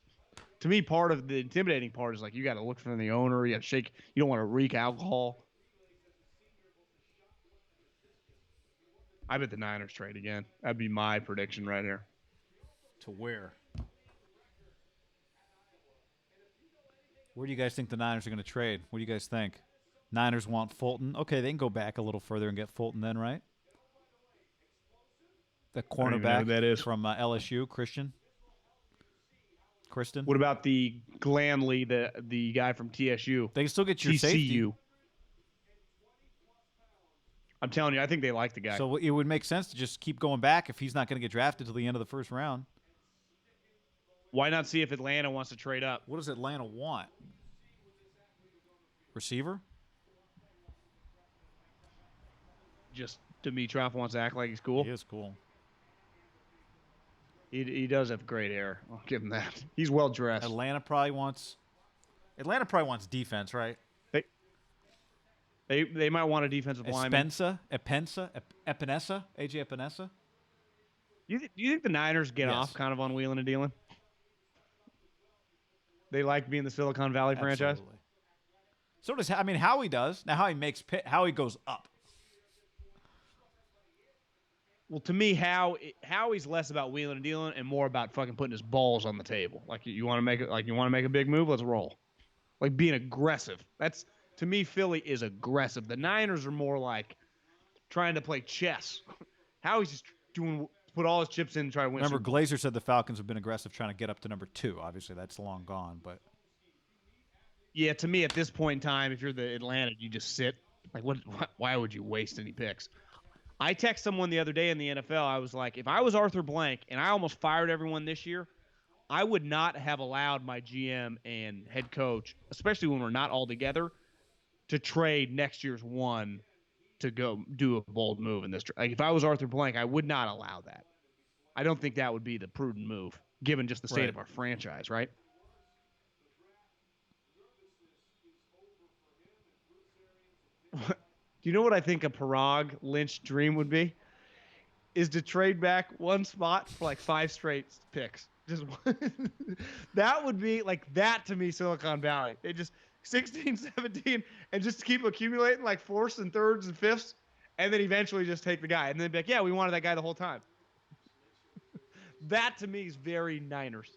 To me, part of the intimidating part is like you got to look for the owner. You got to shake. You don't want to reek alcohol. I bet the Niners trade again. That'd be my prediction right here. To where? Where do you guys think the Niners are going to trade? What do you guys think? Niners want Fulton. Okay, they can go back a little further and get Fulton then, right? The cornerback that is. from LSU, Kristen. What about the Glamley, the guy from TSU? They can still get your safety. TCU. I'm telling you, I think they like the guy. So it would make sense to just keep going back if he's not going to get drafted till the end of the first round. Why not see if Atlanta wants to trade up? What does Atlanta want? Receiver? Just Dimitroff wants to act like he's cool. He is cool. He does have great hair. I'll give him that. He's well dressed. Atlanta probably wants defense, right? They might want a defensive lineman. Epinesa, AJ Epinesa. You think the Niners get off kind of on wheeling and dealing? They like being the Silicon Valley franchise. So does Howie does. Now Howie goes up. Well, to me, Howie's less about wheeling and dealing and more about fucking putting his balls on the table. Like you want to make it, like you want to make a big move, let's roll. Like being aggressive. That's to me, Philly is aggressive. The Niners are more like trying to play chess. Howie's just put all his chips in and try to win. Remember, Glazer said the Falcons have been aggressive trying to get up to number 2. Obviously, that's long gone, but yeah, to me at this point in time, if you're the Atlanta, you just sit. Like, why would you waste any picks? I texted someone the other day in the NFL. I was like, if I was Arthur Blank and I almost fired everyone this year, I would not have allowed my GM and head coach, especially when we're not all together, to trade next year's one to go do a bold move in this. Like, if I was Arthur Blank, I would not allow that. I don't think that would be the prudent move, given just the state of our franchise, right? Do you know what I think a Parag Lynch dream would be? Is to trade back one spot for like 5 straight picks. Just that would be like that to me, Silicon Valley. They just 16, 17, and just keep accumulating like 4th and 3rds and 5ths, and then eventually just take the guy. And then be like, yeah, we wanted that guy the whole time. That to me is very Niners.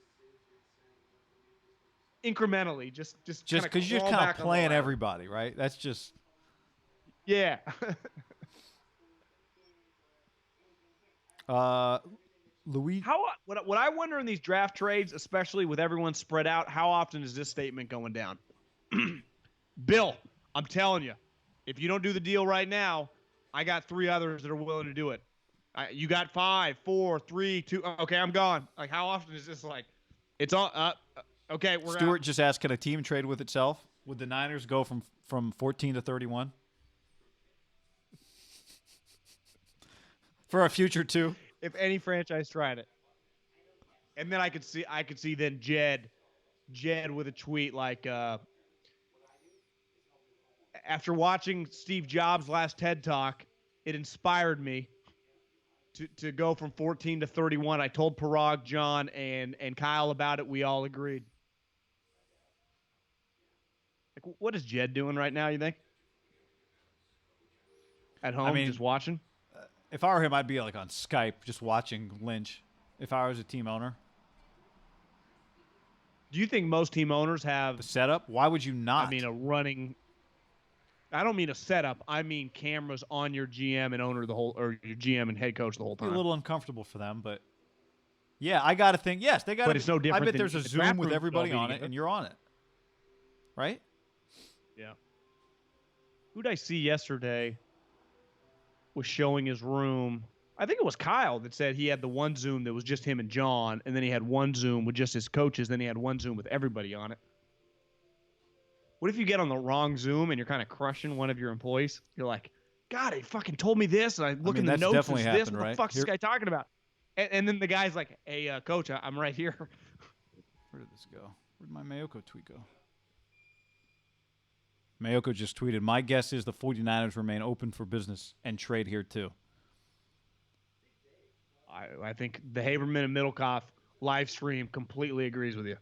Incrementally, just because you're just kind of playing everybody, right? That's just. Yeah. Louis. What I wonder in these draft trades, especially with everyone spread out, how often is this statement going down? Bill, I'm telling you, if you don't do the deal right now, I got 3 others that are willing to do it. You got 5, 4, 3, 2. Okay, I'm gone. Like, how often is this like? It's all okay. We're Stuart out. just asked, can a team trade with itself? Would the Niners go from 14 to 31 for a future 2? If any franchise tried it, and then I could see then Jed with a tweet like, after watching Steve Jobs' last TED Talk, it inspired me to go from 14 to 31. I told Parag, John, and Kyle about it. We all agreed. Like, what is Jed doing right now, you think? At home, just watching? If I were him, I'd be like on Skype just watching Lynch if I was a team owner. Do you think most team owners have the setup? Why would you not? I mean, I don't mean a setup. I mean cameras on your GM and owner or your GM and head coach the whole time. Be a little uncomfortable for them, but yeah, I got to think. Yes, they got. But it's no different. I bet there's a Zoom with everybody on it, and you're on it, right? Yeah. Who did I see yesterday? Was showing his room. I think it was Kyle that said he had the one Zoom that was just him and John, and then he had one Zoom with just his coaches, then he had one Zoom with everybody on it. What if you get on the wrong Zoom and you're kind of crushing one of your employees? You're like, God, he fucking told me this, and I look in the notes, it's this. What the fuck's this guy talking about? And then the guy's like, hey, coach, I'm right here. Where did this go? Where'd my Mayoko tweet go? Mayoko just tweeted, my guess is the 49ers remain open for business and trade here too. I think the Haberman and Middlekauff live stream completely agrees with you.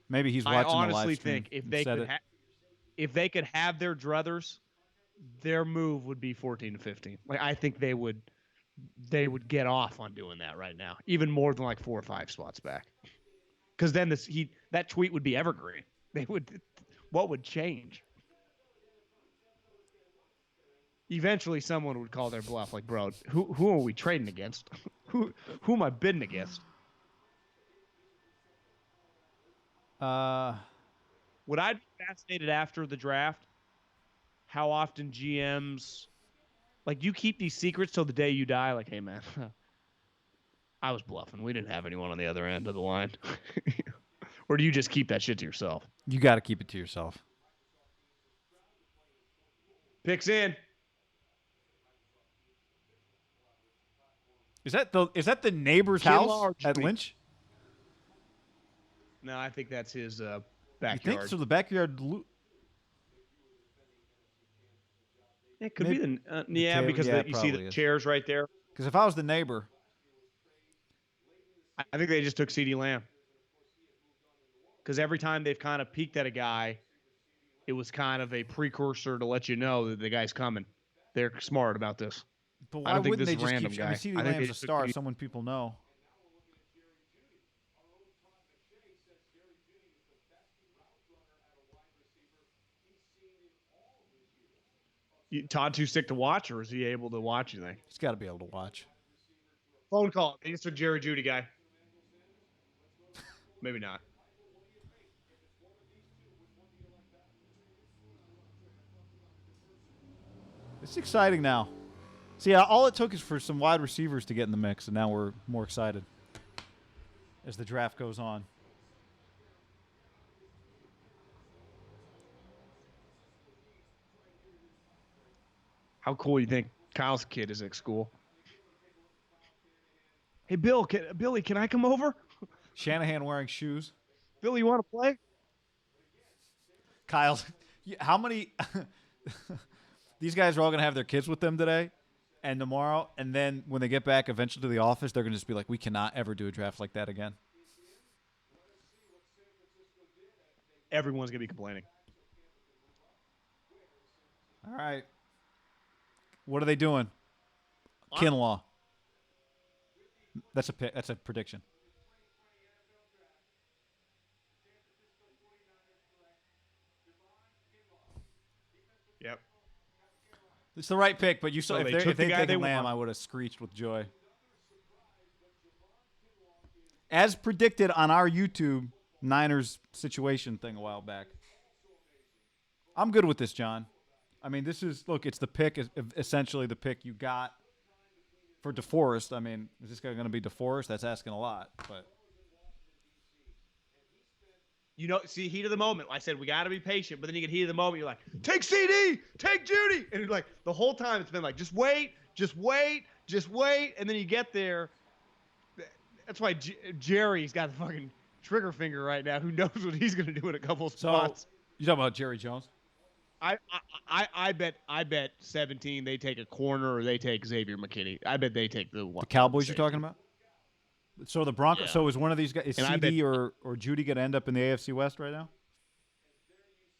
Maybe he's watching the live stream. I honestly think if they could have their druthers, their move would be 14-15. Like I think they would get off on doing that right now, even more than like 4 or 5 spots back. Because then that tweet would be evergreen. What would change? Eventually, someone would call their bluff. Like, bro, who are we trading against? who am I bidding against? Would I be fascinated after the draft? How often GMs, like, you keep these secrets till the day you die? Like, hey, man, I was bluffing. We didn't have anyone on the other end of the line. Or do you just keep that shit to yourself? You got to keep it to yourself. Picks in. Is that the neighbor's house at Lynch? No, I think that's his backyard. You think so? The backyard. It could be the because you see the chairs right there. Because if I was the neighbor, I think they just took CeeDee Lamb. Because every time they've kind of peeked at a guy, it was kind of a precursor to let you know that the guy's coming. They're smart about this. But why wouldn't they just keep? I mean, CeeDee Lamb's a star. Someone people know. Todd too sick to watch, or is he able to watch? You think he's got to be able to watch? Phone call. They just took Jerry Jeudy guy. Maybe not. It's exciting now. See, all it took is for some wide receivers to get in the mix, and now we're more excited as the draft goes on. How cool you think Kyle's kid is at school? Hey, Billy, can I come over? Shanahan wearing shoes. Billy, you want to play? Kyle's. How many? These guys are all going to have their kids with them today and tomorrow, and then when they get back eventually to the office, they're going to just be like, we cannot ever do a draft like that again. Everyone's going to be complaining. All right. What are they doing? Kinlaw. That's a pick. That's a prediction. Yep. It's the right pick, but you saw if they taken Lamb, want. I would have screeched with joy. As predicted on our YouTube Niners situation thing a while back. I'm good with this, John. I mean, this is, look, it's the pick, essentially the pick you got for DeForest. I mean, is this guy going to be DeForest? That's asking a lot, but. You know, see, heat of the moment. I said we got to be patient, but then you get heat of the moment. You're like, take CD, take Jeudy, and you're like, the whole time it's been like, just wait, and then you get there. That's why Jerry's got the fucking trigger finger right now. Who knows what he's going to do in a couple of spots? So, you talking about Jerry Jones? I bet 17 they take a corner or they take Xavier McKinney. I bet they take the one. The Cowboys you're talking about? So the Broncos. Yeah. So is one of these guys? Is CD or Jeudy going to end up in the AFC West right now?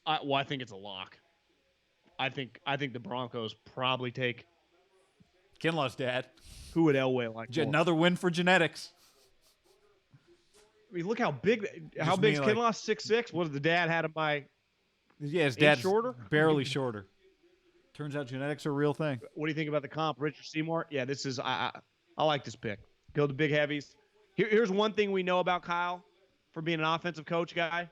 Well, I think it's a lock. I think the Broncos probably take Kinlaw's dad. Who would Elway like? Another win for genetics. I mean, look how big is Kinlaw? 6'6". What did the dad had him by? Yeah, his dad's shorter, barely shorter. Turns out genetics are a real thing. What do you think about the comp, Richard Seymour? Yeah, this is I like this pick. Go to big heavies. Here's one thing we know about Kyle for being an offensive coach guy.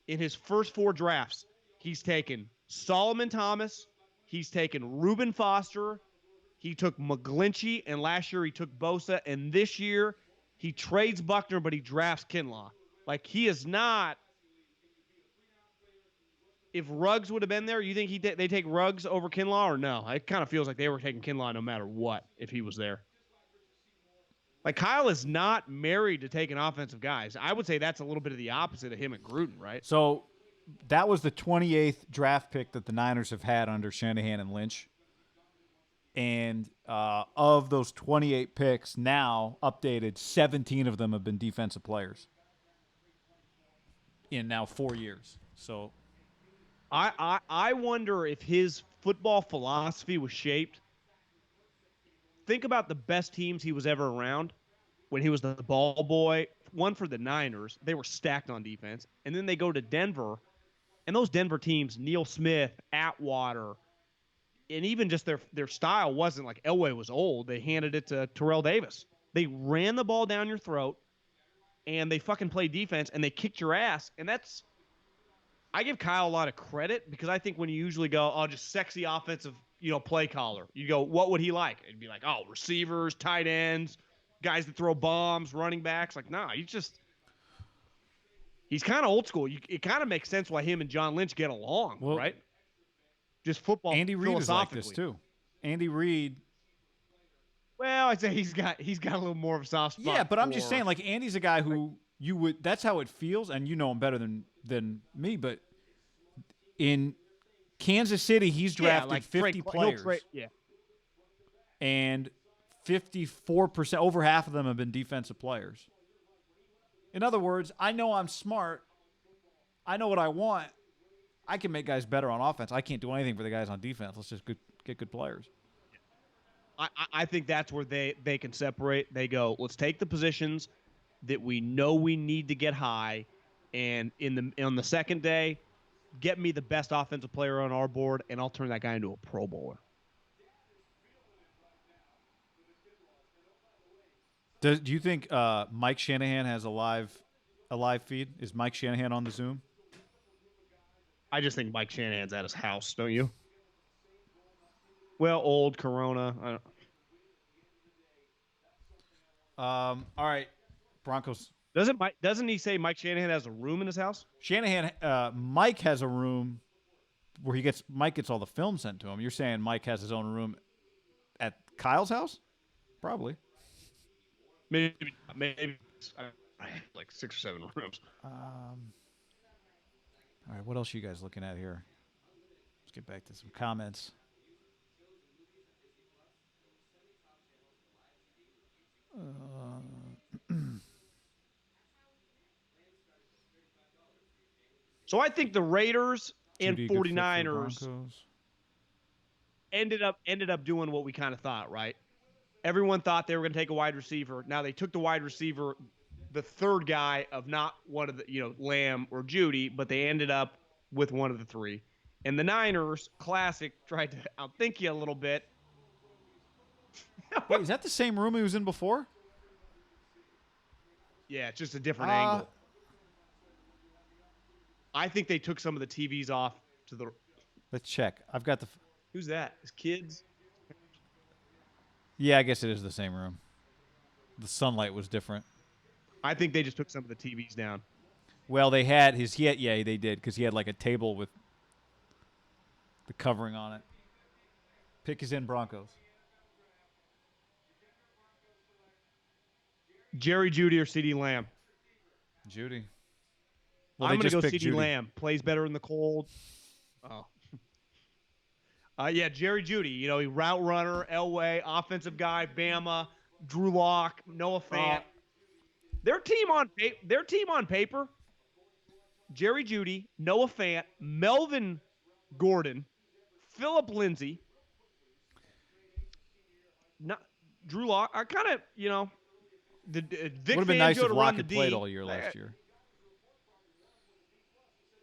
In his first 4 drafts, he's taken Solomon Thomas, he's taken Reuben Foster, he took McGlinchey, and last year he took Bosa, and this year he trades Buckner, but he drafts Kinlaw. Like, he is not. If Ruggs would have been there, you think they take Ruggs over Kinlaw or no? It kind of feels like they were taking Kinlaw no matter what if he was there. Like Kyle is not married to taking offensive guys. I would say that's a little bit of the opposite of him and Gruden, right? So that was the 28th draft pick that the Niners have had under Shanahan and Lynch. And of those 28 picks now updated, 17 of them have been defensive players in now 4 years. So I wonder if his football philosophy was shaped. Think about the best teams he was ever around when he was the ball boy. One for the Niners, they were stacked on defense. And then they go to Denver, and those Denver teams, Neil Smith, Atwater, and even just their style wasn't like Elway was old. They handed it to Terrell Davis. They ran the ball down your throat, and they fucking played defense, and they kicked your ass. And that's – I give Kyle a lot of credit because I think when you usually go, oh, just sexy offensive, play caller, you go, what would he like? It'd be like, oh, receivers, tight ends, guys that throw bombs, running backs. Like, nah, he's kind of old school. It kind of makes sense why him and John Lynch get along, right? Just football. Andy Reid is like this too. Andy Reid. Well, I'd say he's got a little more of a soft spot. Yeah, but I'm just saying, like, Andy's a guy who you would. That's how it feels, and you know him better than me. But in Kansas City, he's drafted 50 players, and 54%, over half of them have been defensive players. In other words, I know I'm smart. I know what I want. I can make guys better on offense. I can't do anything for the guys on defense. Let's just get good players. I think that's where they can separate. They go, let's take the positions that we know we need to get high, and on the second day, get me the best offensive player on our board, and I'll turn that guy into a Pro Bowler. Do you think Mike Shanahan has a live feed? Is Mike Shanahan on the Zoom? I just think Mike Shanahan's at his house, don't you? Well, old Corona. All right, Broncos. Doesn't he say Mike Shanahan has a room in his house? Mike has a room where Mike gets all the film sent to him. You're saying Mike has his own room at Kyle's house? Probably. Maybe like 6 or 7 rooms. All right, what else are you guys looking at here? Let's get back to some comments. So I think the Raiders and Judy, good fit for 49ers Broncos. ended up doing what we kind of thought, right? Everyone thought they were going to take a wide receiver. Now they took the wide receiver, the third guy of not one of the, Lamb or Judy, but they ended up with one of the three. And the Niners, classic, tried to outthink you a little bit. Wait, is that the same room he was in before? Yeah, it's just a different angle. I think they took some of the TVs off to the. Let's check. I've got the. Who's that? His kids? Yeah, I guess it is the same room. The sunlight was different. I think they just took some of the TVs down. Well, they had yeah, they did, because he had like a table with the covering on it. Pick is in Broncos. Jerry Jeudy or CeeDee Lamb? Judy. Well, I'm going to go picked CeeDee Lamb. Plays better in the cold. Oh. Yeah, Jerry Jeudy. He route runner, Elway, offensive guy, Bama, Drew Lock, Noah Fant. Their team on paper, Jerry Jeudy, Noah Fant, Melvin Gordon, Phillip Lindsay, Drew Lock. I kind of, Vic would have been nice if Fangio to run Lock the had D. played all year last year.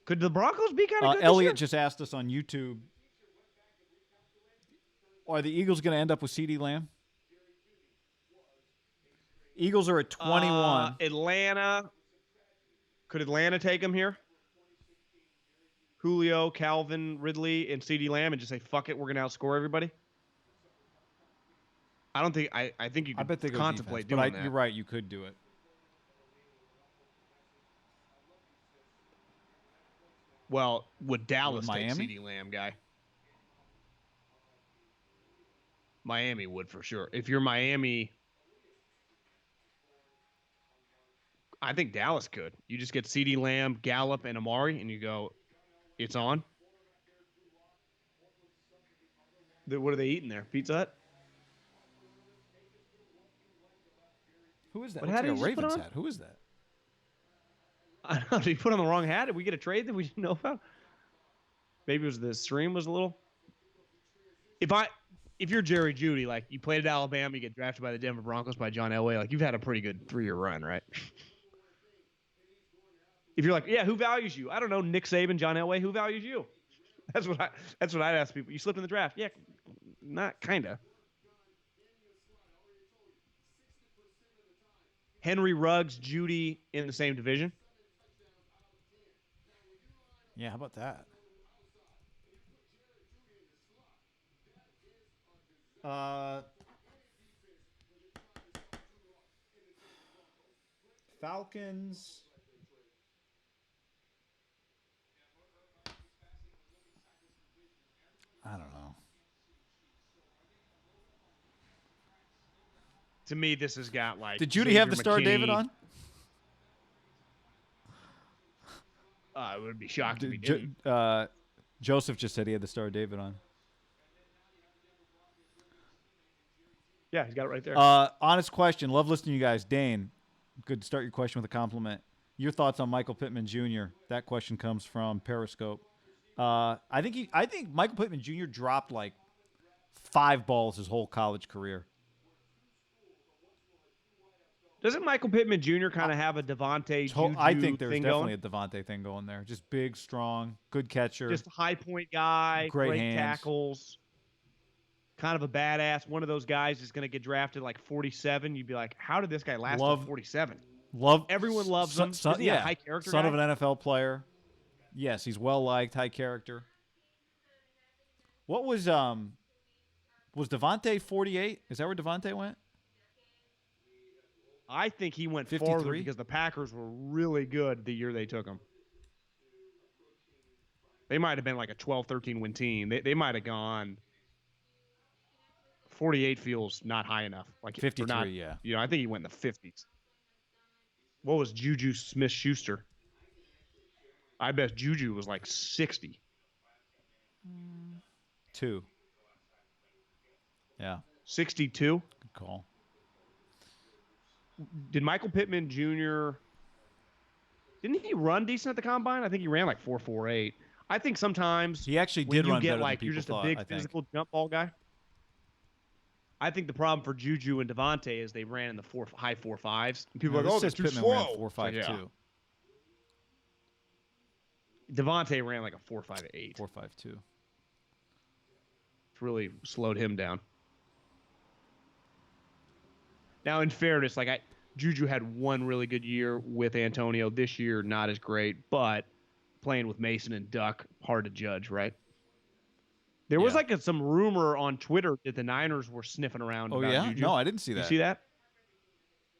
Could the Broncos be kind of good Elliot this year? just asked us on YouTube, are the Eagles going to end up with CeeDee Lamb? Eagles are at 21. Atlanta. Could Atlanta take him here? Julio, Calvin, Ridley, and CeeDee Lamb, and just say, fuck it, we're going to outscore everybody? I don't think – I think you could I bet they go contemplate defense, doing but that. You're right, you could do it. Well, would Dallas take Miami? CeeDee Lamb, guy? Miami would for sure. If you're Miami, I think Dallas could. You just get CeeDee Lamb, Gallup, and Amari, and you go, it's on. What are they eating there? Pizza Hut? Who is that? What Looks hat like did a he just put Ravens on? hat. Who is that? I don't know. Did he put on the wrong hat? Did we get a trade that we didn't know about? Maybe it was the stream was a little. If you're Jerry Jeudy, like you played at Alabama, you get drafted by the Denver Broncos by John Elway, like you've had a pretty good 3-year run, right? If you're like, yeah, who values you? I don't know, Nick Saban, John Elway, who values you? That's what I'd ask people. You slipped in the draft. Yeah, not kinda. Henry Ruggs, Jeudy in the same division. Yeah, how about that? Falcons. I don't know. To me, this has got like. Did Judy have the Star McKinney. David on? It would be shocked if he didn't. Joseph just said he had the Star David on. Yeah, he's got it right there. Honest question. Love listening to you guys. Dane, good to start your question with a compliment. Your thoughts on Michael Pittman Jr.? That question comes from Periscope. I think Michael Pittman Jr. dropped like 5 balls his whole college career. Doesn't Michael Pittman Jr. kind of have a Devontae Juju I think there's thing definitely going? a Devontae thing going there. Just big, strong, good catcher. Just a high point guy, Great hands. tackles, kind of a badass. One of those guys is going to get drafted like 47. You'd be like, how did this guy last till 47? Everyone loves him. Isn't he a high character son guy? of an NFL player. Yes, he's well liked, high character. What was Devontae 48? Is that where Devontae went? I think he went 53? farther because the Packers were really good the year they took him. They might have been like a 12-13 win team. They might have gone. 48 feels not high enough. Like 53, not, yeah. You know, I think he went in the 50s. What was Juju Smith-Schuster? I bet Juju was like 60. 2. Yeah. 62? Good call. Did Michael Pittman Jr. Didn't he run decent at the combine? I think he ran like 4.48. I think sometimes he actually when did you run get better like than you're people just thought, a big I think. physical jump ball guy. I think the problem for Juju and Devontae is they ran in the high 4.5s. And people are like, oh, this they're says too Pittman slow. ran 4.52. Yeah. Devontae ran like a 4.58. 4.52. It's really slowed him down. Now, in fairness, like Juju had one really good year with Antonio. This year, not as great, but playing with Mason and Duck, hard to judge, right? There was like some rumor on Twitter that the Niners were sniffing around. Oh, about yeah? Juju. No, I didn't see that. You see that?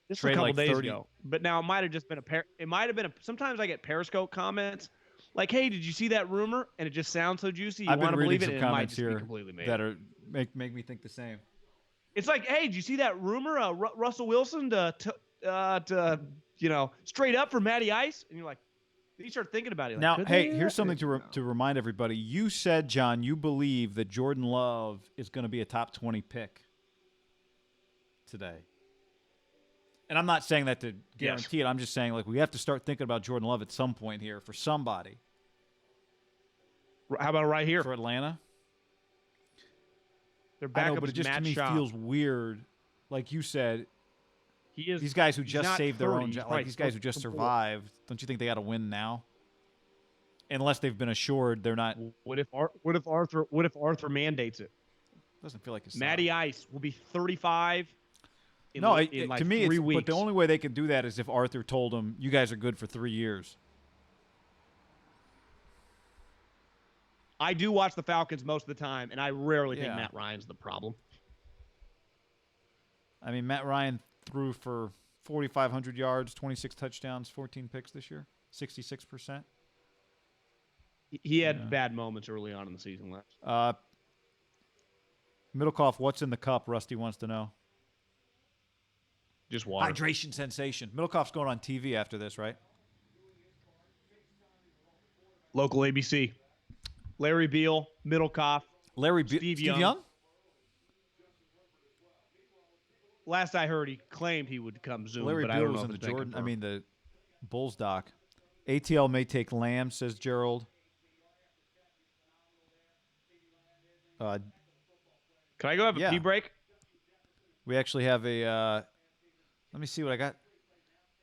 Just a couple like days 30. ago. But now it might have just been it might have been sometimes I get Periscope comments like, hey, did you see that rumor? And it just sounds so juicy. You I've want been to reading believe it, some and it might comments just be here completely made that up. are make me think the same. It's like, hey, did you see that rumor? Russell Wilson to straight up for Matty Ice, and you're like, you start thinking about it. Like, Now, hey, they? here's something to remind everybody. You said, John, you believe that Jordan Love is going to be a top 20 pick today. And I'm not saying that to guarantee it. I'm just saying, like, we have to start thinking about Jordan Love at some point here for somebody. How about right here For Atlanta? Their I backup know, but it just to me Shaw. feels weird. Like you said, He is these guys who he's just not saved their 30, own he's job, probably like these guys who just 24. survived, don't you think they got to win now? Unless they've been assured they're not. What if Arthur mandates it? Doesn't feel like it's Matty Ice will be 35. In No, like to me, 3 weeks. but the only way they could do that is if Arthur told them, "You guys are good for 3 years." I do watch the Falcons most of the time, and I rarely think Yeah. Matt Ryan's the problem. I mean, Matt Ryan threw for 4,500 yards, 26 touchdowns, 14 picks this year, 66%. He had bad moments early on in the season last. Middlekauff, what's in the cup? Rusty wants to know. Just water. Hydration sensation. Middlekauff's going on TV after this, right? Local ABC. Larry Beal, Middlekauff, Steve Young. Last I heard, he claimed he would come Zoom, Larry but Beal I don't was know in if the it's been Jordan. I confirmed. mean the Bulls doc. ATL may take Lamb, says Gerald. Can I go have a pee break? We actually have a. Let me see what I got.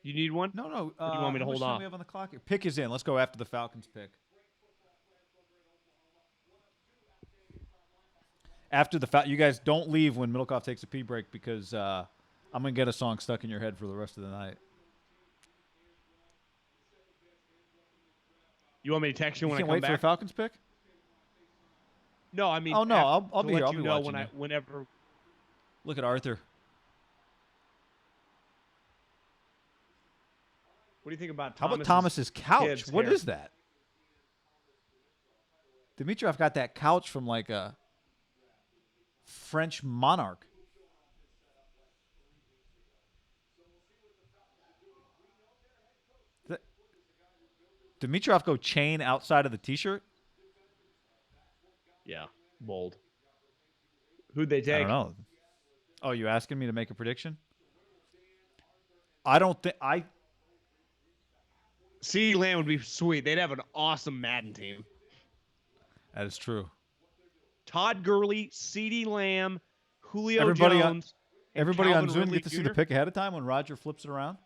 You need one? No. Or do you want me to how much hold time off? we have on the clock here? Pick is in. Let's go after the Falcons pick. After the you guys don't leave when Middlekauff takes a pee break because I'm gonna get a song stuck in your head for the rest of the night. You want me to text you when I can't come wait back? for the Falcons pick? No, I mean. Oh no, I'll to be here. let I'll you be know watching you. whenever. Look at Arthur. What do you think about How Thomas's about Thomas's couch? kids' What hair? is that? Dimitrov got that couch from like a French monarch. Dimitrov go chain outside of the T-shirt? Yeah, bold. Who'd they take? I don't know. Oh, you asking me to make a prediction? I don't think CeeDee Lamb would be sweet. They'd have an awesome Madden team. That is true. Todd Gurley, CeeDee Lamb, Julio Everybody Jones. and Everybody on Calvin Zoom Ridley get to see Jr.? the pick ahead of time when Roger flips it around?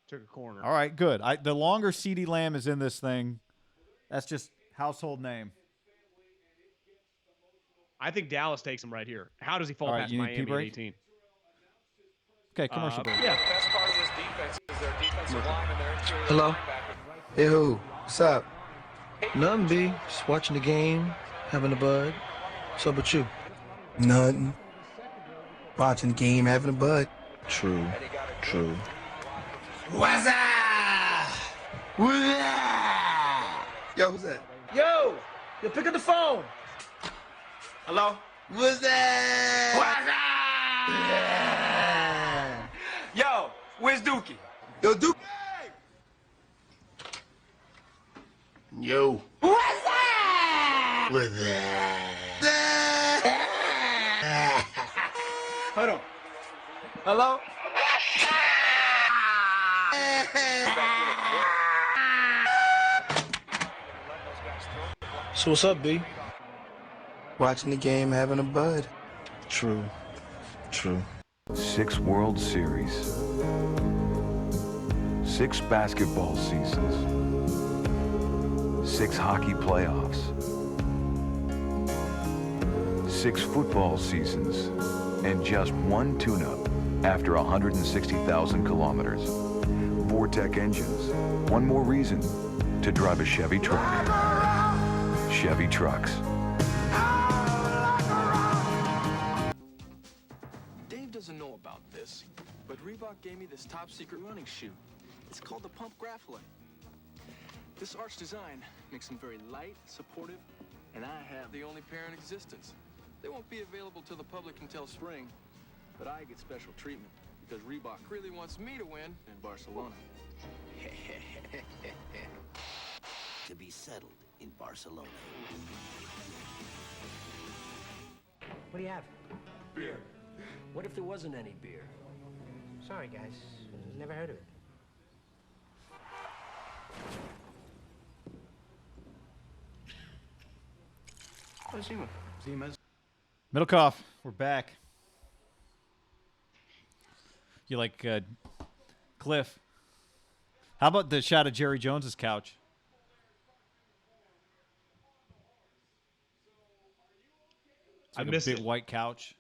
Took a corner. All right, good. The longer CeeDee Lamb is in this thing, that's just household name. I think Dallas takes him right here. How does he fall All right, past you need Miami pee at break? 18? Okay, commercial break. Yeah. Best part of this defense is their defensive line and their interior Hello? linebackers. Hey, who? What's up? Nothing, B. Just watching the game, having a bud. What's up with you? Nothing. Watching the game, having a bud. True. True. What's up? What's up? Yo, who's that? Yo, pick up the phone. Hello? What's that? What's up? Yo, where's Dookie? Yo, Dookie. Yo. What's up? What's up? Hold on. Hello? So what's up, B? Watching the game, having a bud. True. True. 6 World Series, 6 basketball seasons, 6 hockey playoffs, 6 football seasons, and just 1 tune-up after 160,000 kilometers. Vortec engines, 1 more reason to drive a Chevy truck. Chevy trucks. Dave doesn't know about this, but Reebok gave me this top secret running shoe. It's called the Pump Graphite. This arch design makes them very light, supportive, and I have the only pair in existence. They won't be available to the public until spring, but I get special treatment because Reebok really wants me to win in Barcelona. To be settled in Barcelona. What do you have? Beer. What if there wasn't any beer? Sorry, guys. Never heard of it. Oh, Zima. Middlekauff, we're back. You like Cliff? How about the shot of Jerry Jones's couch? It's like I missed a big it. white couch.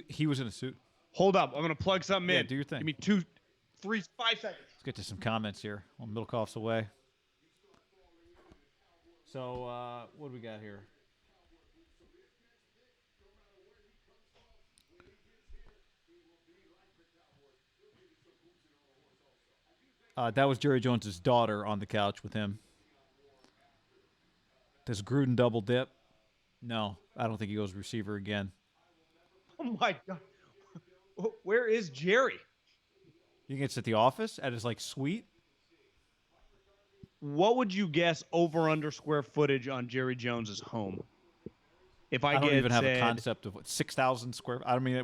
He was in a suit. Hold up. I'm going to plug something Yeah, in. do your thing. Give me 2, 3, 5 seconds. Let's get to some comments here while Middlekauff's away. So, what do we got here? That was Jerry Jones's daughter on the couch with him. Does Gruden double dip? No, I don't think he goes receiver again. Oh my God. Where is Jerry? You think it's at the office at his suite? What would you guess over under square footage on Jerry Jones's home? If I don't even have a said, concept of 6,000 square. I mean,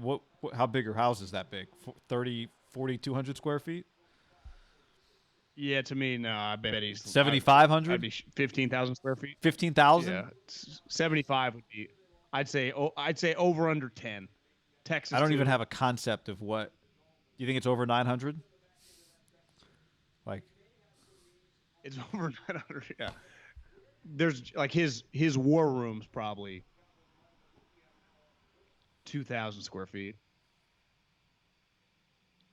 how big are houses that big? 30, 40, 200 square feet? Yeah, to me, no. I bet he's 7,500. I'd be 15,000 square feet. 15,000. Yeah, 75 would be. I'd say over under 10. Texas. I don't even have a concept of what. You think it's over 900? It's over 900. Yeah. There's his war room's probably 2,000 square feet.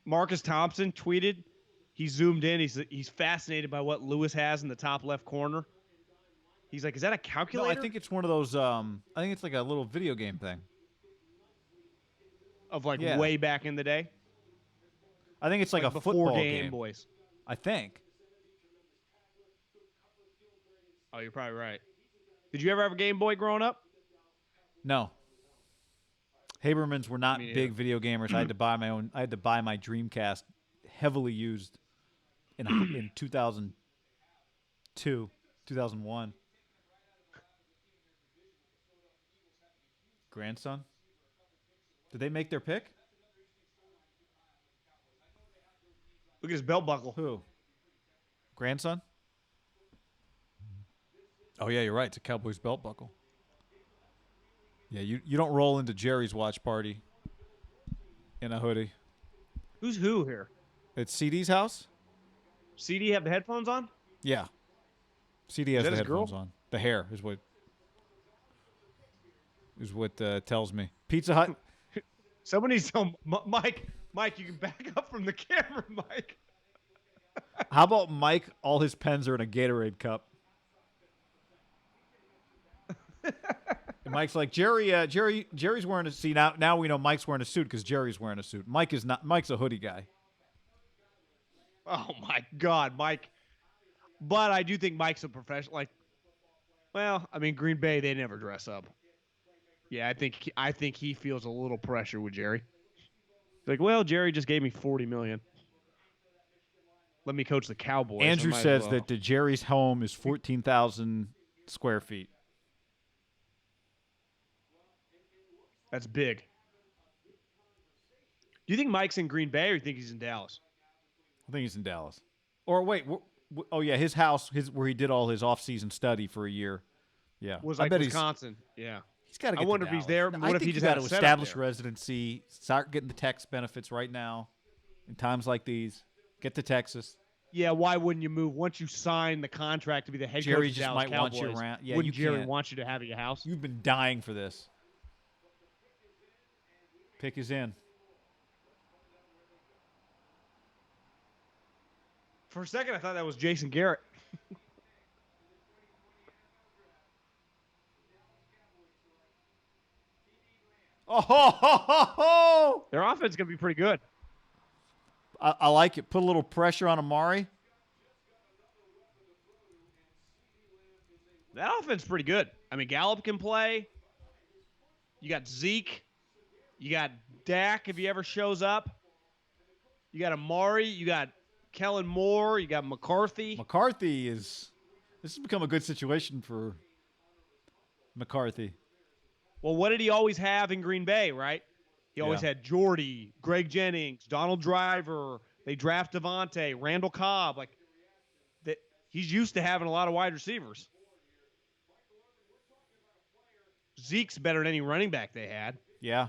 Marcus Thompson tweeted. He zoomed in. He's fascinated by what Lewis has in the top left corner. He's like, is that a calculator? No, I think it's one of those. I think it's like a little video game thing. Of way back in the day. I think it's like a before football Game game. Boys. I think. Oh, you're probably right. Did you ever have a Game Boy growing up? No. Habermans were not big video gamers. I had to buy my own. I had to buy my Dreamcast, heavily used in 2002, 2001. Grandson? Did they make their pick? Look at his belt buckle. Who? Grandson? Oh, yeah, you're right. It's a Cowboys belt buckle. Yeah, you don't roll into Jerry's watch party in a hoodie. Who's who here? It's CD's house? CD have the headphones on? Yeah. CD has the headphones on. The hair is what tells me. Pizza Hut? Somebody tell Mike, you can back up from the camera, Mike. How about Mike? All his pens are in a Gatorade cup. And Mike's like, Jerry's wearing a suit. Now we know Mike's wearing a suit because Jerry's wearing a suit. Mike is not. Mike's a hoodie guy. Oh my God, Mike. But I do think Mike's a professional. Green Bay, they never dress up. Yeah, I think he feels a little pressure with Jerry. Like, well, Jerry just gave me $40 million. Let me coach the Cowboys. Andrew says that the Jerry's home is 14,000 square feet. That's big. Do you think Mike's in Green Bay or do you think he's in Dallas? I think he's in Dallas. Or wait, his house, where he did all his off-season study for a year. Yeah, was like Wisconsin. Yeah, he's got to get. I wonder to if he's Dallas. there. What if he just got had to a establish residency, start getting the tax benefits right now, in times like these. Get to Texas. Yeah, why wouldn't you move once you sign the contract to be the head Jerry coach of just Dallas might Cowboys? want you around. Yeah, wouldn't Jerry can't. want you to have at your house? You've been dying for this. Pick is in. For a second, I thought that was Jason Garrett. Oh! Their offense is going to be pretty good. I like it. Put a little pressure on Amari. That offense is pretty good. I mean, Gallup can play. You got Zeke. You got Dak if he ever shows up. You got Amari. You got Kellen Moore. You got McCarthy. This has become a good situation for McCarthy. Well, what did he always have in Green Bay, right? He always had Jordy, Greg Jennings, Donald Driver. They draft Devontae, Randall Cobb. He's used to having a lot of wide receivers. Zeke's better than any running back they had. Yeah.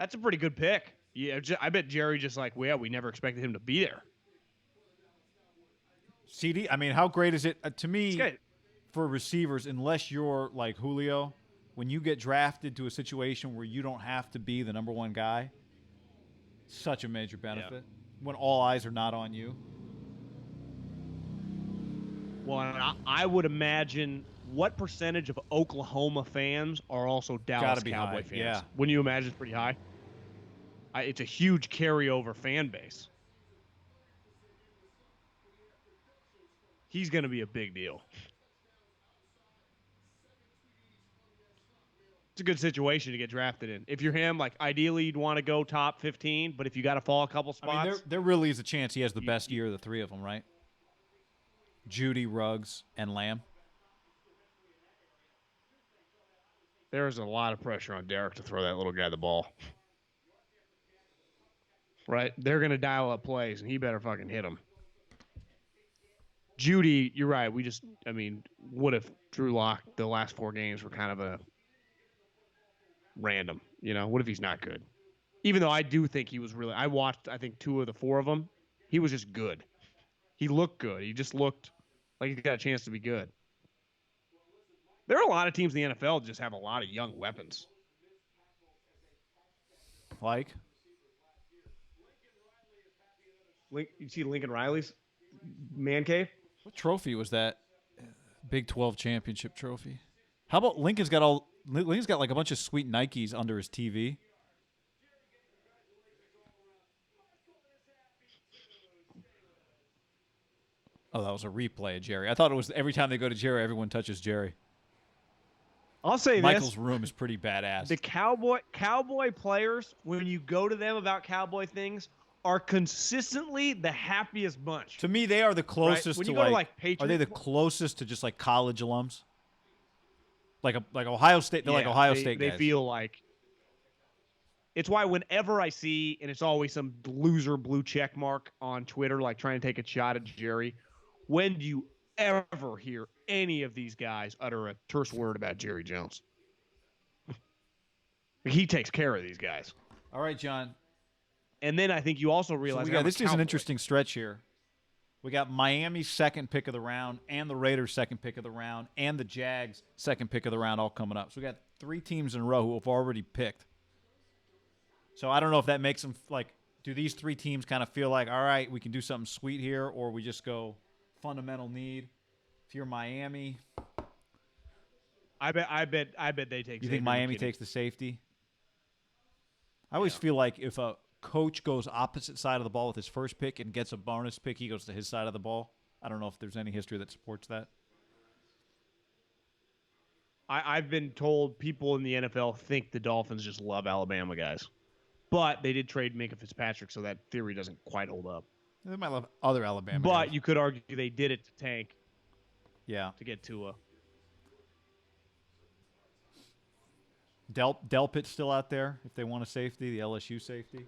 That's a pretty good pick. Yeah, I bet Jerry just we never expected him to be there. CD, I mean, how great is it to me for receivers, unless you're like Julio, when you get drafted to a situation where you don't have to be the number one guy, such a major benefit when all eyes are not on you. Well, I would imagine what percentage of Oklahoma fans are also Dallas Cowboy fans? Yeah. Wouldn't you imagine it's pretty high? It's a huge carryover fan base. He's going to be a big deal. It's a good situation to get drafted in. If you're him, like ideally you'd want to go top 15, but if you got to fall a couple spots, I mean, there really is a chance he has the best year of the three of them, right? Judy, Ruggs, and Lamb. There's a lot of pressure on Derek to throw that little guy the ball. Right? They're going to dial up plays, and he better fucking hit them. Judy, you're right. What if Drew Lock, the last 4 games were kind of a random? What if he's not good? Even though I do think he was really, I watched, I think 2 of the 4 of them. He was just good. He looked good. He just looked like he got a chance to be good. There are a lot of teams in the NFL that just have a lot of young weapons. Like? You see Lincoln Riley's man cave? What trophy was that? Big 12 championship trophy. How about Lincoln's got like a bunch of sweet Nikes under his TV. Oh, that was a replay of Jerry. I thought it was every time they go to Jerry, everyone touches Jerry. I'll say Michael's room is pretty badass. The cowboy players, when you go to them about cowboy things, are consistently the happiest bunch. To me, they are the closest when to you go to like Patriot. Are they the closest to just like college alums? Like Ohio State, they're like Ohio State guys. They feel like. It's why whenever I see, and it's always some loser blue check mark on Twitter, like trying to take a shot at Jerry. When do you ever hear any of these guys utter a terse word about Jerry Jones? He takes care of these guys. All right, John. And then I think you also realize this is an interesting stretch here. We got Miami's second pick of the round and the Raiders' second pick of the round and the Jags' second pick of the round all coming up. So we got 3 teams in a row who have already picked. So I don't know if that makes them like, do these 3 teams kind of feel like, all right, we can do something sweet here, or we just go fundamental need? If you're Miami, I bet they take. You think Miami takes the safety? I always feel like if a coach goes opposite side of the ball with his first pick and gets a bonus pick, he goes to his side of the ball. I don't know if there's any history that supports that. I've been told people in the NFL think the Dolphins just love Alabama guys. But they did trade Minkah Fitzpatrick, so that theory doesn't quite hold up. They might love other Alabama But guys. you could argue they did it to tank. Yeah. To get Tua. Delpit's still out there if they want a safety, the LSU safety.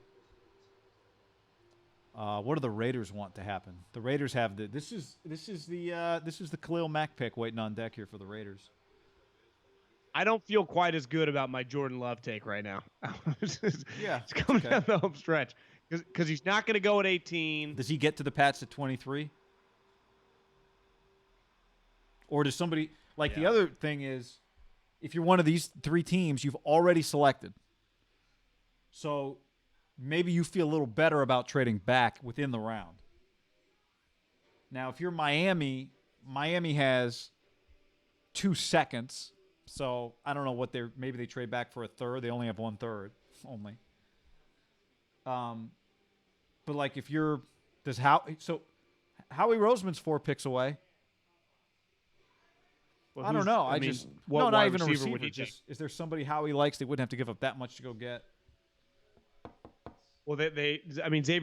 What do the Raiders want to happen? The Raiders have this is the Khalil Mack pick waiting on deck here for the Raiders. I don't feel quite as good about my Jordan Love take right now. It's coming down the home stretch because he's not going to go at 18. Does he get to the Pats at 23? Or does somebody the other thing is, if you're one of these 3 teams, you've already selected. So maybe you feel a little better about trading back within the round. Now, if you're Miami has 2 seconds. So I don't know what maybe they trade back for a third. They only have 1/3 only. But like if you're Howie Roseman's 4 picks away. Well, I don't know. Not even a receiver. Would he take? Is there somebody Howie likes they wouldn't have to give up that much to go get? Well, Xavier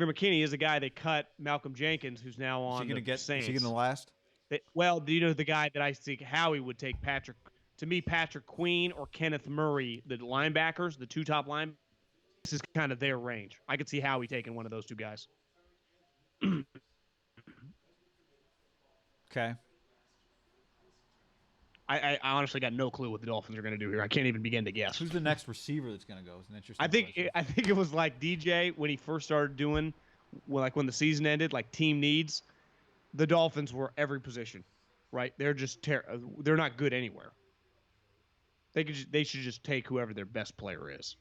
McKinney is a guy they cut Malcolm Jenkins, who's now on the Saints. Is he going to last? Do you know the guy that I think Howie would take? Patrick Queen or Kenneth Murray, the linebackers, the 2 top linebackers. This is kind of their range. I could see Howie taking one of those 2 guys. Okay. I honestly got no clue what the Dolphins are going to do here. I can't even begin to guess. Who's the next receiver that's going to go? It's an interesting I think it was like DJ when he first started doing, when the season ended, like team needs. The Dolphins were every position, right? They're just they're not good anywhere. They should just take whoever their best player is.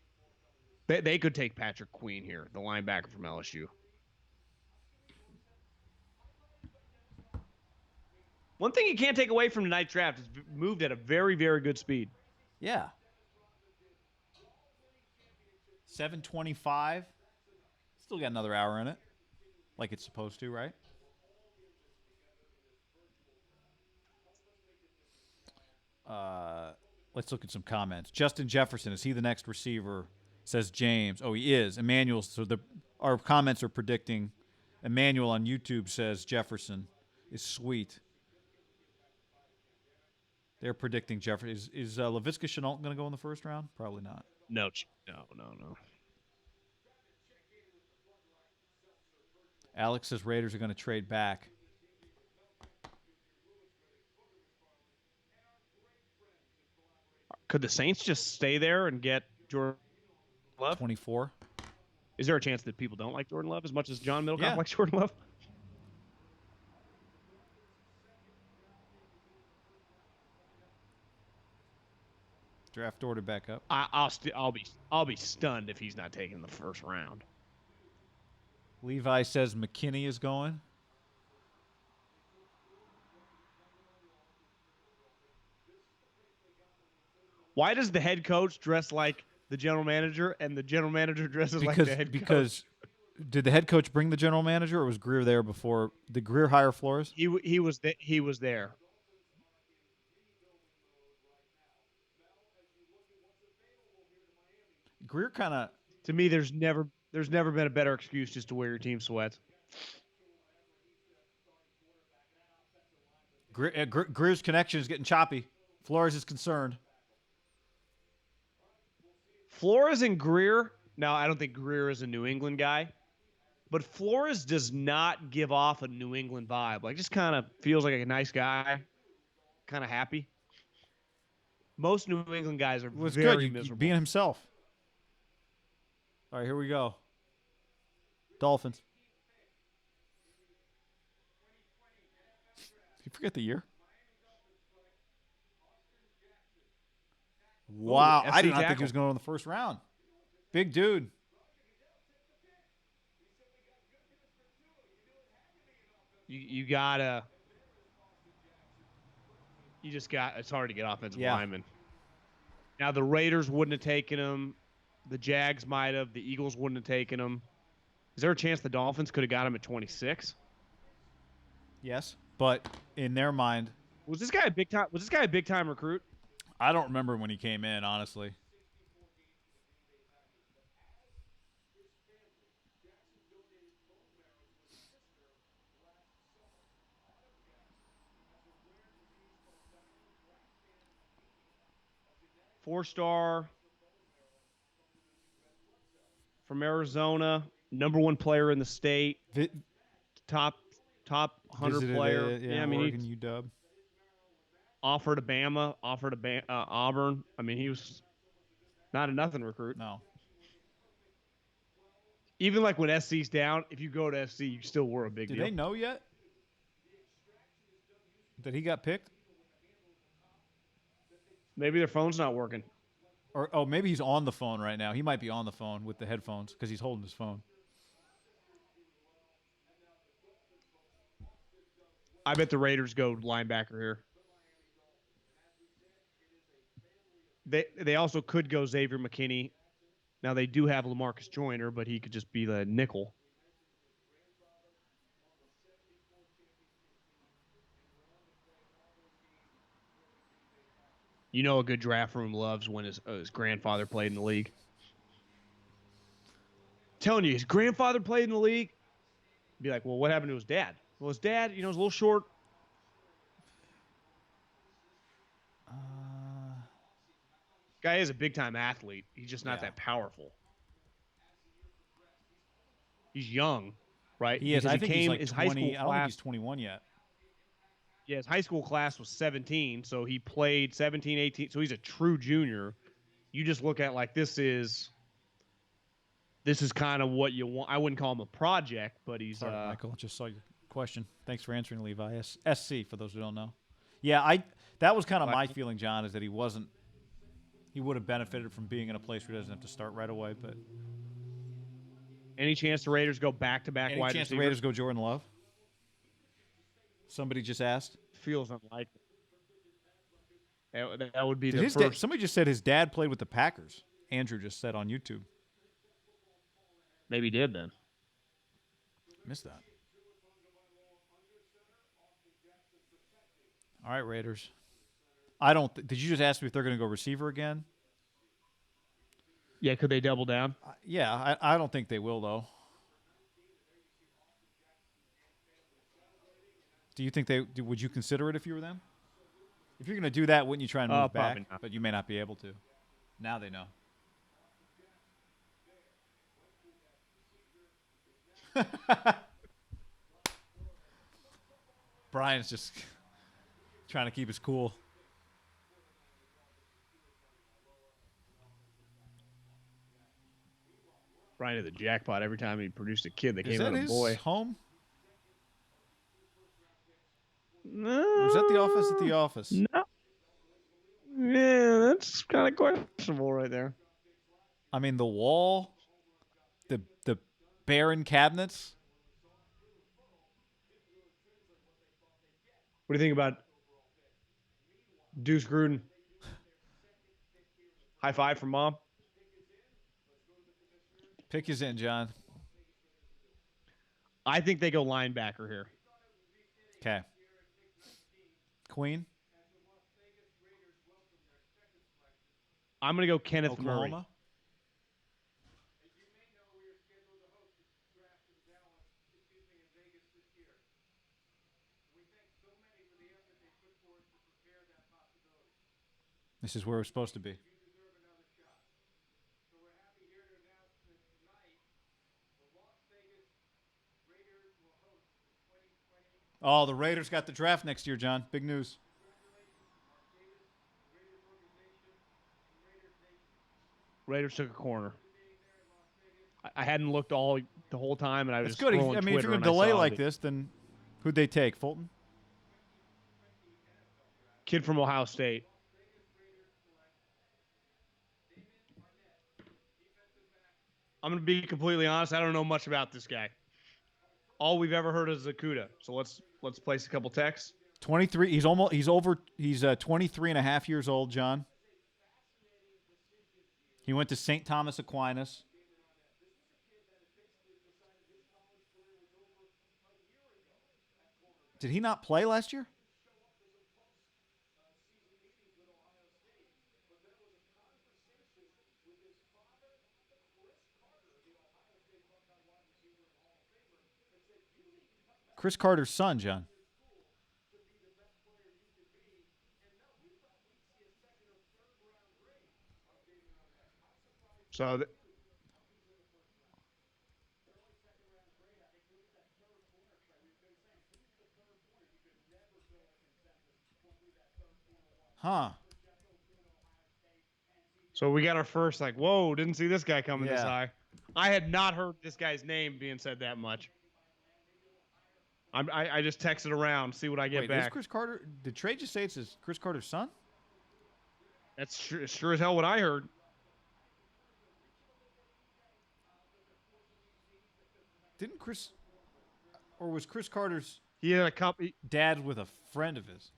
They could take Patrick Queen here, the linebacker from LSU. One thing you can't take away from tonight's draft is moved at a very, very good speed. Yeah. 7:25. Still got another hour in it, like it's supposed to, right? Let's look at some comments. Justin Jefferson, is he the next receiver? Says James. Oh, he is. Emmanuel. So our comments are predicting. Emmanuel on YouTube says Jefferson is sweet. They're predicting Jefferson. Is Laviska Shenault going to go in the first round? Probably not. No. Alex says Raiders are going to trade back. Could the Saints just stay there and get Jordan Love? 24. Is there a chance that people don't like Jordan Love as much as John Middlekauff likes Jordan Love? Draft order back up. I'll be stunned if he's not taken in the first round. Levi says McKinney is going. Why does the head coach dress like the general manager and the general manager dresses like the head coach? Because did the head coach bring the general manager, or was Greer there before? Did Greer hire Flores? He was there. Greer kind of. To me, there's never been a better excuse just to wear your team sweats. Greer's connection is getting choppy. Flores is concerned. Flores and Greer. Now, I don't think Greer is a New England guy, but Flores does not give off a New England vibe. Like, just kind of feels like a nice guy, kind of happy. Most New England guys are very miserable. Being himself. All right, here we go. Dolphins. Did you forget the year? Wow, I did not think he was going in the first round. Big dude. You just got. It's hard to get offensive linemen. Now the Raiders wouldn't have taken him. The Jags might have. The Eagles wouldn't have taken him. Is there a chance the Dolphins could have got him at 26? Yes, but in their mind, was this guy a big time recruit? I don't remember when he came in, honestly. Four-star from Arizona, number one player in the state, top 100 player. Yeah, I mean, Oregon, UW. Offered to Bama, Auburn. I mean, he was not a nothing recruit. No. Even like when SC's down, if you go to SC, you still were a big deal. Do they know yet that he got picked? Maybe their phone's not working. Or maybe he's on the phone right now. He might be on the phone with the headphones because he's holding his phone. I bet the Raiders go linebacker here. They also could go Xavier McKinney. Now they do have LaMarcus Joyner, but he could just be the nickel. You know, a good draft room loves when his grandfather played in the league. Telling you, his grandfather played in the league. Be like, well, what happened to his dad? Well, his dad, was a little short. Guy is a big-time athlete. He's just not that powerful. He's young, right? He is. I think he's like his 20. high school I don't think he's 21 yet. Yeah, his high school class was 17, so he played 17, 18. So he's a true junior. You just look at like this is kind of what you want. I wouldn't call him a project, but he's. Sorry, Michael. Just saw your question. Thanks for answering, Levi. SC for those who don't know. Yeah, that was kind of my feeling, John, is that he wasn't. He would have benefited from being in a place where he doesn't have to start right away. But any chance the Raiders go back-to-back wide receivers? Any chance the Raiders go Jordan Love? Somebody just asked. Feels unlikely. That would be the first. Somebody just said his dad played with the Packers. Andrew just said on YouTube. Maybe he did then. Missed that. All right, Raiders. I don't. Did you just ask me if they're going to go receiver again? Yeah, could they double down? Yeah, I don't think they will though. Do you think would you consider it if you were them? If you're going to do that, wouldn't you try and move back? Not. But you may not be able to. Now they know. Brian's just trying to keep his cool. Brian hit the jackpot every time he produced a kid that Is came that out a his boy. home? No. Or is that the office at the office? No. Yeah, that's kind of questionable right there. I mean, the wall, the barren cabinets. What do you think about Deuce Gruden? High five from Mom. Pick is in, John. I think they go linebacker here. Okay. Queen. I'm going to go Kenneth Murray. Oklahoma. This is where we're supposed to be. Oh, the Raiders got the draft next year, John. Big news. Raiders took a corner. I hadn't looked the whole time, and I was That's just good. scrolling I mean, if Twitter you're going and to I delay saw like that this, then who'd they take? Fulton? kid from Ohio State. I'm going to be completely honest. I don't know much about this guy. All we've ever heard is Zakuta. So let's place a couple texts. 23. He's 23 and a half years old, John. He went to St. Thomas Aquinas. Did he not play last year? Chris Carter's son, John. So Huh. So we got our first, whoa, didn't see this guy coming this Yeah. high. I had not heard this guy's name being said that much. I just texted around, see what I get Wait, back. Is Chris Carter? Did Trey just say it's Chris Carter's son? That's sure as hell what I heard. Didn't Chris, or was Chris Carter's He had a copy. dad with a friend of his?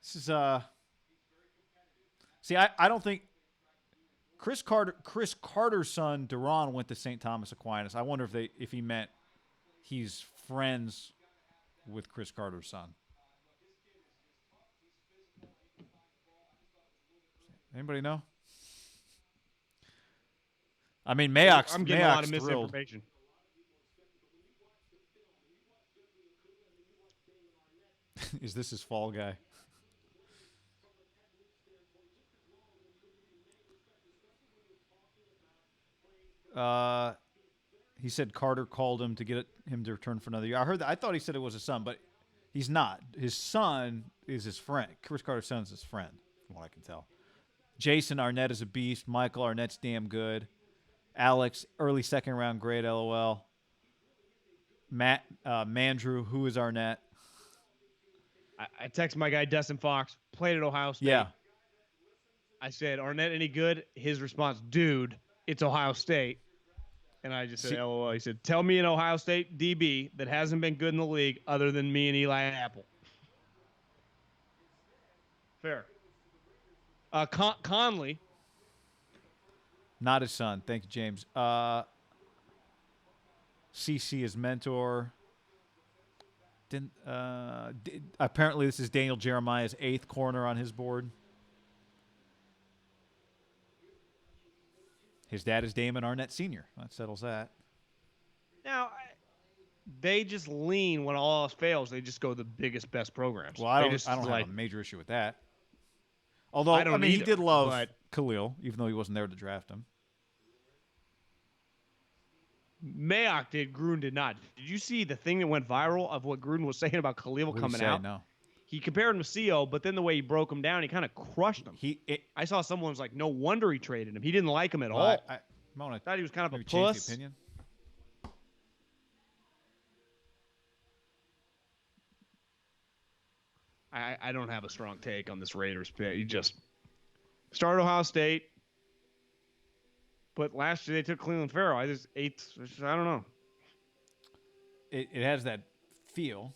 This is See, I don't think Chris Carter's son, Duran, went to St. Thomas Aquinas. I wonder if he meant he's friends with Chris Carter's son. Anybody know? I mean, Mayock's I'm getting a lot of thrilled. misinformation. Is this his fall guy? He said Carter called him to get him to return for another year. I thought he said it was his son, but he's not. His son is his friend. Chris Carter's son is his friend, from what I can tell. Jason Arnett is a beast. Michael Arnett's damn good. Alex, early second round grade, LOL. Matt Mandrew, who is Arnett? I texted my guy Dustin Fox, played at Ohio State. Yeah. I said, Arnett any good? His response, dude, it's Ohio State. And I just said, LOL. He said, tell me an Ohio State DB that hasn't been good in the league other than me and Eli Apple. Fair. Conley. Not his son. Thank you, James. CC is mentor. Apparently, this is Daniel Jeremiah's 8th corner on his board. His dad is Damon Arnett Sr. That settles that. Now, they just lean when all else fails. They just go the biggest, best programs. Well, I don't like, have a major issue with that. Although, I mean, he did love but Khalil, even though he wasn't there to draft him. Mayock did. Gruden did not. Did you see the thing that went viral of what Gruden was saying about Khalil coming out? No. He compared him to CO, but then the way he broke him down, he kind of crushed him. I saw someone was like, no wonder he traded him. He didn't like him at all. I thought he was kind of a change puss. the opinion. I don't have a strong take on this Raiders pick. You just started Ohio State, but last year they took Cleveland Farrell. I don't know. It has that feel.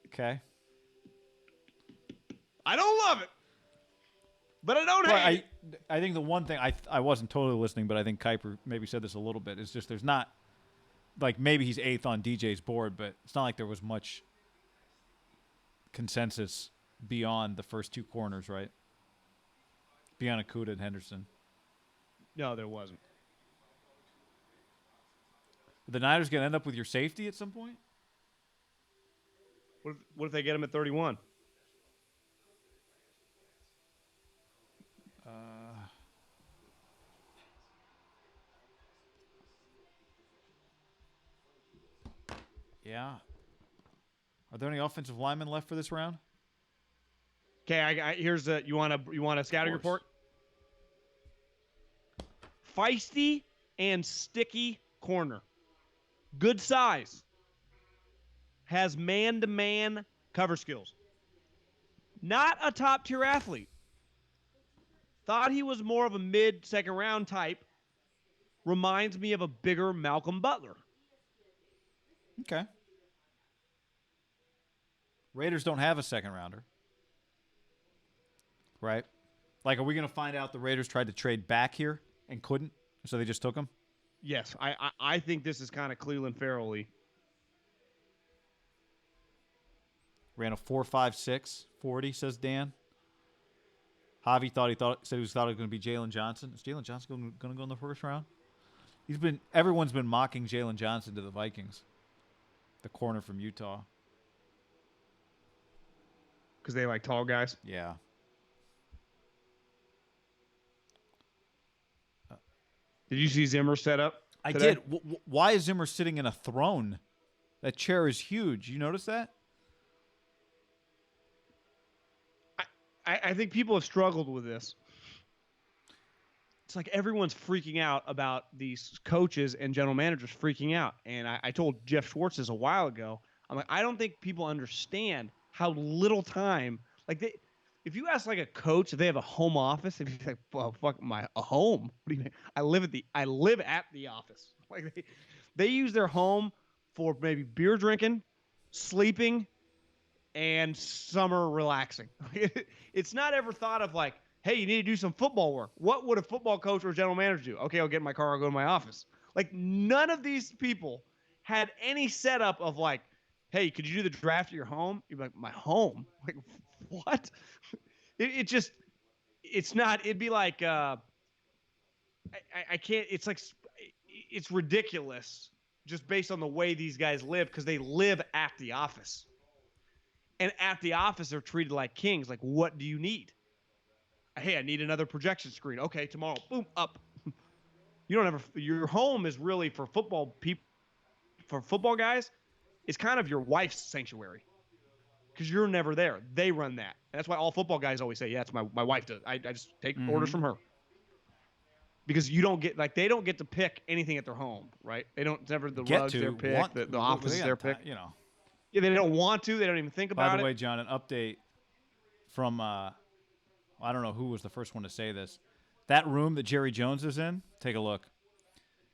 Okay. I don't love it, but I don't hate it. I think the one thing I wasn't totally listening, but I think Kuiper maybe said this a little bit, is just there's not, like, maybe he's 8th on DJ's board, but it's not like there was much consensus beyond the first 2 corners, right? Beyond Okudah and Henderson. No, there wasn't. Are the Niners going to end up with your safety at some point? What if they get him at 31? Yeah. Are there any offensive linemen left for this round? Okay, here's the you want a scouting report? Feisty and sticky corner. Good size. Has man-to-man cover skills. Not a top-tier athlete. Thought he was more of a mid-second round type. Reminds me of a bigger Malcolm Butler. Okay. Raiders don't have a second rounder. Right? Like, are we going to find out the Raiders tried to trade back here and couldn't, so they just took him? Yes, I think this is kind of Cleveland Farrell-y. Ran a 4.56 40, says Dan. Javi said he was going to be Jalen Johnson. Is Jalen Johnson going to go in the first round? Everyone's been mocking Jalen Johnson to the Vikings, the corner from Utah. Because they like tall guys? Yeah. Did you see Zimmer set up I today? did. Why is Zimmer sitting in a throne? That chair is huge. You notice that? I think people have struggled with this. It's like everyone's freaking out about these coaches and general managers freaking out. And I told Jeff Schwartz this a while ago. I'm like, I don't think people understand how little time. Like, if you ask like a coach if they have a home office, and he's like, well, fuck a home. What do you mean? I live at the office. Like they use their home for maybe beer drinking, sleeping, and summer relaxing. It's not ever thought of like, hey, you need to do some football work. What would a football coach or general manager do? Okay, I'll get in my car, I'll go to my office. Like, none of these people had any setup of like, hey, could you do the draft at your home? You'd be like, my home? Like, what? It's not, it'd be like, I can't, it's like, it's ridiculous just based on the way these guys live, because they live at the office. And at the office, they're treated like kings. Like, what do you need? Hey, I need another projection screen. Okay, tomorrow, boom, up. Your home is really for football people, for football guys, it's kind of your wife's sanctuary, because you're never there. They run that. And that's why all football guys always say, yeah, it's my wife does. I just take orders from her. Because you don't get, like, they don't get to pick anything at their home, right? They don't, it's never the rugs their pick, the office is their pick. You know. Yeah, they don't want to. They don't even think about it. By the way, John, an update from, I don't know who was the first one to say this. That room that Jerry Jones is in, take a look.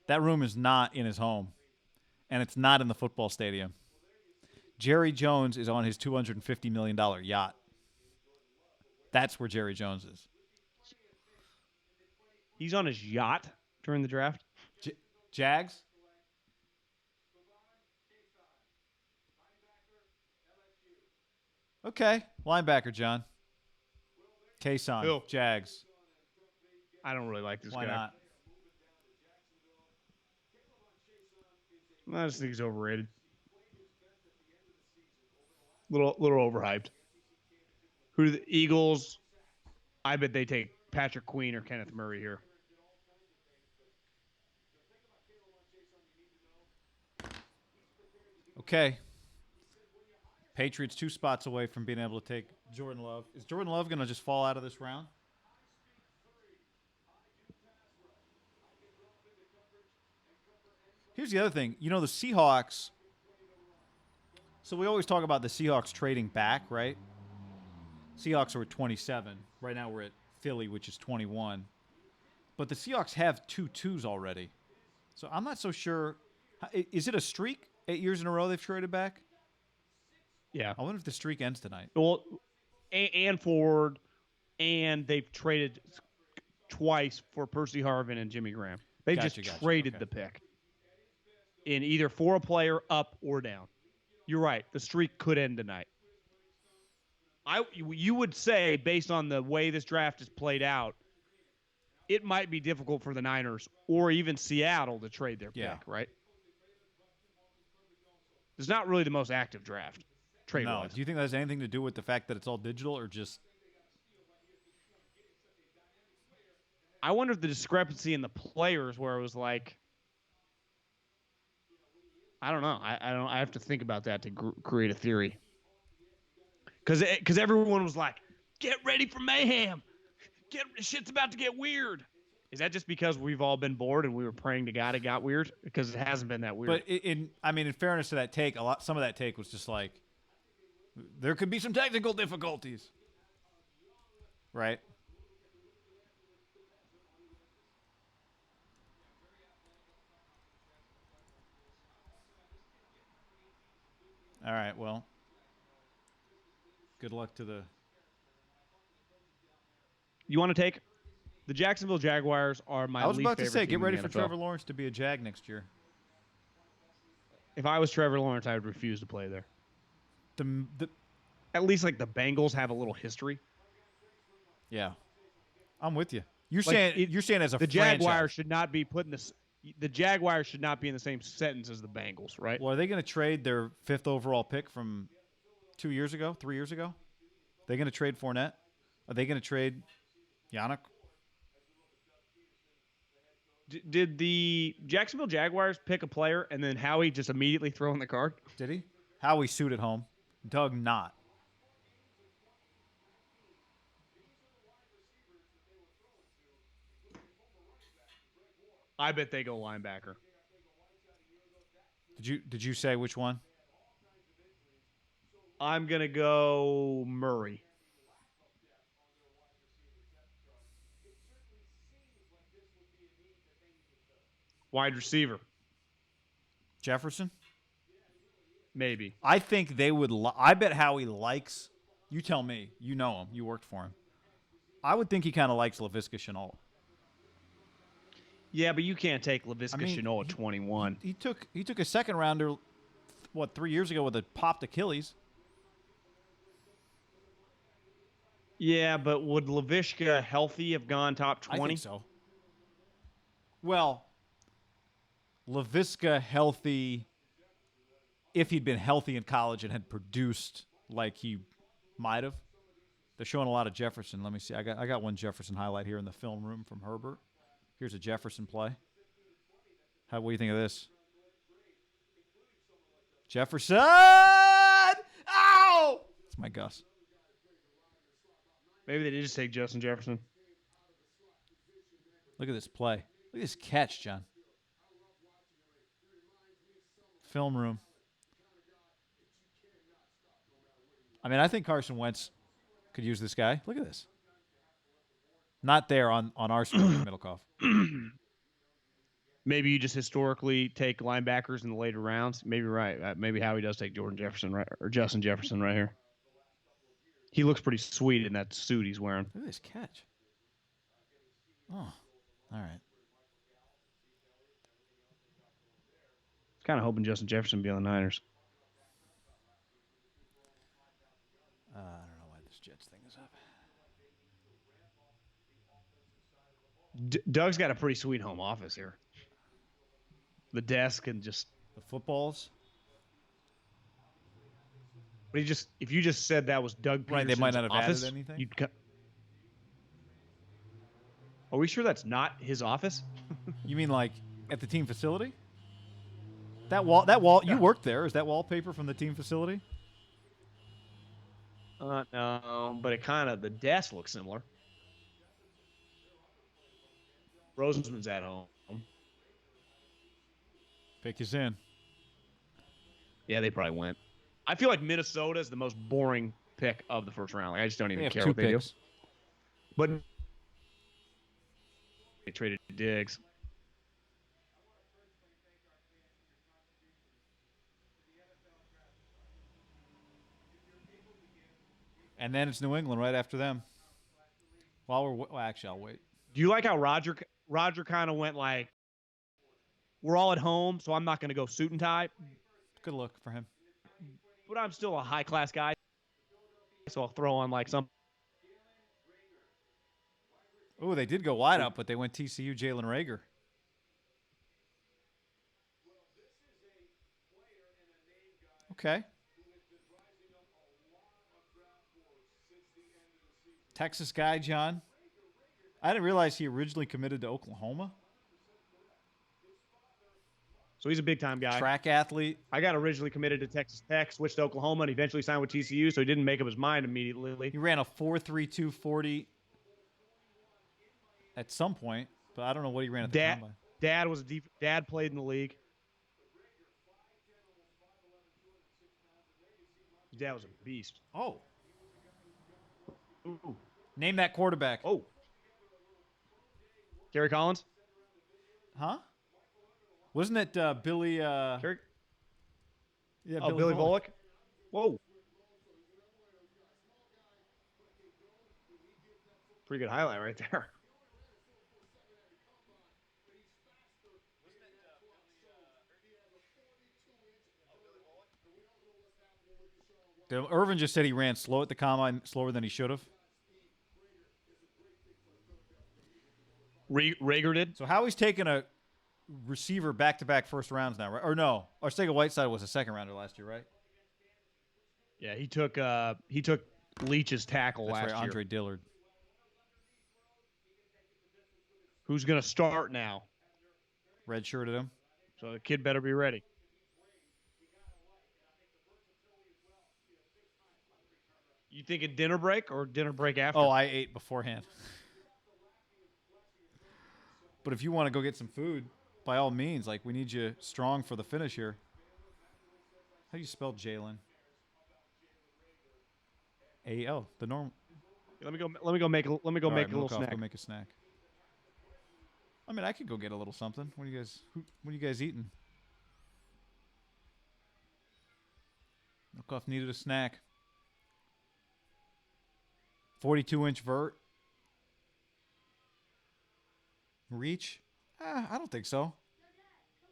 That room is not in his home, and it's not in the football stadium. Jerry Jones is on his $250 million yacht. That's where Jerry Jones is. He's on his yacht during the draft? Jags? Okay. Linebacker, John. Kason, Jags. I don't really like this guy. Why not? I just think he's overrated. Little overhyped. Who are the Eagles? I bet they take Patrick Queen or Kenneth Murray here. Okay. Patriots 2 spots away from being able to take Jordan Love. Is Jordan Love going to just fall out of this round? Here's the other thing. You know, the Seahawks. So we always talk about the Seahawks trading back, right? Seahawks are at 27. Right now we're at Philly, which is 21. But the Seahawks have 2 twos already. So I'm not so sure. Is it a streak? 8 years in a row they've traded back? Yeah. I wonder if the streak ends tonight. Well, and Ford, and they've traded twice for Percy Harvin and Jimmy Graham. They just traded the pick in either for a player up or down. You're right. The streak could end tonight. You would say, based on the way this draft is played out, it might be difficult for the Niners or even Seattle to trade their pick, right? It's not really the most active draft. Trade-wise. No. Do you think that has anything to do with the fact that it's all digital or just... I wonder if the discrepancy in the players where it was like... I don't know. I have to think about that to create a theory. Because everyone was like, get ready for mayhem. Shit's about to get weird. Is that just because we've all been bored and we were praying to God it got weird? Because it hasn't been that weird. But in fairness to that take, some of that take was just like, there could be some technical difficulties. Right? All right, well, good luck to the... You want to take? The Jacksonville Jaguars are my least favorite. I was about to say, get ready team for in the NFL. Trevor Lawrence to be a Jag next year. If I was Trevor Lawrence, I would refuse to play there. At least like the Bengals have a little history. Yeah, I'm with you. You're saying as a the franchise. Jaguars should not be put in this. The Jaguars should not be in the same sentence as the Bengals, right? Well, are they going to trade their 5th overall pick from 3 years ago? Are they going to trade Fournette? Are they going to trade Yannick? Did the Jacksonville Jaguars pick a player and then Howie just immediately throw in the card? Did he? Howie sued at home. Doug not. I bet they go linebacker. Did you say which one? I'm going to go Murray. Wide receiver. Jefferson? Maybe. I think they would. I bet Howie likes. You tell me. You know him. You worked for him. I would think he kind of likes Laviska Shenault. Yeah, but you can't take Laviska Shenault at 21. He took a second rounder, 3 years ago with a popped Achilles. Yeah, but would Laviska healthy have gone top 20? I think so. Well, Laviska healthy, if he'd been healthy in college and had produced like he might have. They're showing a lot of Jefferson. Let me see. I got one Jefferson highlight here in the film room from Herbert. Here's a Jefferson play. What do you think of this? Jefferson! Ow! It's my Gus. Maybe they did just take Justin Jefferson. Look at this play. Look at this catch, John. Film room. I think Carson Wentz could use this guy. Look at this. Not there on our screen, Middlekauff. Maybe you just historically take linebackers in the later rounds. Maybe you're right. Maybe Howie does take Jordan Jefferson right or Justin Jefferson right here. He looks pretty sweet in that suit he's wearing. Look at this catch. Oh, all right. Kind of hoping Justin Jefferson be on the Niners. Doug's got a pretty sweet home office here. The desk and just the footballs. But if you just said that was Doug Peterson's they might not have office, added anything. Are we sure that's not his office? You mean like at the team facility? That wall. You worked there. Is that wallpaper from the team facility? No, but the desk looks similar. Roseman's at home. Pick is in. Yeah, they probably went. I feel like Minnesota is the most boring pick of the first round. Like, I just don't even care what they do. But they traded Diggs. And then it's New England right after them. Actually, I'll wait. Do you like how Roger kind of went like, we're all at home, so I'm not going to go suit and tie? Good look for him. But I'm still a high-class guy, so I'll throw on like some. Oh, they did go wide out, but they went TCU Jalen Reagor. Okay. Texas guy, John. I didn't realize he originally committed to Oklahoma. So he's a big-time guy. Track athlete. I got originally committed to Texas Tech, switched to Oklahoma, and eventually signed with TCU, so he didn't make up his mind immediately. He ran a 4.32 40 at some point, but I don't know what he ran at the combine. Dad played in the league. His dad was a beast. Oh. Ooh. Name that quarterback. Oh. Gary Collins? Huh? Wasn't it Billy? Yeah, Billy Volek. Whoa. Pretty good highlight right there. Irvin just said he ran slow at the combine, slower than he should have. Reagor did. So Howie's taking a receiver back-to-back first rounds now, right? Or no, Arcega-Whiteside was a second rounder last year, right? Yeah, he took Leach's tackle last year. Andre Dillard. Who's going to start now? Redshirted him. So the kid better be ready. You thinking dinner break or dinner break after? Oh, I ate beforehand. But if you want to go get some food, by all means, like we need you strong for the finish here. How do you spell Jalen? A-O, the normal. Let me go make a little snack. Go make a snack. I mean, I could go get a little something. What are you guys eating? Middlekauff needed a snack. 42-inch vert. Reach? I don't think so.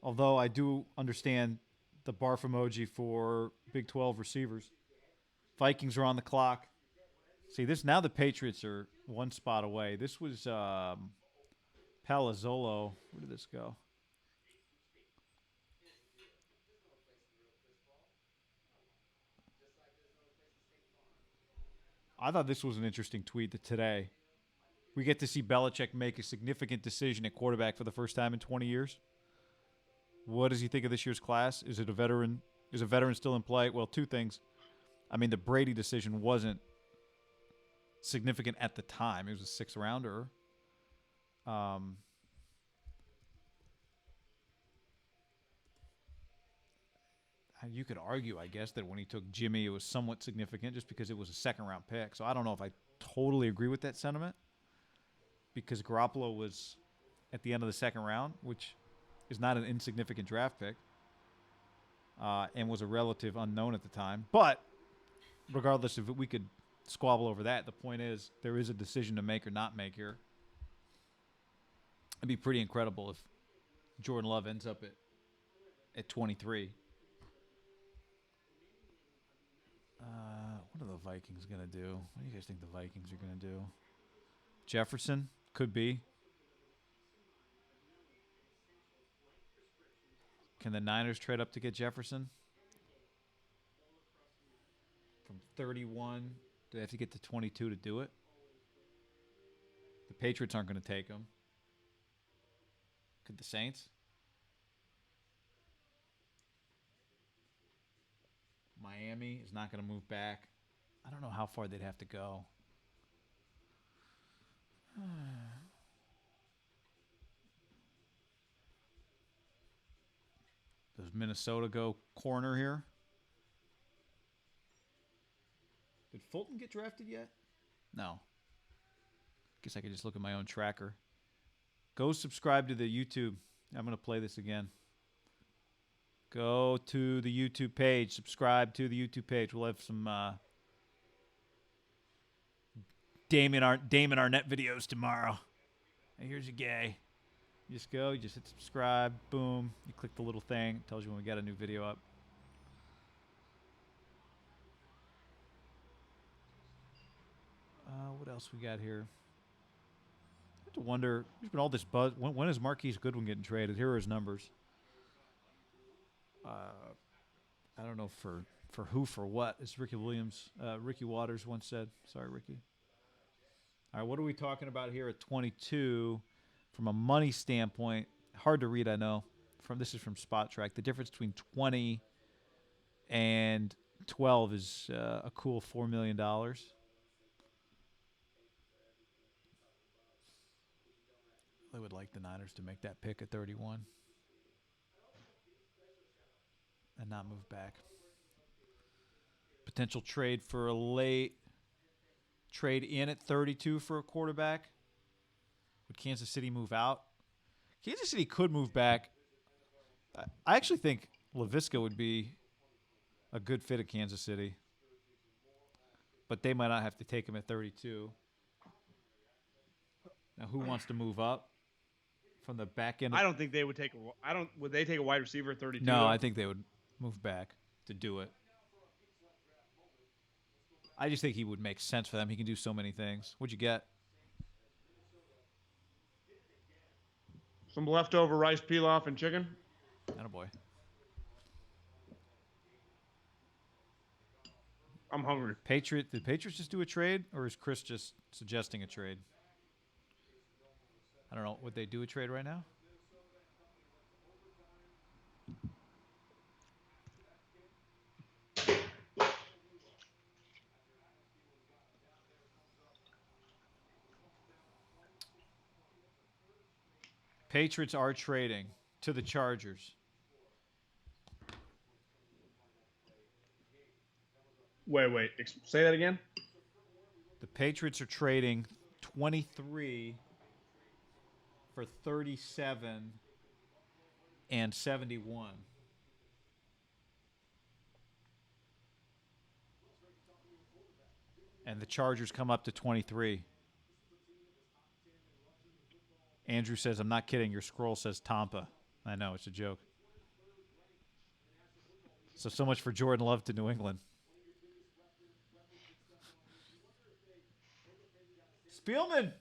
Although I do understand the barf emoji for Big 12 receivers. Vikings are on the clock. See, now the Patriots are one spot away. This was Palazzolo. Where did this go? I thought this was an interesting tweet that today we get to see Belichick make a significant decision at quarterback for the first time in 20 years. What does he think of this year's class? Is it a veteran? Is a veteran still in play? Well, two things. I mean, the Brady decision wasn't significant at the time. It was a sixth-rounder. You could argue, I guess, that when he took Jimmy, it was somewhat significant just because it was a second-round pick. So I don't know if I totally agree with that sentiment because Garoppolo was at the end of the second round, which is not an insignificant draft pick, and was a relative unknown at the time. But regardless if we could squabble over that, the point is there is a decision to make or not make here. It'd be pretty incredible if Jordan Love ends up at 23. What are the Vikings going to do? What do you guys think the Vikings are going to do? Jefferson? Could be. Can the Niners trade up to get Jefferson? From 31, do they have to get to 22 to do it? The Patriots aren't going to take him. Could the Saints? Miami is not going to move back. I don't know how far they'd have to go. Does Minnesota go corner here? Did Fulton get drafted yet? No. Guess I could just look at my own tracker. Go subscribe to the YouTube. I'm going to play this again. Go to the YouTube page. Subscribe to the YouTube page. We'll have some Damon Arnett videos tomorrow. And here's your gay. You just go. You just hit subscribe. Boom. You click the little thing. It tells you when we got a new video up. What else we got here? I have to wonder. There's been all this buzz. When is Marquise Goodwin getting traded? Here are his numbers. I don't know for who, for what, as Ricky Waters once said. Sorry, Ricky. All right, what are we talking about here at 22 from a money standpoint? Hard to read, I know. This is from Spot Track. The difference between 20 and 12 is a cool $4 million. I would like the Niners to make that pick at 31 and not move back. Potential trade for a late trade in at 32 for a quarterback. Would Kansas City move out? Kansas City could move back. I actually think LaVisca would be a good fit at Kansas City. But they might not have to take him at 32. Now, who wants to move up from the back end? I don't think they would take would they take a wide receiver at 32? No, I think they would move back to do it. I just think he would make sense for them. He can do so many things. What'd you get? Some leftover rice pilaf and chicken. Attaboy. I'm hungry. Did Patriots just do a trade, or is Chris just suggesting a trade? I don't know. Would they do a trade right now? Patriots are trading to the Chargers. Wait. Say that again? The Patriots are trading 23 for 37 and 71. And the Chargers come up to 23. Andrew says, I'm not kidding. Your scroll says Tampa. I know, it's a joke. So much for Jordan Love to New England. Spielman.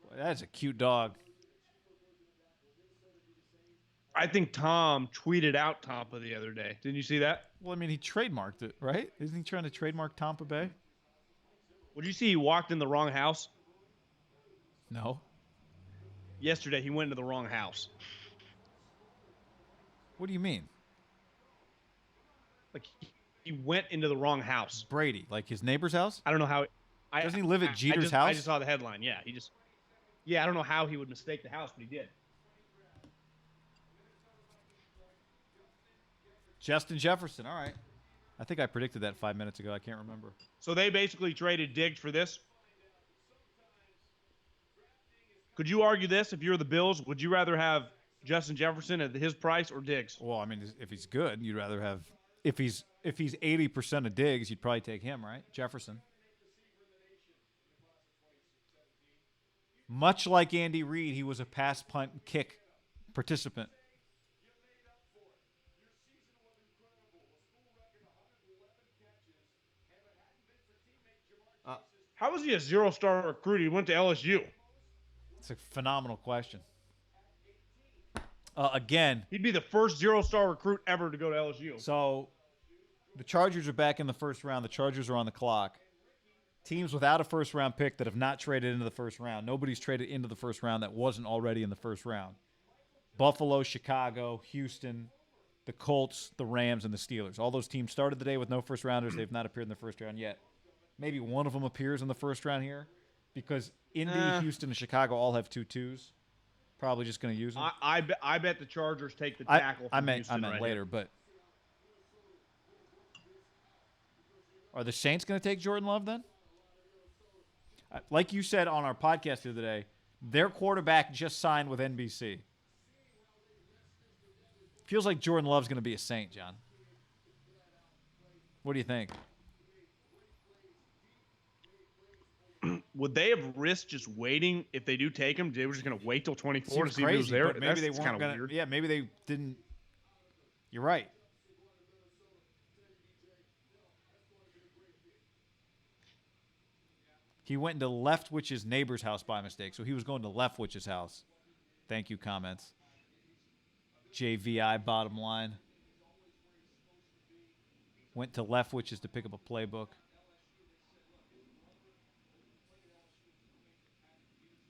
Boy, that's a cute dog. I think Tom tweeted out Tampa the other day. Didn't you see that? Well, I mean, he trademarked it, right? Isn't he trying to trademark Tampa Bay? Would you see he walked in the wrong house? No. Yesterday, he went into the wrong house. What do you mean? Like, he went into the wrong house. Brady, like his neighbor's house? I don't know how. Doesn't he live at Jeter's house? I just saw the headline. Yeah, I don't know how he would mistake the house, but he did. Justin Jefferson. All right. I think I predicted that 5 minutes ago. I can't remember. So they basically traded Diggs for this? Could you argue this? If you're the Bills, would you rather have Justin Jefferson at his price or Diggs? Well, I mean, if he's good, you'd rather have. If he's 80% of Diggs, you'd probably take him, right? Jefferson. Much like Andy Reid, he was a pass, punt, and kick participant. How was he a zero-star recruit? He went to LSU. It's a phenomenal question. Again, he'd be the first 0-star recruit ever to go to LSU. So the Chargers are back in the first round. The Chargers are on the clock. Teams without a first-round pick that have not traded into the first round. Nobody's traded into the first round that wasn't already in the first round. Buffalo, Chicago, Houston, the Colts, the Rams, and the Steelers. All those teams started the day with no first-rounders. They've not appeared in the first round yet. Maybe one of them appears in the first round here because Indy, Houston, and Chicago all have 2-2s. Probably just going to use them. I bet the Chargers take the tackle from Houston I meant right later, here. but are the Saints going to take Jordan Love then? Like you said on our podcast the other day, their quarterback just signed with NBC. Feels like Jordan Love's going to be a Saint, John. What do you think? Would they have risked just waiting if they do take him? They were just going to wait till 24 Seems to see crazy, if he was there. but maybe they weren't going to. Yeah, maybe they didn't. You're right. He went into Leftwich's neighbor's house by mistake, so he was going to Leftwich's house. Thank you, comments. JVI bottom line. Went to Leftwich's to pick up a playbook.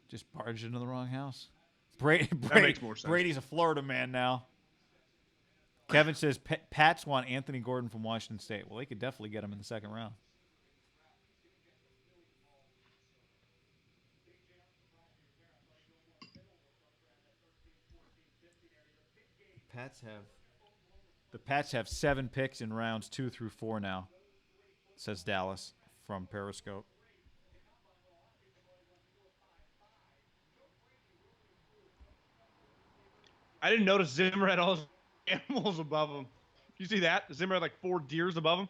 Just barged into the wrong house. That makes more sense. Brady's a Florida man now. Kevin says Pats want Anthony Gordon from Washington State. Well, they could definitely get him in the second round. The Pats have 7 picks in rounds 2 through 4 now, says Dallas from Periscope. I didn't notice Zimmer had all his animals above him. You see that? Zimmer had like 4 deers above him.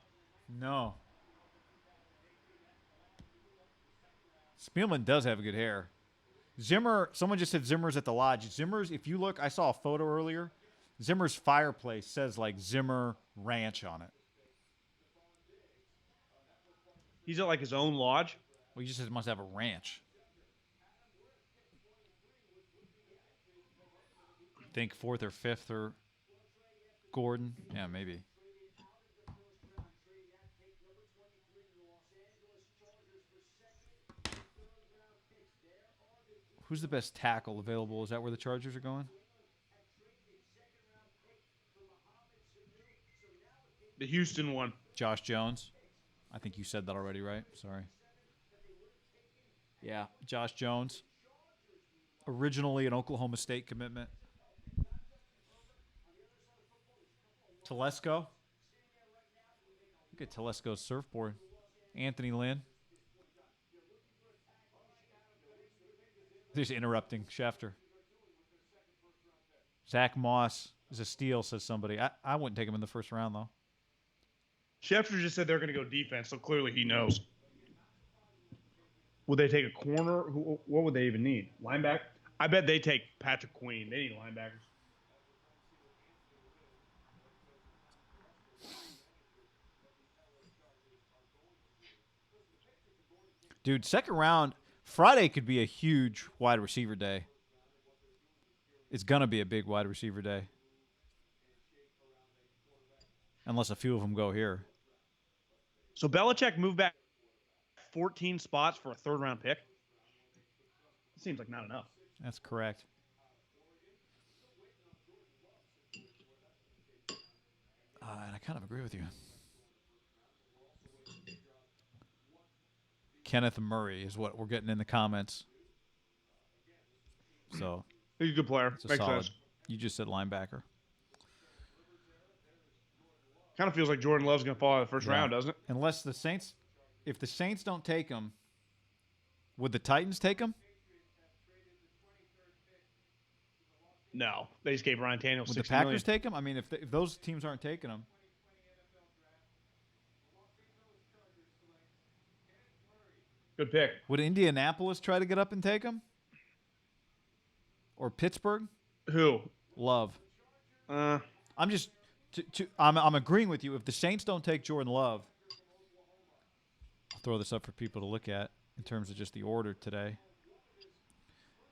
No. Spielman does have good hair. Zimmer, someone just said Zimmer's at the lodge. Zimmer's, if you look, I saw a photo earlier. Zimmer's fireplace says like Zimmer Ranch on it. He's at like his own lodge. Well, he just must have a ranch. Think 4th or 5th or Gordon. Yeah, maybe. Who's the best tackle available? Is that where the Chargers are going? The Houston one. Josh Jones. I think you said that already, right? Sorry. Yeah, Josh Jones. Originally an Oklahoma State commitment. Telesco. Look at Telesco's surfboard. Anthony Lynn. Just interrupting Schefter. Zach Moss is a steal, says somebody. I wouldn't take him in the first round, though. Schefter just said they're going to go defense, so clearly he knows. Would they take a corner? What would they even need? Linebacker? I bet they take Patrick Queen. They need linebackers. Dude, second round, Friday could be a huge wide receiver day. It's going to be a big wide receiver day. Unless a few of them go here. So Belichick moved back 14 spots for a third-round pick? Seems like not enough. That's correct. And I kind of agree with you. Kenneth Murray is what we're getting in the comments. So he's a good player. It's a Makes solid. sense. You just said linebacker. Kind of feels like Jordan Love's going to fall out of the first round, doesn't it? Unless the Saints, if the Saints don't take him, would the Titans take him? No, they just gave Ryan Tannehill Would $60 the Packers million. take him? I mean, if those teams aren't taking him. Good pick. Would Indianapolis try to get up and take him? Or Pittsburgh? Who? Love. I'm just I'm agreeing with you. If the Saints don't take Jordan Love, I'll throw this up for people to look at in terms of just the order today.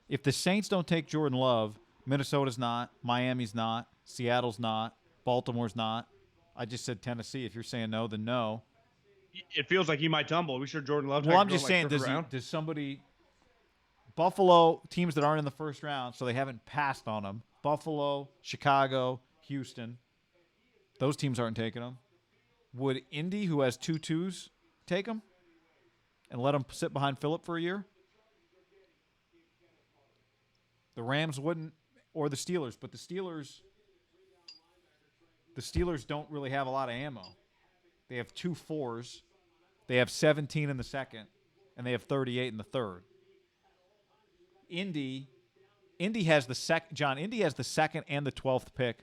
If the Saints don't take Jordan Love, Minnesota's not. Miami's not. Seattle's not. Baltimore's not. I just said Tennessee. If you're saying no, then no. It feels like he might tumble. We sure Jordan Love. Well, I'm just saying, does somebody – Buffalo, teams that aren't in the first round, so they haven't passed on them. Buffalo, Chicago, Houston, those teams aren't taking them. Would Indy, who has 2 2s, take them and let them sit behind Phillip for a year? The Rams wouldn't, or the Steelers, but the Steelers don't really have a lot of ammo. They have 2 4s, they have 17 in the second, and they have 38 in the third. Indy has the second and the 12th pick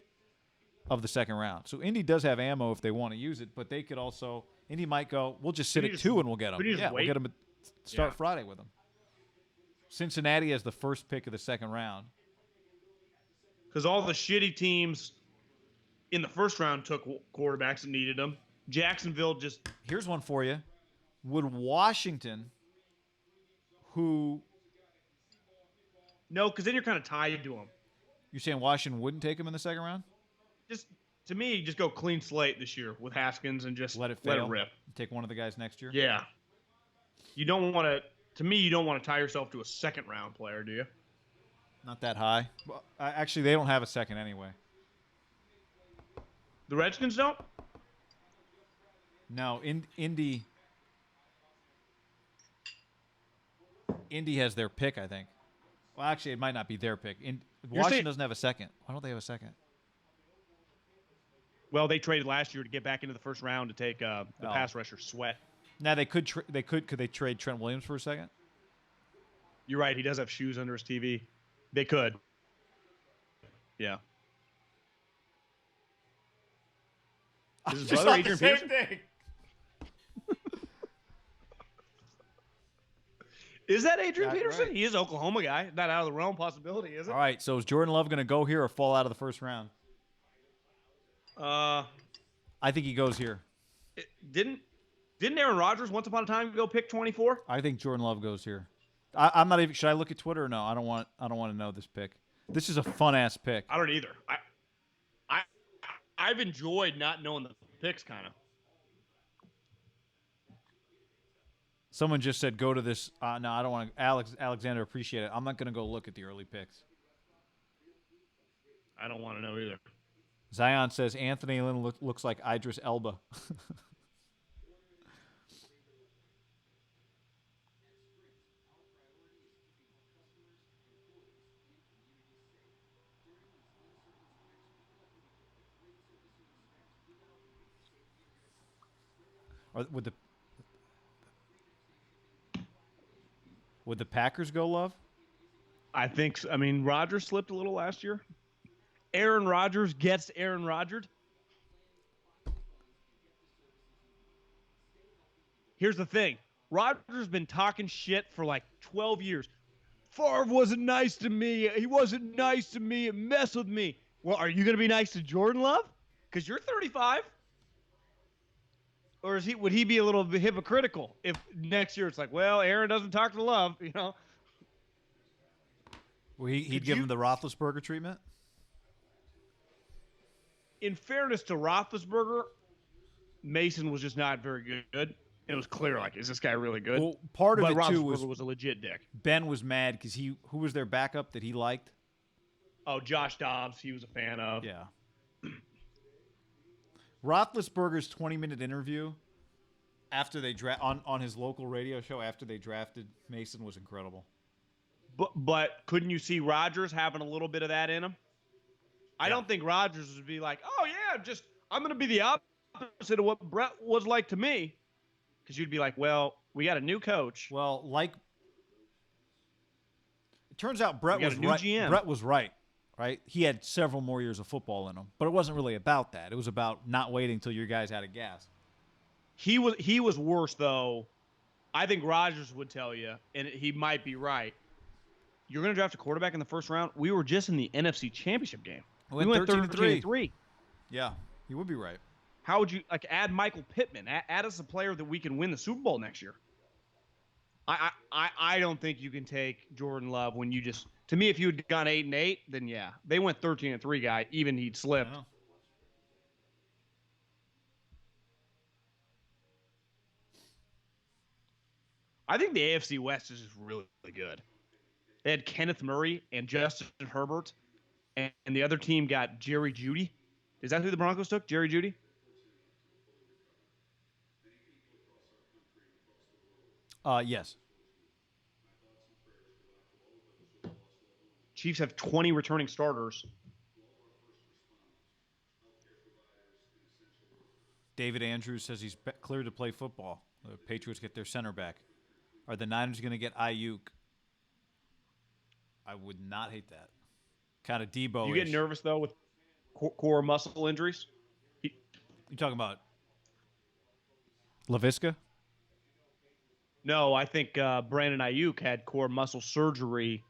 of the second round. So Indy does have ammo if they want to use it, but they could also – Indy might go, we'll just sit at 2 and we'll get them. Yeah, we'll get them start Friday with them. Cincinnati has the first pick of the second round. Because all the shitty teams in the first round took quarterbacks and needed them. Jacksonville just – Here's one for you. Would Washington, who – No, because then you're kind of tied to them. You're saying Washington wouldn't take him in the second round? Just to me, just go clean slate this year with Haskins and just let it rip. Take one of the guys next year? Yeah. You don't want to – to me, you don't want to tie yourself to a second-round player, do you? Not that high. Well, actually, they don't have a second anyway. The Redskins don't? No, Indy has their pick, I think. Well, actually, it might not be their pick. Washington doesn't have a second. Why don't they have a second? Well, they traded last year to get back into the first round to take the pass rusher Sweat. Now could they trade Trent Williams for a second? You're right. He does have shoes under his TV. They could. Yeah. Is his brother Adrian Peterson? Is that Adrian Peterson? Right. He is an Oklahoma guy. Not out of the realm possibility, is it? All right. So is Jordan Love going to go here or fall out of the first round? I think he goes here. Didn't Aaron Rodgers once upon a time go pick 24? I think Jordan Love goes here. I'm not even. Should I look at Twitter or no? I don't want to know this pick. This is a fun ass pick. I don't either. I've enjoyed not knowing the picks, kind of. Someone just said go to this. No, I don't want to. Alexander, appreciate it. I'm not going to go look at the early picks. I don't want to know either. Zion says Anthony Lynn looks like Idris Elba. Would the Packers go Love? I think so. I mean, Rodgers slipped a little last year. Aaron Rodgers gets Aaron Rodgers. Here's the thing. Rodgers been talking shit for like 12 years. Favre wasn't nice to me. He wasn't nice to me. It messed with me. Well, are you going to be nice to Jordan Love? Because you're 35. Or would he be a little bit hypocritical if next year it's like, well, Aaron doesn't talk to Love, you know? Well, he'd give him the Roethlisberger treatment? In fairness to Roethlisberger, Mason was just not very good. It was clear, like, is this guy really good? Well, part of it, too, was a legit dick. Ben was mad because who was their backup that he liked? Oh, Josh Dobbs, he was a fan of. Yeah. Roethlisberger's 20-minute interview after they on his local radio show after they drafted Mason was incredible. But couldn't you see Rodgers having a little bit of that in him? I don't think Rodgers would be like, oh, yeah, I'm going to be the opposite of what Brett was like to me. Because you'd be like, well, we got a new coach. Well, it turns out Brett was right. GM. Brett was right. Right? He had several more years of football in him. But it wasn't really about that. It was about not waiting until your guys had a gas. He was worse, though. I think Rodgers would tell you, and he might be right. You're going to draft a quarterback in the first round? We were just in the NFC Championship game. We went 13-3. Yeah, you would be right. How would you add Michael Pittman? Add us a player that we can win the Super Bowl next year. I don't think you can take Jordan Love when you just To me, if you'd gone 8-8, then yeah, they went 13-3, guy. Even he'd slipped. I think the AFC West is just really, really good. They had Kenneth Murray and Justin Herbert, and the other team got Jerry Jeudy. Is that who the Broncos took? Jerry Jeudy? Yes. Chiefs have 20 returning starters. David Andrews says he's cleared to play football. The Patriots get their center back. Are the Niners going to get Ayuk? I would not hate that. Kind of Debo. You get nervous, though, with core muscle injuries? You talking about Laviska? No, I think Brandon Ayuk had core muscle surgery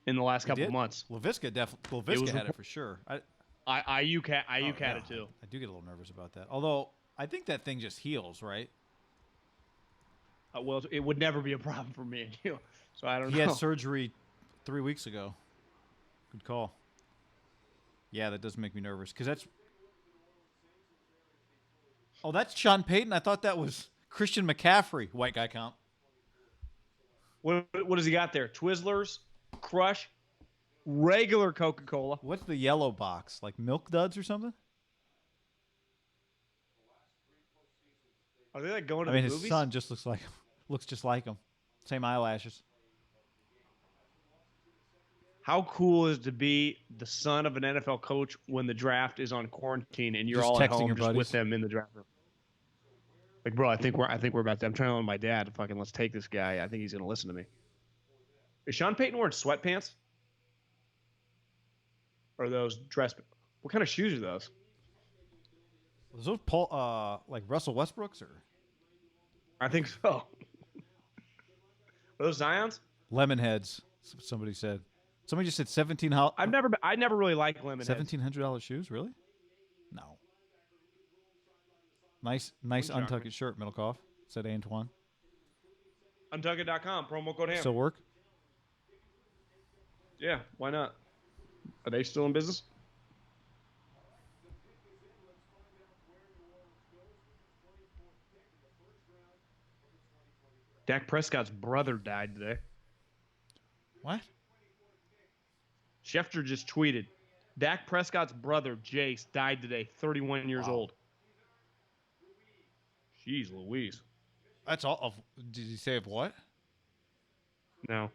in the last couple of months. Laviska definitely had it for sure. Ayuk had it too. I do get a little nervous about that. Although I think that thing just heals, right? Well, it would never be a problem for me and you. So I don't know. He had surgery 3 weeks ago. Good call. Yeah, that does make me nervous because that's. Oh, that's Sean Payton. I thought that was Christian McCaffrey. White guy count. What does he got there? Twizzlers, Crush, regular Coca-Cola. What's the yellow box? Like Milk Duds or something? Are they like going to the movies? His son just looks just like him. Same eyelashes. How cool is it to be the son of an NFL coach when the draft is on quarantine and you're Just all at texting home your just buddies. with them in the draft room? Like, bro, I think we're about to. I'm trying to tell my dad, fucking, let's take this guy. I think he's gonna listen to me. Is Sean Payton wearing sweatpants? Or are those dress? What kind of shoes are those? Was those like Russell Westbrook's or? I think so. Are those Zions? Lemonheads. Somebody said. Somebody just said I never really liked Lemonheads. $1,700 shoes, really? No. Nice untucked shirt, Middlekauff, said Antoine. Untucked.com, promo code HAM. Still work? Yeah, why not? Are they still in business? Dak Prescott's brother died today. What? Schefter just tweeted, Dak Prescott's brother, Jace, died today, 31 years old. Jeez Louise. That's all. Did he say of what? No.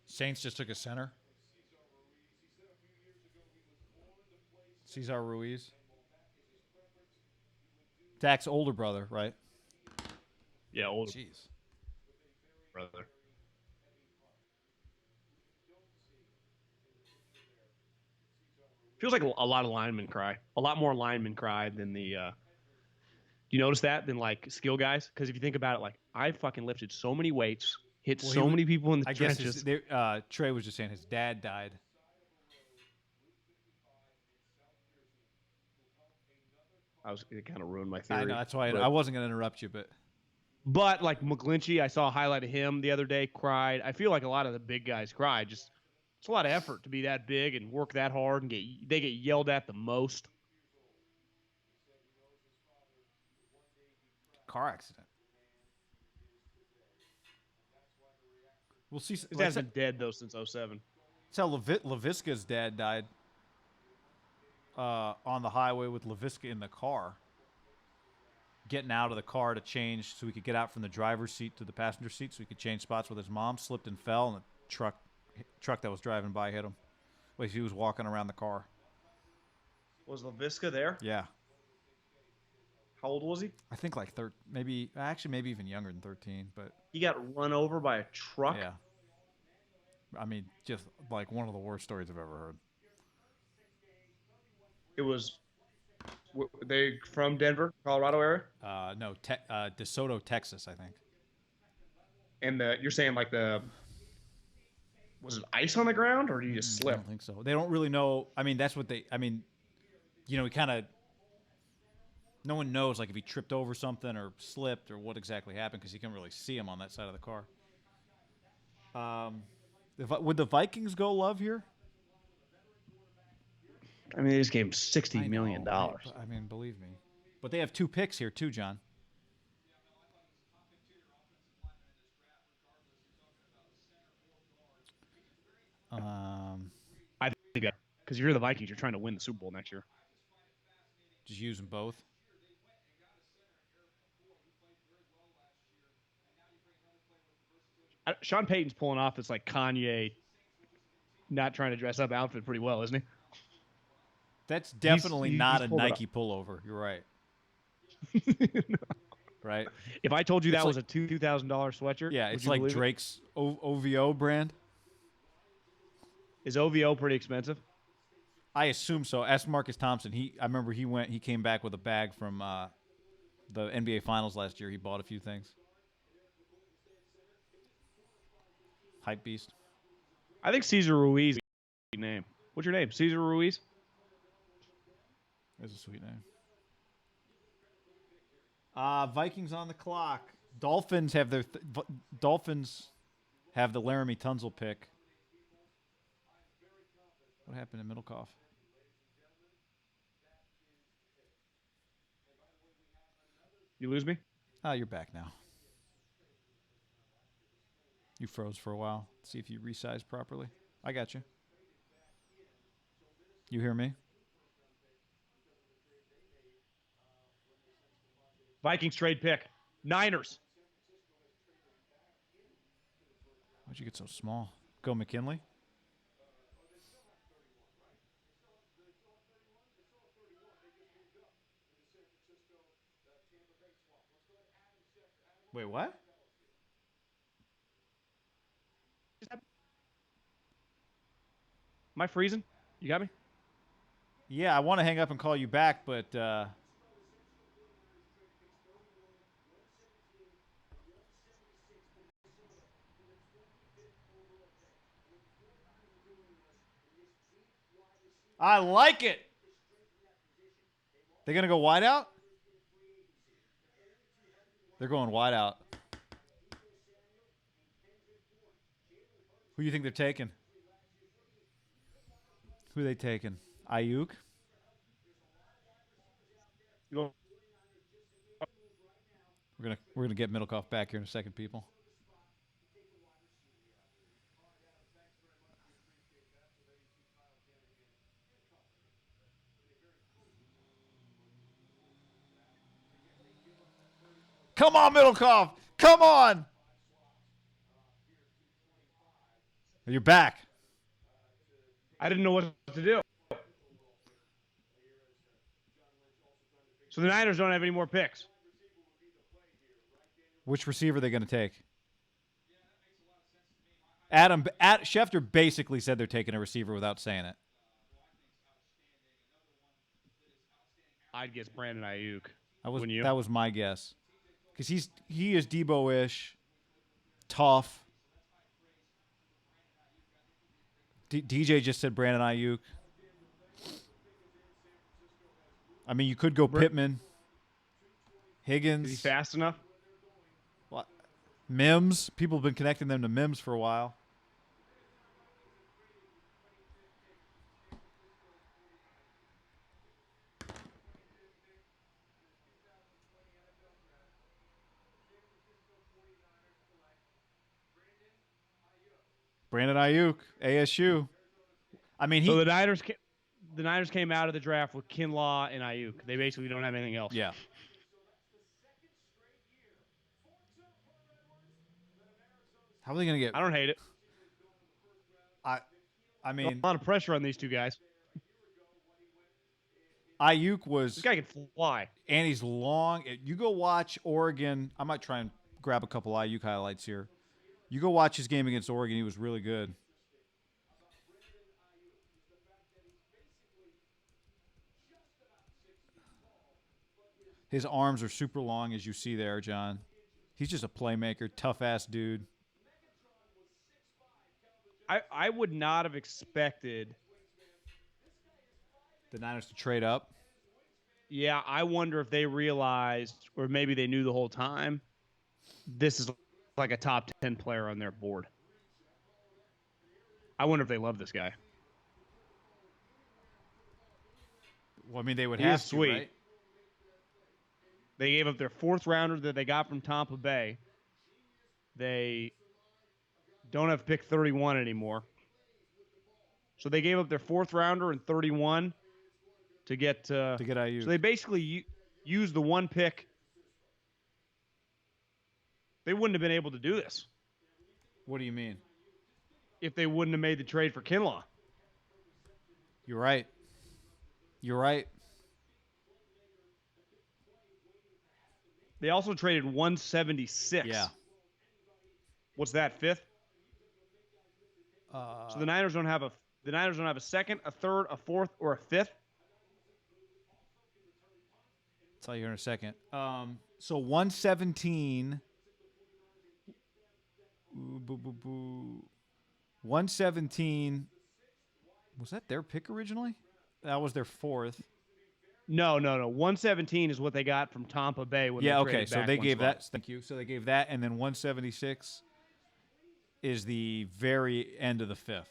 Saints just took a center. Cesar Ruiz. Dak's older brother, right? Yeah, older. Jeez. Brother. Feels like a lot of linemen cry. A lot more linemen cry than the. Do you notice that than like skill guys? Because if you think about it, like I fucking lifted so many weights, hit so many people in the trenches. Trey was just saying his dad died. It kind of ruined my theory. I know, that's why I wasn't going to interrupt you, But like McGlinchey, I saw a highlight of him the other day, cried. I feel like a lot of the big guys cried. Just it's a lot of effort to be that big and work that hard, and they get yelled at the most. car accident. We'll see. His dad's been dead though since 2007. That's how Laviska's dad died. On the highway with Laviska in the car. Getting out of the car to change so he could get out from the driver's seat to the passenger seat so he could change spots with his mom. Slipped and fell, and the truck that was driving by hit him. Well, he was walking around the car. Was Laviska there? Yeah. How old was he? I think like maybe even younger than 13. But he got run over by a truck. Yeah. I mean, just like one of the worst stories I've ever heard. It was. Were they from Denver, Colorado area? No, DeSoto, Texas, I think. And you're saying like was it ice on the ground or did you just slip? I don't think so. They don't really know. I mean, that's what they. I mean, he kind of. No one knows like if he tripped over something or slipped or what exactly happened because you can't really see him on that side of the car. Would the Vikings go Love here? I mean, they just gave him $60 million. I mean, believe me. But they have 2 picks here too, John. I think that because you're the Vikings, you're trying to win the Super Bowl next year. Just use them both. Sean Payton's pulling off this like Kanye, not trying to dress up outfit pretty well, isn't he? That's definitely not a Nike pullover. You're right. No. Right. If I told you that was a $2,000 sweatshirt, yeah, it's like Drake's OVO brand. Is OVO pretty expensive? I assume so. Ask Marcus Thompson. I remember he came back with a bag from the NBA Finals last year. He bought a few things. Hype beast. I think Cesar Ruiz is a name. What's your name? Cesar Ruiz? That's a sweet name. Vikings on the clock. Dolphins have the Laramie Tunsil pick. What happened to Middlekauff? You lose me? Oh, you're back now. You froze for a while. See if you resize properly. I got you. You hear me? Vikings trade pick. Niners. Why'd you get so small? Go McKinley. Wait, what? Am I freezing? You got me? Yeah, I want to hang up and call you back, but I like it. They're going to go wide out? They're going wide out. Who do you think they're taking? Who are they taking? Ayuk? We're gonna get Middlekauff back here in a second, people. Come on, Middlekauff! Come on! You're back. I didn't know what to do. So the Niners don't have any more picks. Which receiver are they going to take? Schefter basically said they're taking a receiver without saying it. I'd guess Brandon Ayuk. That was my guess. Because he is Debo-ish, tough. DJ just said Brandon Ayuk. I mean, you could go Pittman, Higgins. Is he fast enough? What? Mims. People have been connecting them to Mims for a while. Brandon Ayuk, ASU. I mean, so the Niners came out of the draft with Kinlaw and Ayuk. They basically don't have anything else. Yeah. How are they going to get? I don't hate it. I mean, a lot of pressure on these two guys. Ayuk was. This guy can fly, and he's long. You go watch Oregon. I might try and grab a couple Ayuk highlights here. You go watch his game against Oregon. He was really good. His arms are super long, as you see there, John. He's just a playmaker, tough-ass dude. I would not have expected the Niners to trade up. Yeah, I wonder if they realized, or maybe they knew the whole time, this is like a top 10 player on their board. I wonder if they love this guy. Well, I mean, they would He have is to, sweet. right? They gave up their 4th rounder that they got from Tampa Bay. They don't have pick 31 anymore. So they gave up their 4th rounder and 31 to get IU. So they basically used the 1 pick. They wouldn't have been able to do this What do you mean? if they wouldn't have made the trade for Kinlaw. You're right. You're right. They also traded 176. Yeah. What's that, 5th? So the Niners don't have a 2nd, a 3rd, a 4th, or a 5th. I'll tell you in a second. So 117. 117. Was that their pick originally? That was their 4th. No. 117 is what they got from Tampa Bay when Yeah, they okay. traded So back they one gave spot. that. Thank you. So they gave that, and then 176 is the very end of the 5th.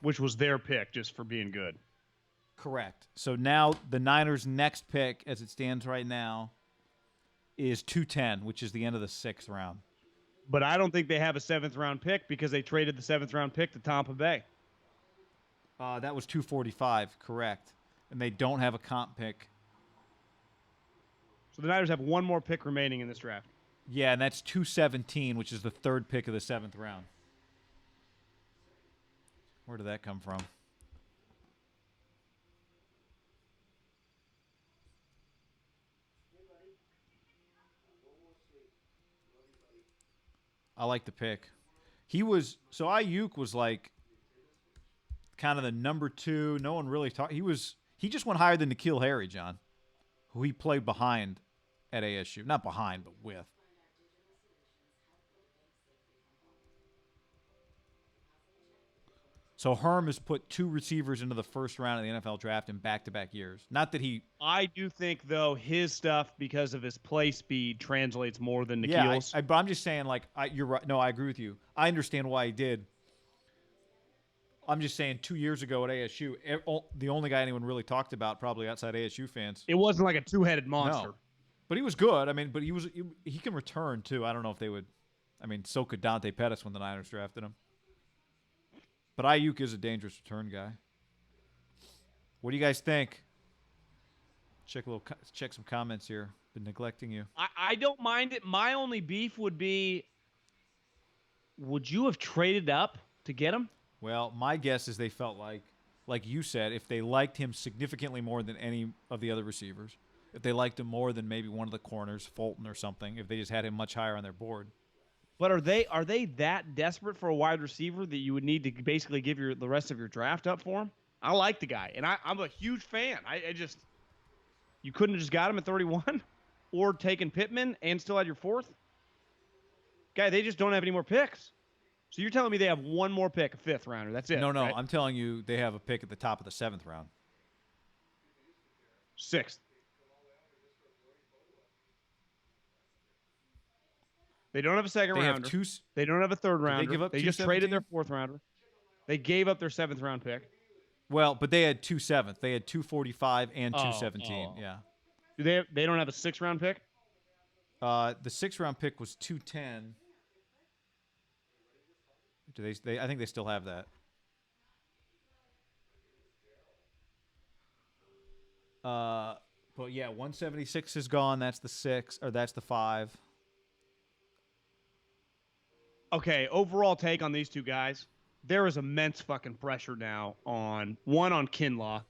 Which was their pick, just for being good. Correct. So now the Niners' next pick, as it stands right now, is 210, which is the end of the 6th round. But I don't think they have a 7th round pick because they traded the 7th round pick to Tampa Bay. That was 245, correct. And they don't have a comp pick. So the Niners have one more pick remaining in this draft. Yeah, and that's 217, which is the 3rd pick of the 7th round. Where did that come from? I like the pick. So Ayuk was like kind of the number 2. No one really talked. He just went higher than N'Keal Harry, John, who he played behind at ASU. Not behind, but with. So Herm has put 2 receivers into the 1st round of the NFL draft in back-to-back years. Not that he... I do think, though, his stuff, because of his play speed, translates more than N'Keal's. Yeah, but I'm just saying, like, you're right. No, I agree with you. I understand why he did. I'm just saying 2 years ago at ASU, the only guy anyone really talked about, probably outside ASU fans. It wasn't like a 2-headed monster. No. But he was good. I mean, but he can return, too. I don't know if they would... I mean, so could Dante Pettis when the Niners drafted him. But Ayuk is a dangerous return guy. What do you guys think? Check some comments here. Been neglecting you. I don't mind it. My only beef would be, would you have traded up to get him? Well, my guess is they felt like you said, if they liked him significantly more than any of the other receivers, if they liked him more than maybe one of the corners, Fulton or something, if they just had him much higher on their board. But are they that desperate for a wide receiver that you would need to basically give the rest of your draft up for him? I like the guy, and I'm a huge fan. You couldn't have just got him at 31 or taken Pittman and still had your 4th? Guy, they just don't have any more picks. So you're telling me they have one more pick, a 5th rounder. That's it. No, right? I'm telling you they have a pick at the top of the 7th round. 6th. They don't have a 2nd rounder. They don't have a 3rd rounder. They just traded their 4th rounder. They gave up their 7th round pick. Well, but they had 2 7th. They had 245 and 217. Yeah. They don't have a 6th round pick? The 6th round pick was 210. Do they? I think they still have that. But yeah, 176 is gone. That's the 6, or that's the 5. Okay, overall take on these two guys. There is immense fucking pressure now on Kinlaw.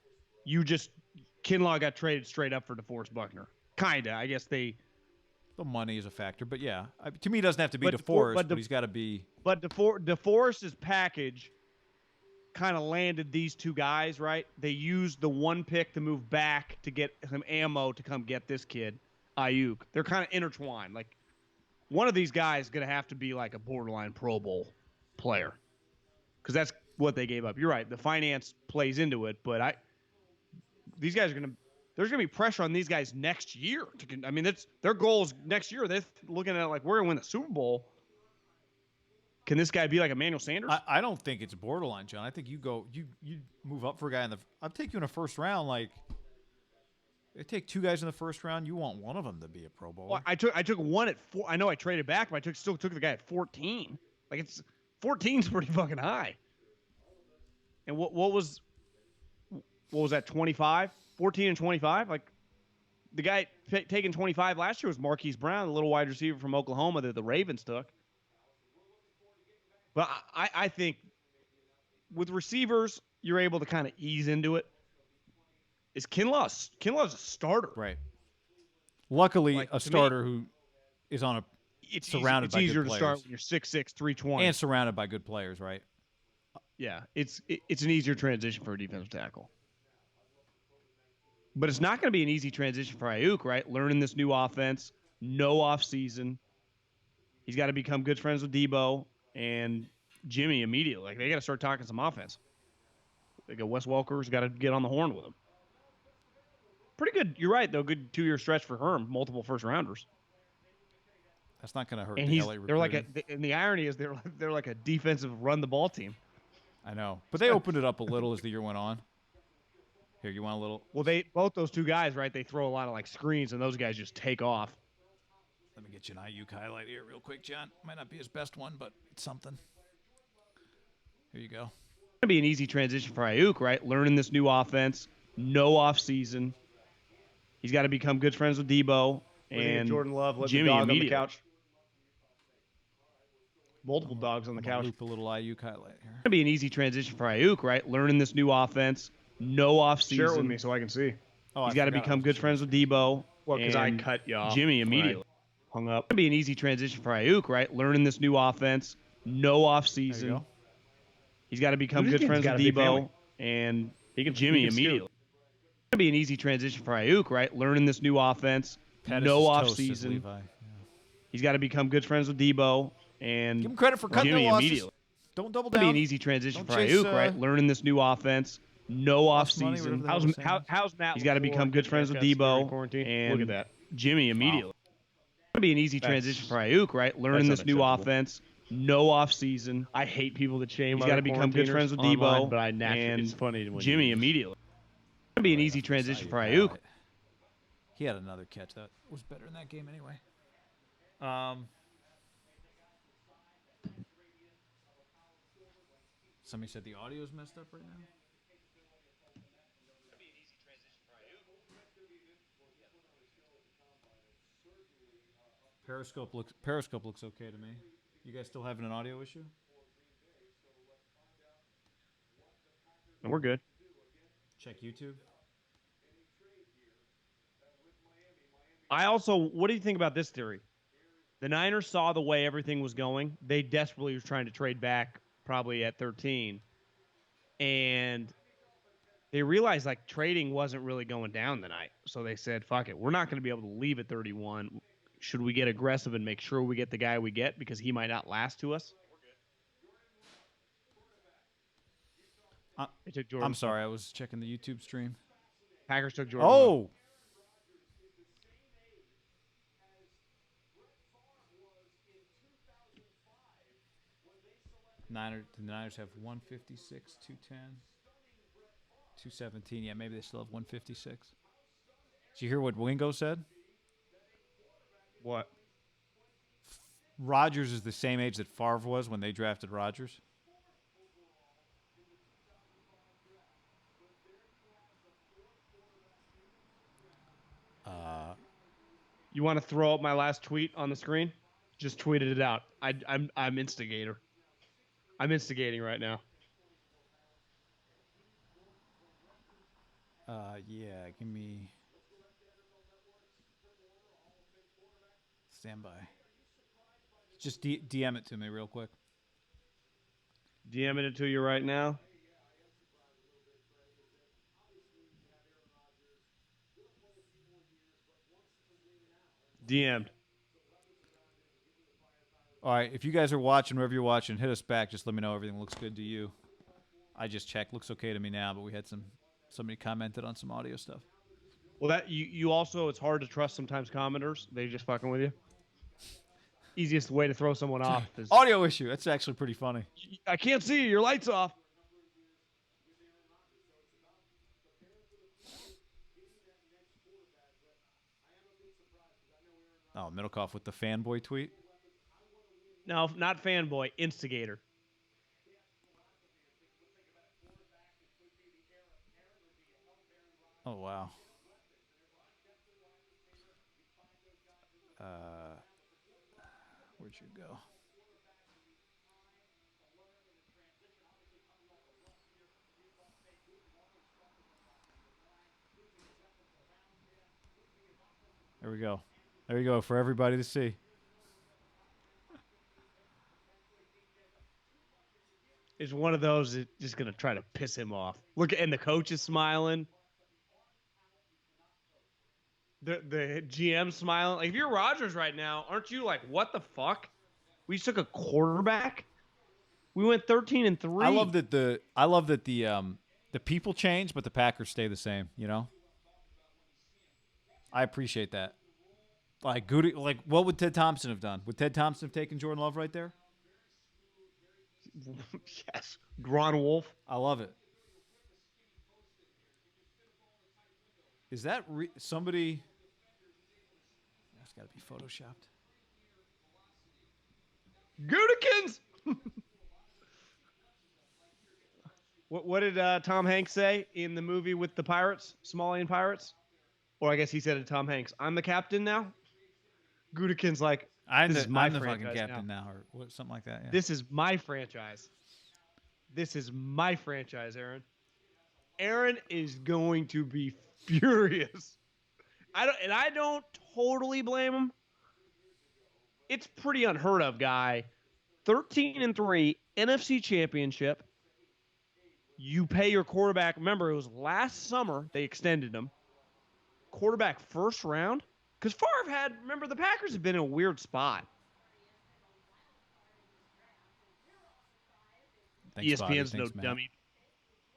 Kinlaw got traded straight up for DeForest Buckner. Kinda. I guess the money is a factor, but yeah. To me, it doesn't have to be DeForest, but he's got to be. But DeForest's package kind of landed these two guys, right? They used the 1 pick to move back to get some ammo to come get this kid, Ayuk. They're kind of intertwined. Like, one of these guys is going to have to be like a borderline Pro Bowl player because that's what they gave up. You're right. The finance plays into it, but these guys are going to – there's going to be pressure on these guys next year. That's their goals next year. They're looking at it like we're going to win the Super Bowl. Can this guy be like Emmanuel Sanders? I don't think it's borderline, John. I think you move up for a guy in the. I'll take you in a first round. Like, they take 2 guys in the first round. You want one of them to be a Pro Bowler. Well, I took one at 4. I know I traded back, but I still took the guy at 14. Like, it's 14's pretty fucking high. And what was that, 25? 14 and 25? Like, the guy taking 25 last year was Marquise Brown, the little wide receiver from Oklahoma that the Ravens took. But I think with receivers, you're able to kind of ease into it. Is Kinlaw's a starter. Right. Luckily, Like, a starter who is on a surrounded by good players. It's easier to start when you're 6'6", 320. And surrounded by good players, right? Yeah, it's an easier transition for a defensive tackle. But it's not going to be an easy transition for Ayuk, right? Learning this new offense, no offseason. He's got to become good friends with Debo and Jimmy immediately. Like, they got to start talking some offense. They go, Wes Welker's got to get on the horn with him. Pretty good. You're right, though. Good 2-year stretch for Herm. Multiple first-rounders. That's not going to hurt And the LA recruiting. and the irony is they're like a defensive run-the-ball team. I know. But they opened it up a little as the year went on. Here, you want a little? Well, both those 2 guys, right, they throw a lot of, like, screens, and those guys just take off. Let me get you an Ayuk highlight here real quick, John. Might not be his best one, but it's something. Here you go. It's going to be an easy transition for Ayuk, right? Learning this new offense, no offseason. He's got to become good friends with Debo and Jordan Love, let Jimmy the dog on the immediately. couch. Multiple dogs on the couch. Loop a little Ayuk highlight here. It's going to be an easy transition for Ayuk, right? Learning this new offense, no offseason. Share it with me so I can see. He's got to become good friends with Debo. Well, because I and cut you off. Jimmy when I immediately. hung up. It's going to be an easy transition for Ayuk, right? Learning this new offense, no offseason. go. He's got to become This good kid's friends got with a big Debo family. and He can Jimmy he can immediately. scoot. It's going to be an easy transition for Ayuk, right? Learning this new offense, Pettis no is toast, says offseason. Levi. Yeah. He's got to become good friends with Debo and Give him credit for cutting Jimmy the losses. immediately. Don't double It's going to down. be an easy transition Don't for chase, Ayuk, right? Learning this new offense, no lost money, offseason. whatever the hell they're saying. How's Matt? He's got to become good friends with Debo Quarantine. and Look at that. Jimmy immediately. It's going to be an easy transition for Ayuk, right? Learning that's this new unacceptable. offense, no offseason. I hate people that shame. He's other got to become good quarantiners friends with online, Debo but I naturally, and it's funny when Jimmy you, immediately. It's going to be an easy transition for Ayuk. He had another catch that was better in that game anyway. Somebody said the audio's messed up right now. Periscope looks okay to me. You guys still having an audio issue? We're good. Check YouTube. What do you think about this theory? The Niners saw the way everything was going. They desperately were trying to trade back probably at 13. And they realized, like, trading wasn't really going down tonight. So they said, fuck it. We're not going to be able to leave at 31. Should we get aggressive and make sure we get the guy we get because he might not last to us? They took Jordan. I'm sorry, I was checking the YouTube stream. Packers took Jordan. Oh! The Niners have 156, 210, 217. Yeah, maybe they still have 156. Did you hear what Wingo said? What? Rodgers is the same age that Favre was when they drafted Rodgers. You want to throw up my last tweet on the screen? Just tweeted it out. I'm instigator. I'm instigating right now. Yeah, give me... Stand by. Just DM it to me real quick. DMing it to you right now. DM'd. All right, if you guys are watching, wherever you're watching, hit us back. Just let me know everything looks good to you. I just checked. Looks okay to me now, but we had somebody commented on some audio stuff. Well, that you also, it's hard to trust sometimes commenters. They just fucking with you. easiest way to throw someone off is Audio issue. That's actually pretty funny. I can't see you. Your light's off. Oh, Middlekauff with the fanboy tweet. No, not fanboy, instigator. Oh, wow. Where'd you go? There we go. There you go for everybody to see. It's one of those that's just going to try to piss him off. Look, and the coach is smiling. The GM smiling. Like, if you're Rodgers right now, aren't you like, what the fuck? We took a quarterback. We went 13-3. I love that the people change, but the Packers stay the same. You know, I appreciate that. Like Goody, like what would Ted Thompson have done? Would Ted Thompson have taken Jordan Love right there? Yes, Ron Wolf. I love it. Is that somebody? That's got to be photoshopped. Goodigans. What did Tom Hanks say in the movie with the Pirates, Somalian Pirates? Or I guess he said to Tom Hanks, "I'm the captain now." Goodigans like, I'm this the, is my I'm the franchise fucking captain now, or what, something like that. Yeah. This is my franchise. This is my franchise, Aaron. Aaron is going to be furious. I don't totally blame him. It's pretty unheard of, guy. 13-3, NFC Championship. You pay your quarterback. Remember, it was last summer they extended him. Quarterback first round. Because Favre remember, the Packers have been in a weird spot. Thanks, ESPN's Bobby. Thanks, no Matt. dummy.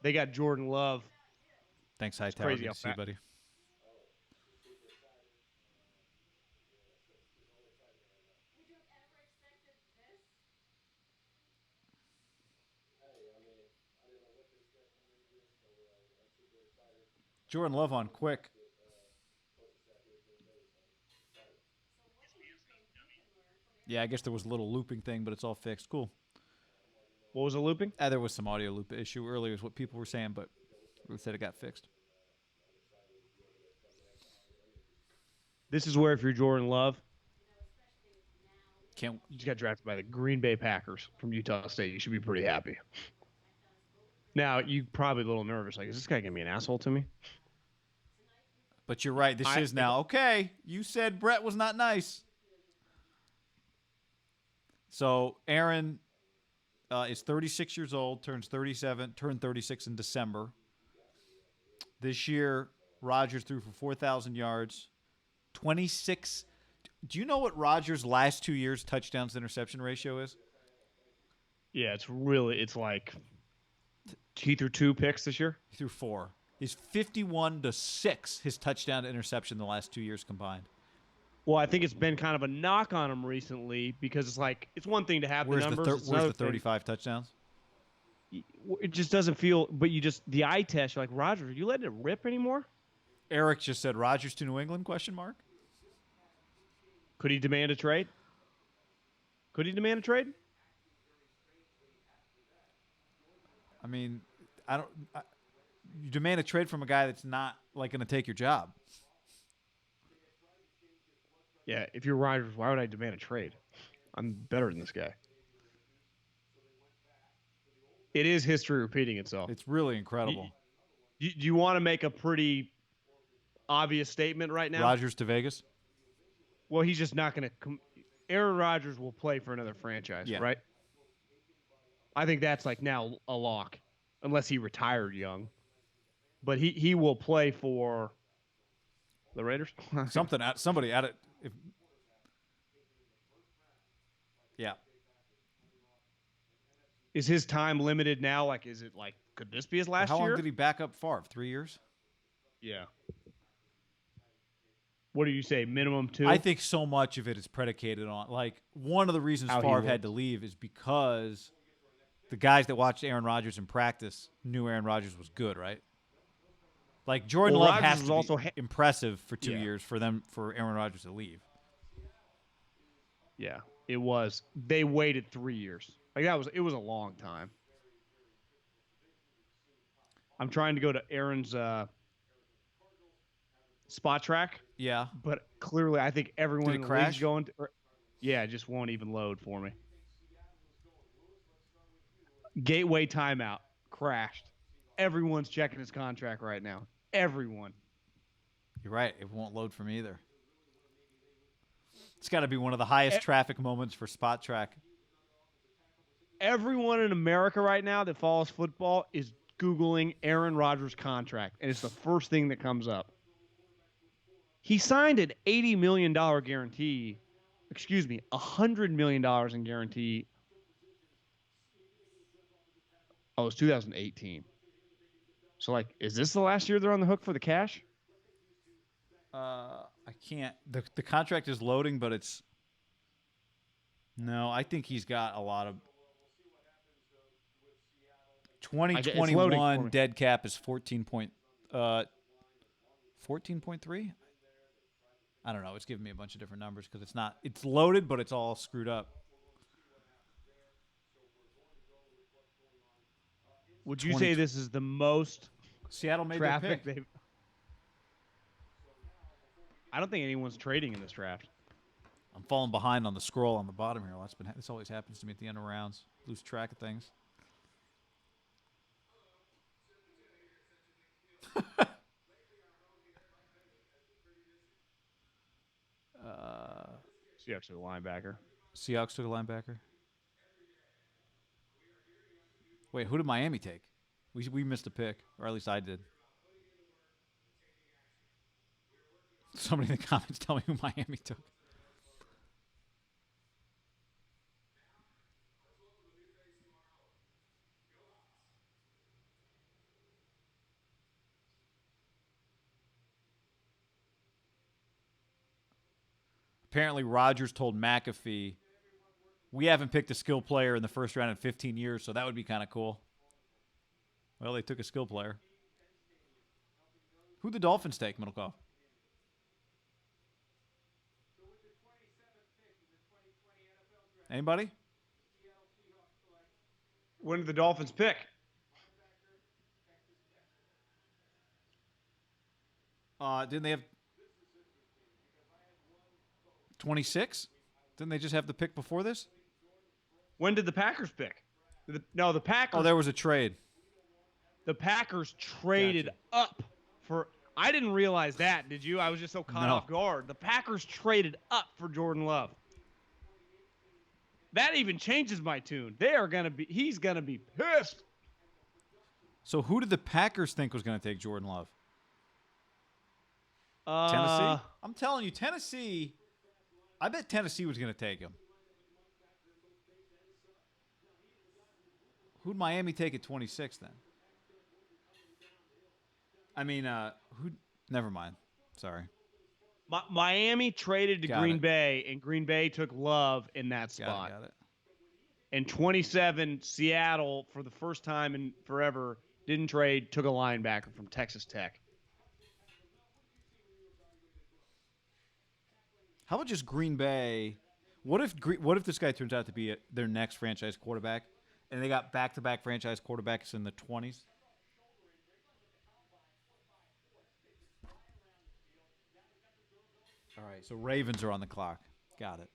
They got Jordan Love. Thanks, Hightower. Good to see you, buddy. Jordan Love on quick. Yeah, I guess there was a little looping thing, but it's all fixed. Cool. What was the looping? There was some audio loop issue earlier is what people were saying, but Ruth said it got fixed. This is where if you're Jordan Love, you just got drafted by the Green Bay Packers from Utah State. You should be pretty happy. Now, you probably a little nervous. Like, is this guy going to be an asshole to me? But you're right. This is now. Okay, you said Brett was not nice. So Aaron is 36 years old, turned 36 in December. This year, Rodgers threw for 4,000 yards, 26. Do you know what Rodgers' last 2 years touchdowns to interception ratio is? Yeah, it's like he threw 2 picks this year. He threw 4. He's 51-6 his touchdown to interception the last 2 years combined. Well, I think it's been kind of a knock on him recently because it's like it's one thing to have the numbers. Where's the 35 touchdowns? It just doesn't feel. But the eye test. You're like, Rodgers, are you letting it rip anymore? Eric just said Rodgers to New England? ? Could he demand a trade? I mean, you demand a trade from a guy that's not like going to take your job. Yeah, if you're Rodgers, why would I demand a trade? I'm better than this guy. It is history repeating itself. It's really incredible. Do you want to make a pretty obvious statement right now? Rodgers to Vegas? Well, he's just not going to Aaron Rodgers will play for another franchise, right? I think that's like now a lock, unless he retired young. But he will play for the Raiders? Somebody at it. Yeah. Is his time limited now? Like, is it like, could this be his last year? How long did he back up Favre? 3 years? Yeah. What do you say? Minimum 2? I think so much of it is predicated on, like, one of the reasons Favre had to leave is because the guys that watched Aaron Rodgers in practice knew Aaron Rodgers was good, right? Like, Jordan Love Rodgers has to also be impressive for 2 years for Aaron Rodgers to leave. Yeah, it was. They waited 3 years. Like it was a long time. I'm trying to go to Aaron's spot track. Yeah. But clearly, I think everyone in the league's crash? going to. Yeah, it just won't even load for me. Gateway timeout. Crashed. Everyone's checking his contract right now. Everyone. You're right. It won't load for me either. It's got to be one of the highest traffic moments for Spot Track. Everyone in America right now that follows football is Googling Aaron Rodgers' contract, and it's the first thing that comes up. He signed an $80 million guarantee. Excuse me, $100 million in guarantee. Oh, it's 2018. So, like, is this the last year they're on the hook for the cash? I can't. The contract is loading, but it's. No, I think he's got a lot of. 2021 dead cap is 14.3. I don't know. It's giving me a bunch of different numbers because it's not. It's loaded, but it's all screwed up. Would you say this is the most Seattle made traffic their pick? I don't think anyone's trading in this draft. I'm falling behind on the scroll on the bottom here. This always happens to me at the end of rounds. Lose track of things. Seahawks took a linebacker. Seahawks took a linebacker. Wait, who did Miami take? We missed a pick, or at least I did. Somebody in the comments tell me who Miami took. Apparently, Rodgers told McAfee, we haven't picked a skill player in the first round in 15 years, so that would be kind of cool. Well, they took a skill player. Who'd the Dolphins take, Middlekauff? Anybody? When did the Dolphins pick? Didn't they have 26? Didn't they just have the pick before this? When did the Packers pick? No, the Packers. Oh, there was a trade. The Packers traded up for. I didn't realize that. Did you? I was just so caught off guard. The Packers traded up for Jordan Love. That even changes my tune. He's gonna be pissed. So who did the Packers think was going to take Jordan Love? Tennessee? I'm telling you, Tennessee. I bet Tennessee was going to take him. Who'd Miami take at 26 then? I mean, who? Never mind. Sorry. Miami traded to Green Bay, and Green Bay took Love in that spot. Got it. And 27, Seattle, for the first time in forever, didn't trade, took a linebacker from Texas Tech. How about just Green Bay? What if this guy turns out to be their next franchise quarterback, and they got back-to-back franchise quarterbacks in the 20s? All right, so Ravens are on the clock. Got it.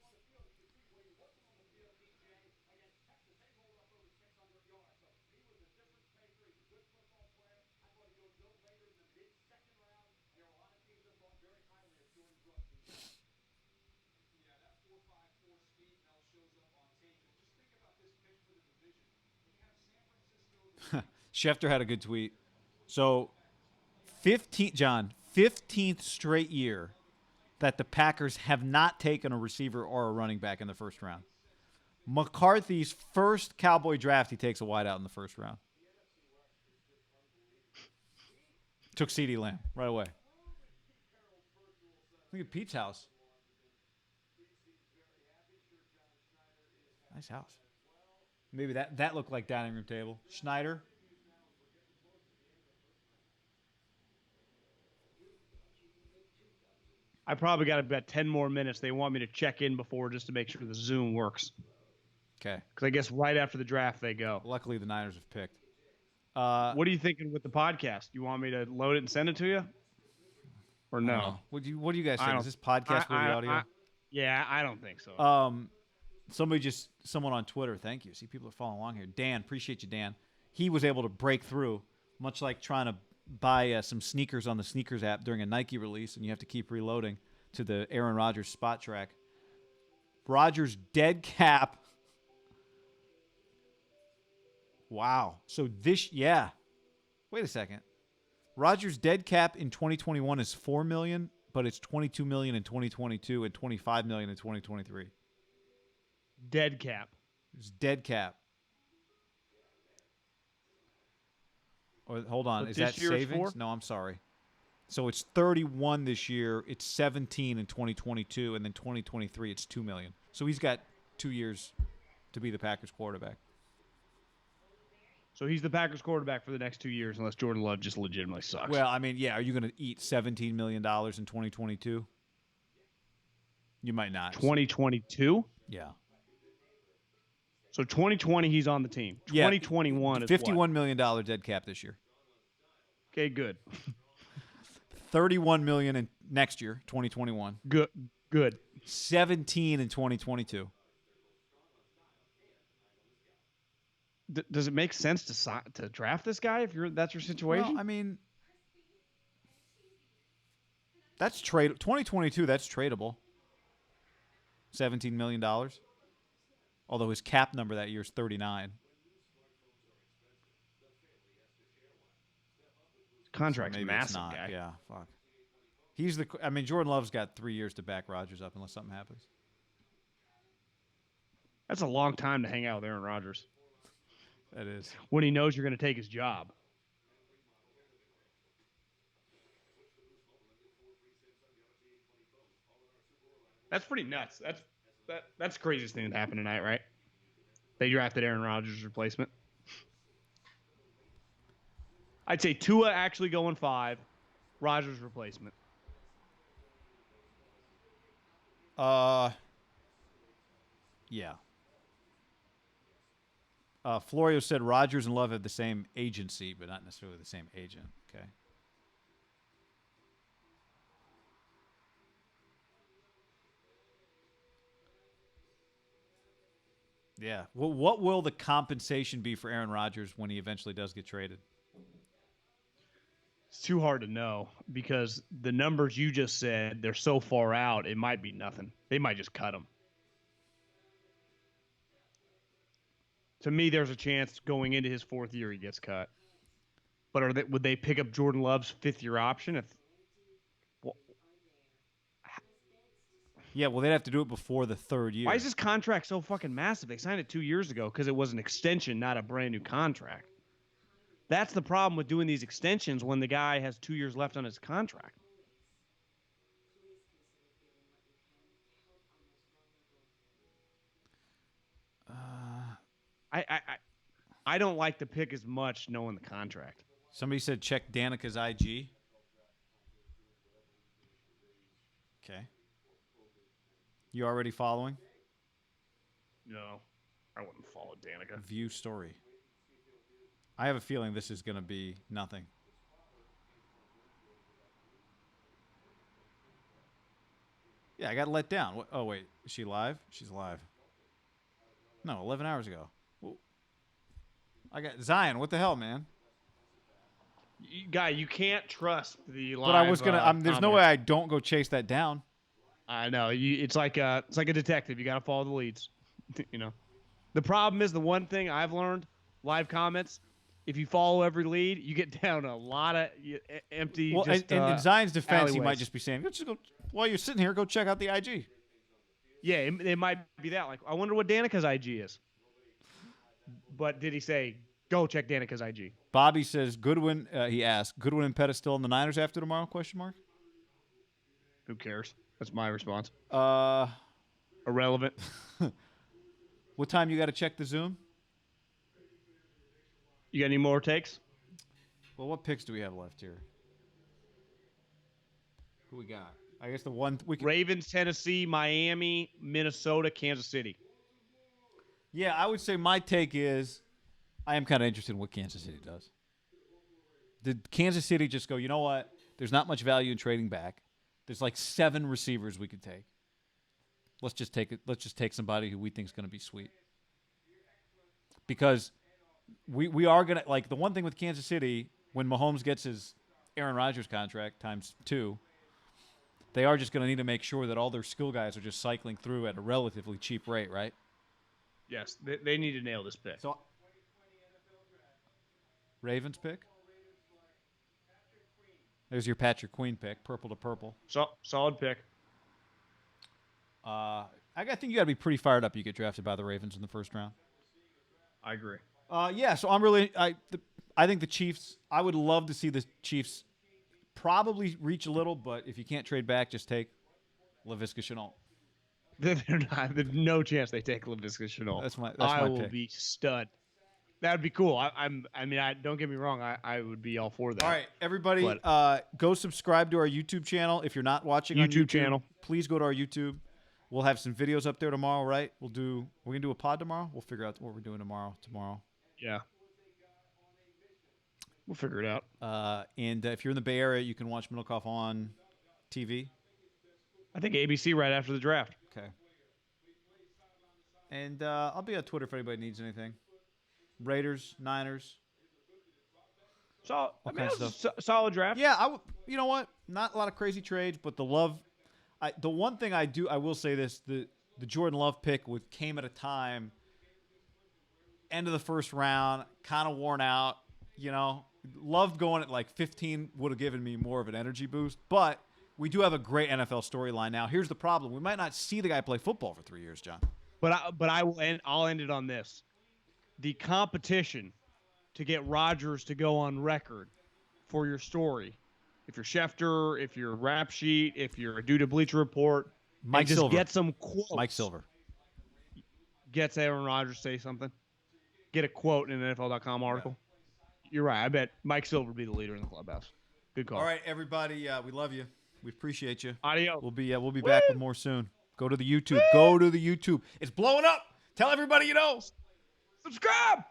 Schefter had a good tweet. So, 15th straight year that the Packers have not taken a receiver or a running back in the first round. McCarthy's first Cowboy draft, he takes a wideout in the first round. Took CeeDee Lamb right away. Look at Pete's house. Nice house. Maybe that looked like dining room table. Schneider. I probably got about 10 more minutes. They want me to check in before just to make sure the Zoom works. Okay. Because I guess right after the draft they go. Luckily, the Niners have picked. What are you thinking with the podcast? You want me to load it and send it to you? Or no? What do you guys think? Is this podcast worthy audio? Yeah, I don't think so. Someone on Twitter, thank you. See, people are following along here. Dan, appreciate you, Dan. He was able to break through, much like trying to buy some sneakers on the sneakers app during a Nike release, and you have to keep reloading to the Aaron Rodgers spot track. Rodgers dead cap. Wow. So wait a second. Rodgers dead cap in 2021 is $4 million, but it's $22 million in 2022 and $25 million in 2023. Dead cap. It's dead cap. Or hold on, is that savings? No, I'm sorry. So it's 31 this year. It's 17 in 2022, and then 2023 it's $2 million. So he's got 2 years to be the Packers quarterback. So he's the Packers quarterback for the next 2 years unless Jordan Love just legitimately sucks. Well, I mean, yeah, are you going to eat $17 million in 2022? You might not. 2022? Yeah. So 2020 he's on the team. 2021 is $51 million dead cap this year. Okay, good. $31 million in next year, 2021. Good. 17 in 2022. Does it make sense to draft this guy if that's your situation? Well, I mean, that's trade 2022. That's tradable. $17 million. Although his cap number that year is 39. Contract's maybe massive, it's not. guy. Yeah, fuck. Jordan Love's got 3 years to back Rodgers up unless something happens. That's a long time to hang out with Aaron Rodgers. That is. When he knows you're going to take his job. That's pretty nuts. That's the craziest thing that happened tonight, right? They drafted Aaron Rodgers' replacement. I'd say Tua actually going 5, Rodgers' replacement. Yeah. Florio said Rodgers and Love have the same agency, but not necessarily the same agent. Okay. Yeah. Well, what will the compensation be for Aaron Rodgers when he eventually does get traded? It's too hard to know because the numbers you just said, they're so far out, it might be nothing. They might just cut him. To me, there's a chance going into his 4th year he gets cut. But would they pick up Jordan Love's 5th-year option? Yeah, well, they'd have to do it before the 3rd year. Why is this contract so fucking massive? They signed it 2 years ago because it was an extension, not a brand new contract. That's the problem with doing these extensions when the guy has 2 years left on his contract. I don't like the pick as much knowing the contract. Somebody said check Danica's IG. Okay. You already following? No, I wouldn't follow Danica. View story. I have a feeling this is going to be nothing. Yeah, I got let down. Oh, wait. Is she live? She's live. No, 11 hours ago. Whoa. I got Zion. What the hell, man? Guy, you can't trust the live. But I was going to there's no way I don't go chase that down. I know. It's like a detective. You got to follow the leads. You know. The problem is the one thing I've learned, live comments, if you follow every lead, you get down a lot of empty. Well, in Zion's defense, alleyways. he might just be saying, just go, while you're sitting here, go check out the IG. Yeah, it might be that. Like, I wonder what Danica's IG is. But did he say, go check Danica's IG? Bobby says, Goodwin, he asked, Goodwin and Pettis still in the Niners after tomorrow, question mark? Who cares? That's my response. Irrelevant. What time you got to check the Zoom? You got any more takes? Well, what picks do we have left here? Who we got? I guess the one we can... Ravens, Tennessee, Miami, Minnesota, Kansas City. Yeah, I would say my take is I am kind of interested in what Kansas City does. Did Kansas City just go, you know what? There's not much value in trading back. There's like 7 receivers we could take. Let's just take it. Let's just take somebody who we think is going to be sweet. Because we are going to, like, the one thing with Kansas City, when Mahomes gets his Aaron Rodgers contract times 2, they are just going to need to make sure that all their skill guys are just cycling through at a relatively cheap rate, right? Yes, they need to nail this pick. So, Ravens pick? There's your Patrick Queen pick, purple to purple. Solid pick. I think you got to be pretty fired up. You get drafted by the Ravens in the first round. I agree. Yeah, so I'm really I think the Chiefs. I would love to see the Chiefs probably reach a little, but if you can't trade back, just take Laviska Shenault. There's no chance they take Laviska Shenault. That's my I will pick. be stud. That would be cool. I mean, don't get me wrong. I would be all for that. All right, everybody, go subscribe to our YouTube channel. If you're not watching on YouTube channel, please go to our YouTube. We'll have some videos up there tomorrow, right? We're gonna do a pod tomorrow. We'll figure out what we're doing tomorrow. Yeah. We'll figure it out. And if you're in the Bay Area, you can watch Middlekauff on TV. I think ABC right after the draft. Okay. And I'll be on Twitter if anybody needs anything. Raiders, Niners. Solid draft. Yeah, you know what? Not a lot of crazy trades, but the love. The one thing I will say this: the Jordan Love pick came at a time, end of the first round, kind of worn out. You know, Love going at like 15 would have given me more of an energy boost, but we do have a great NFL storyline now. Here's the problem: we might not see the guy play football for 3 years, John. But I'll end it on this: the competition to get Rodgers to go on record for your story. If you're Schefter, if you're Rap Sheet, if you're a dude at Bleacher Report, Mike just Silver. Get some quotes. Mike Silver gets Aaron Rodgers to say something. Get a quote in an NFL.com article. Yeah. You're right. I bet Mike Silver would be the leader in the clubhouse. Good call. All right, everybody. We love you. We appreciate you. Adios. We'll be back with more soon. Go to the YouTube. Go to the YouTube. It's blowing up. Tell everybody you know. Subscribe.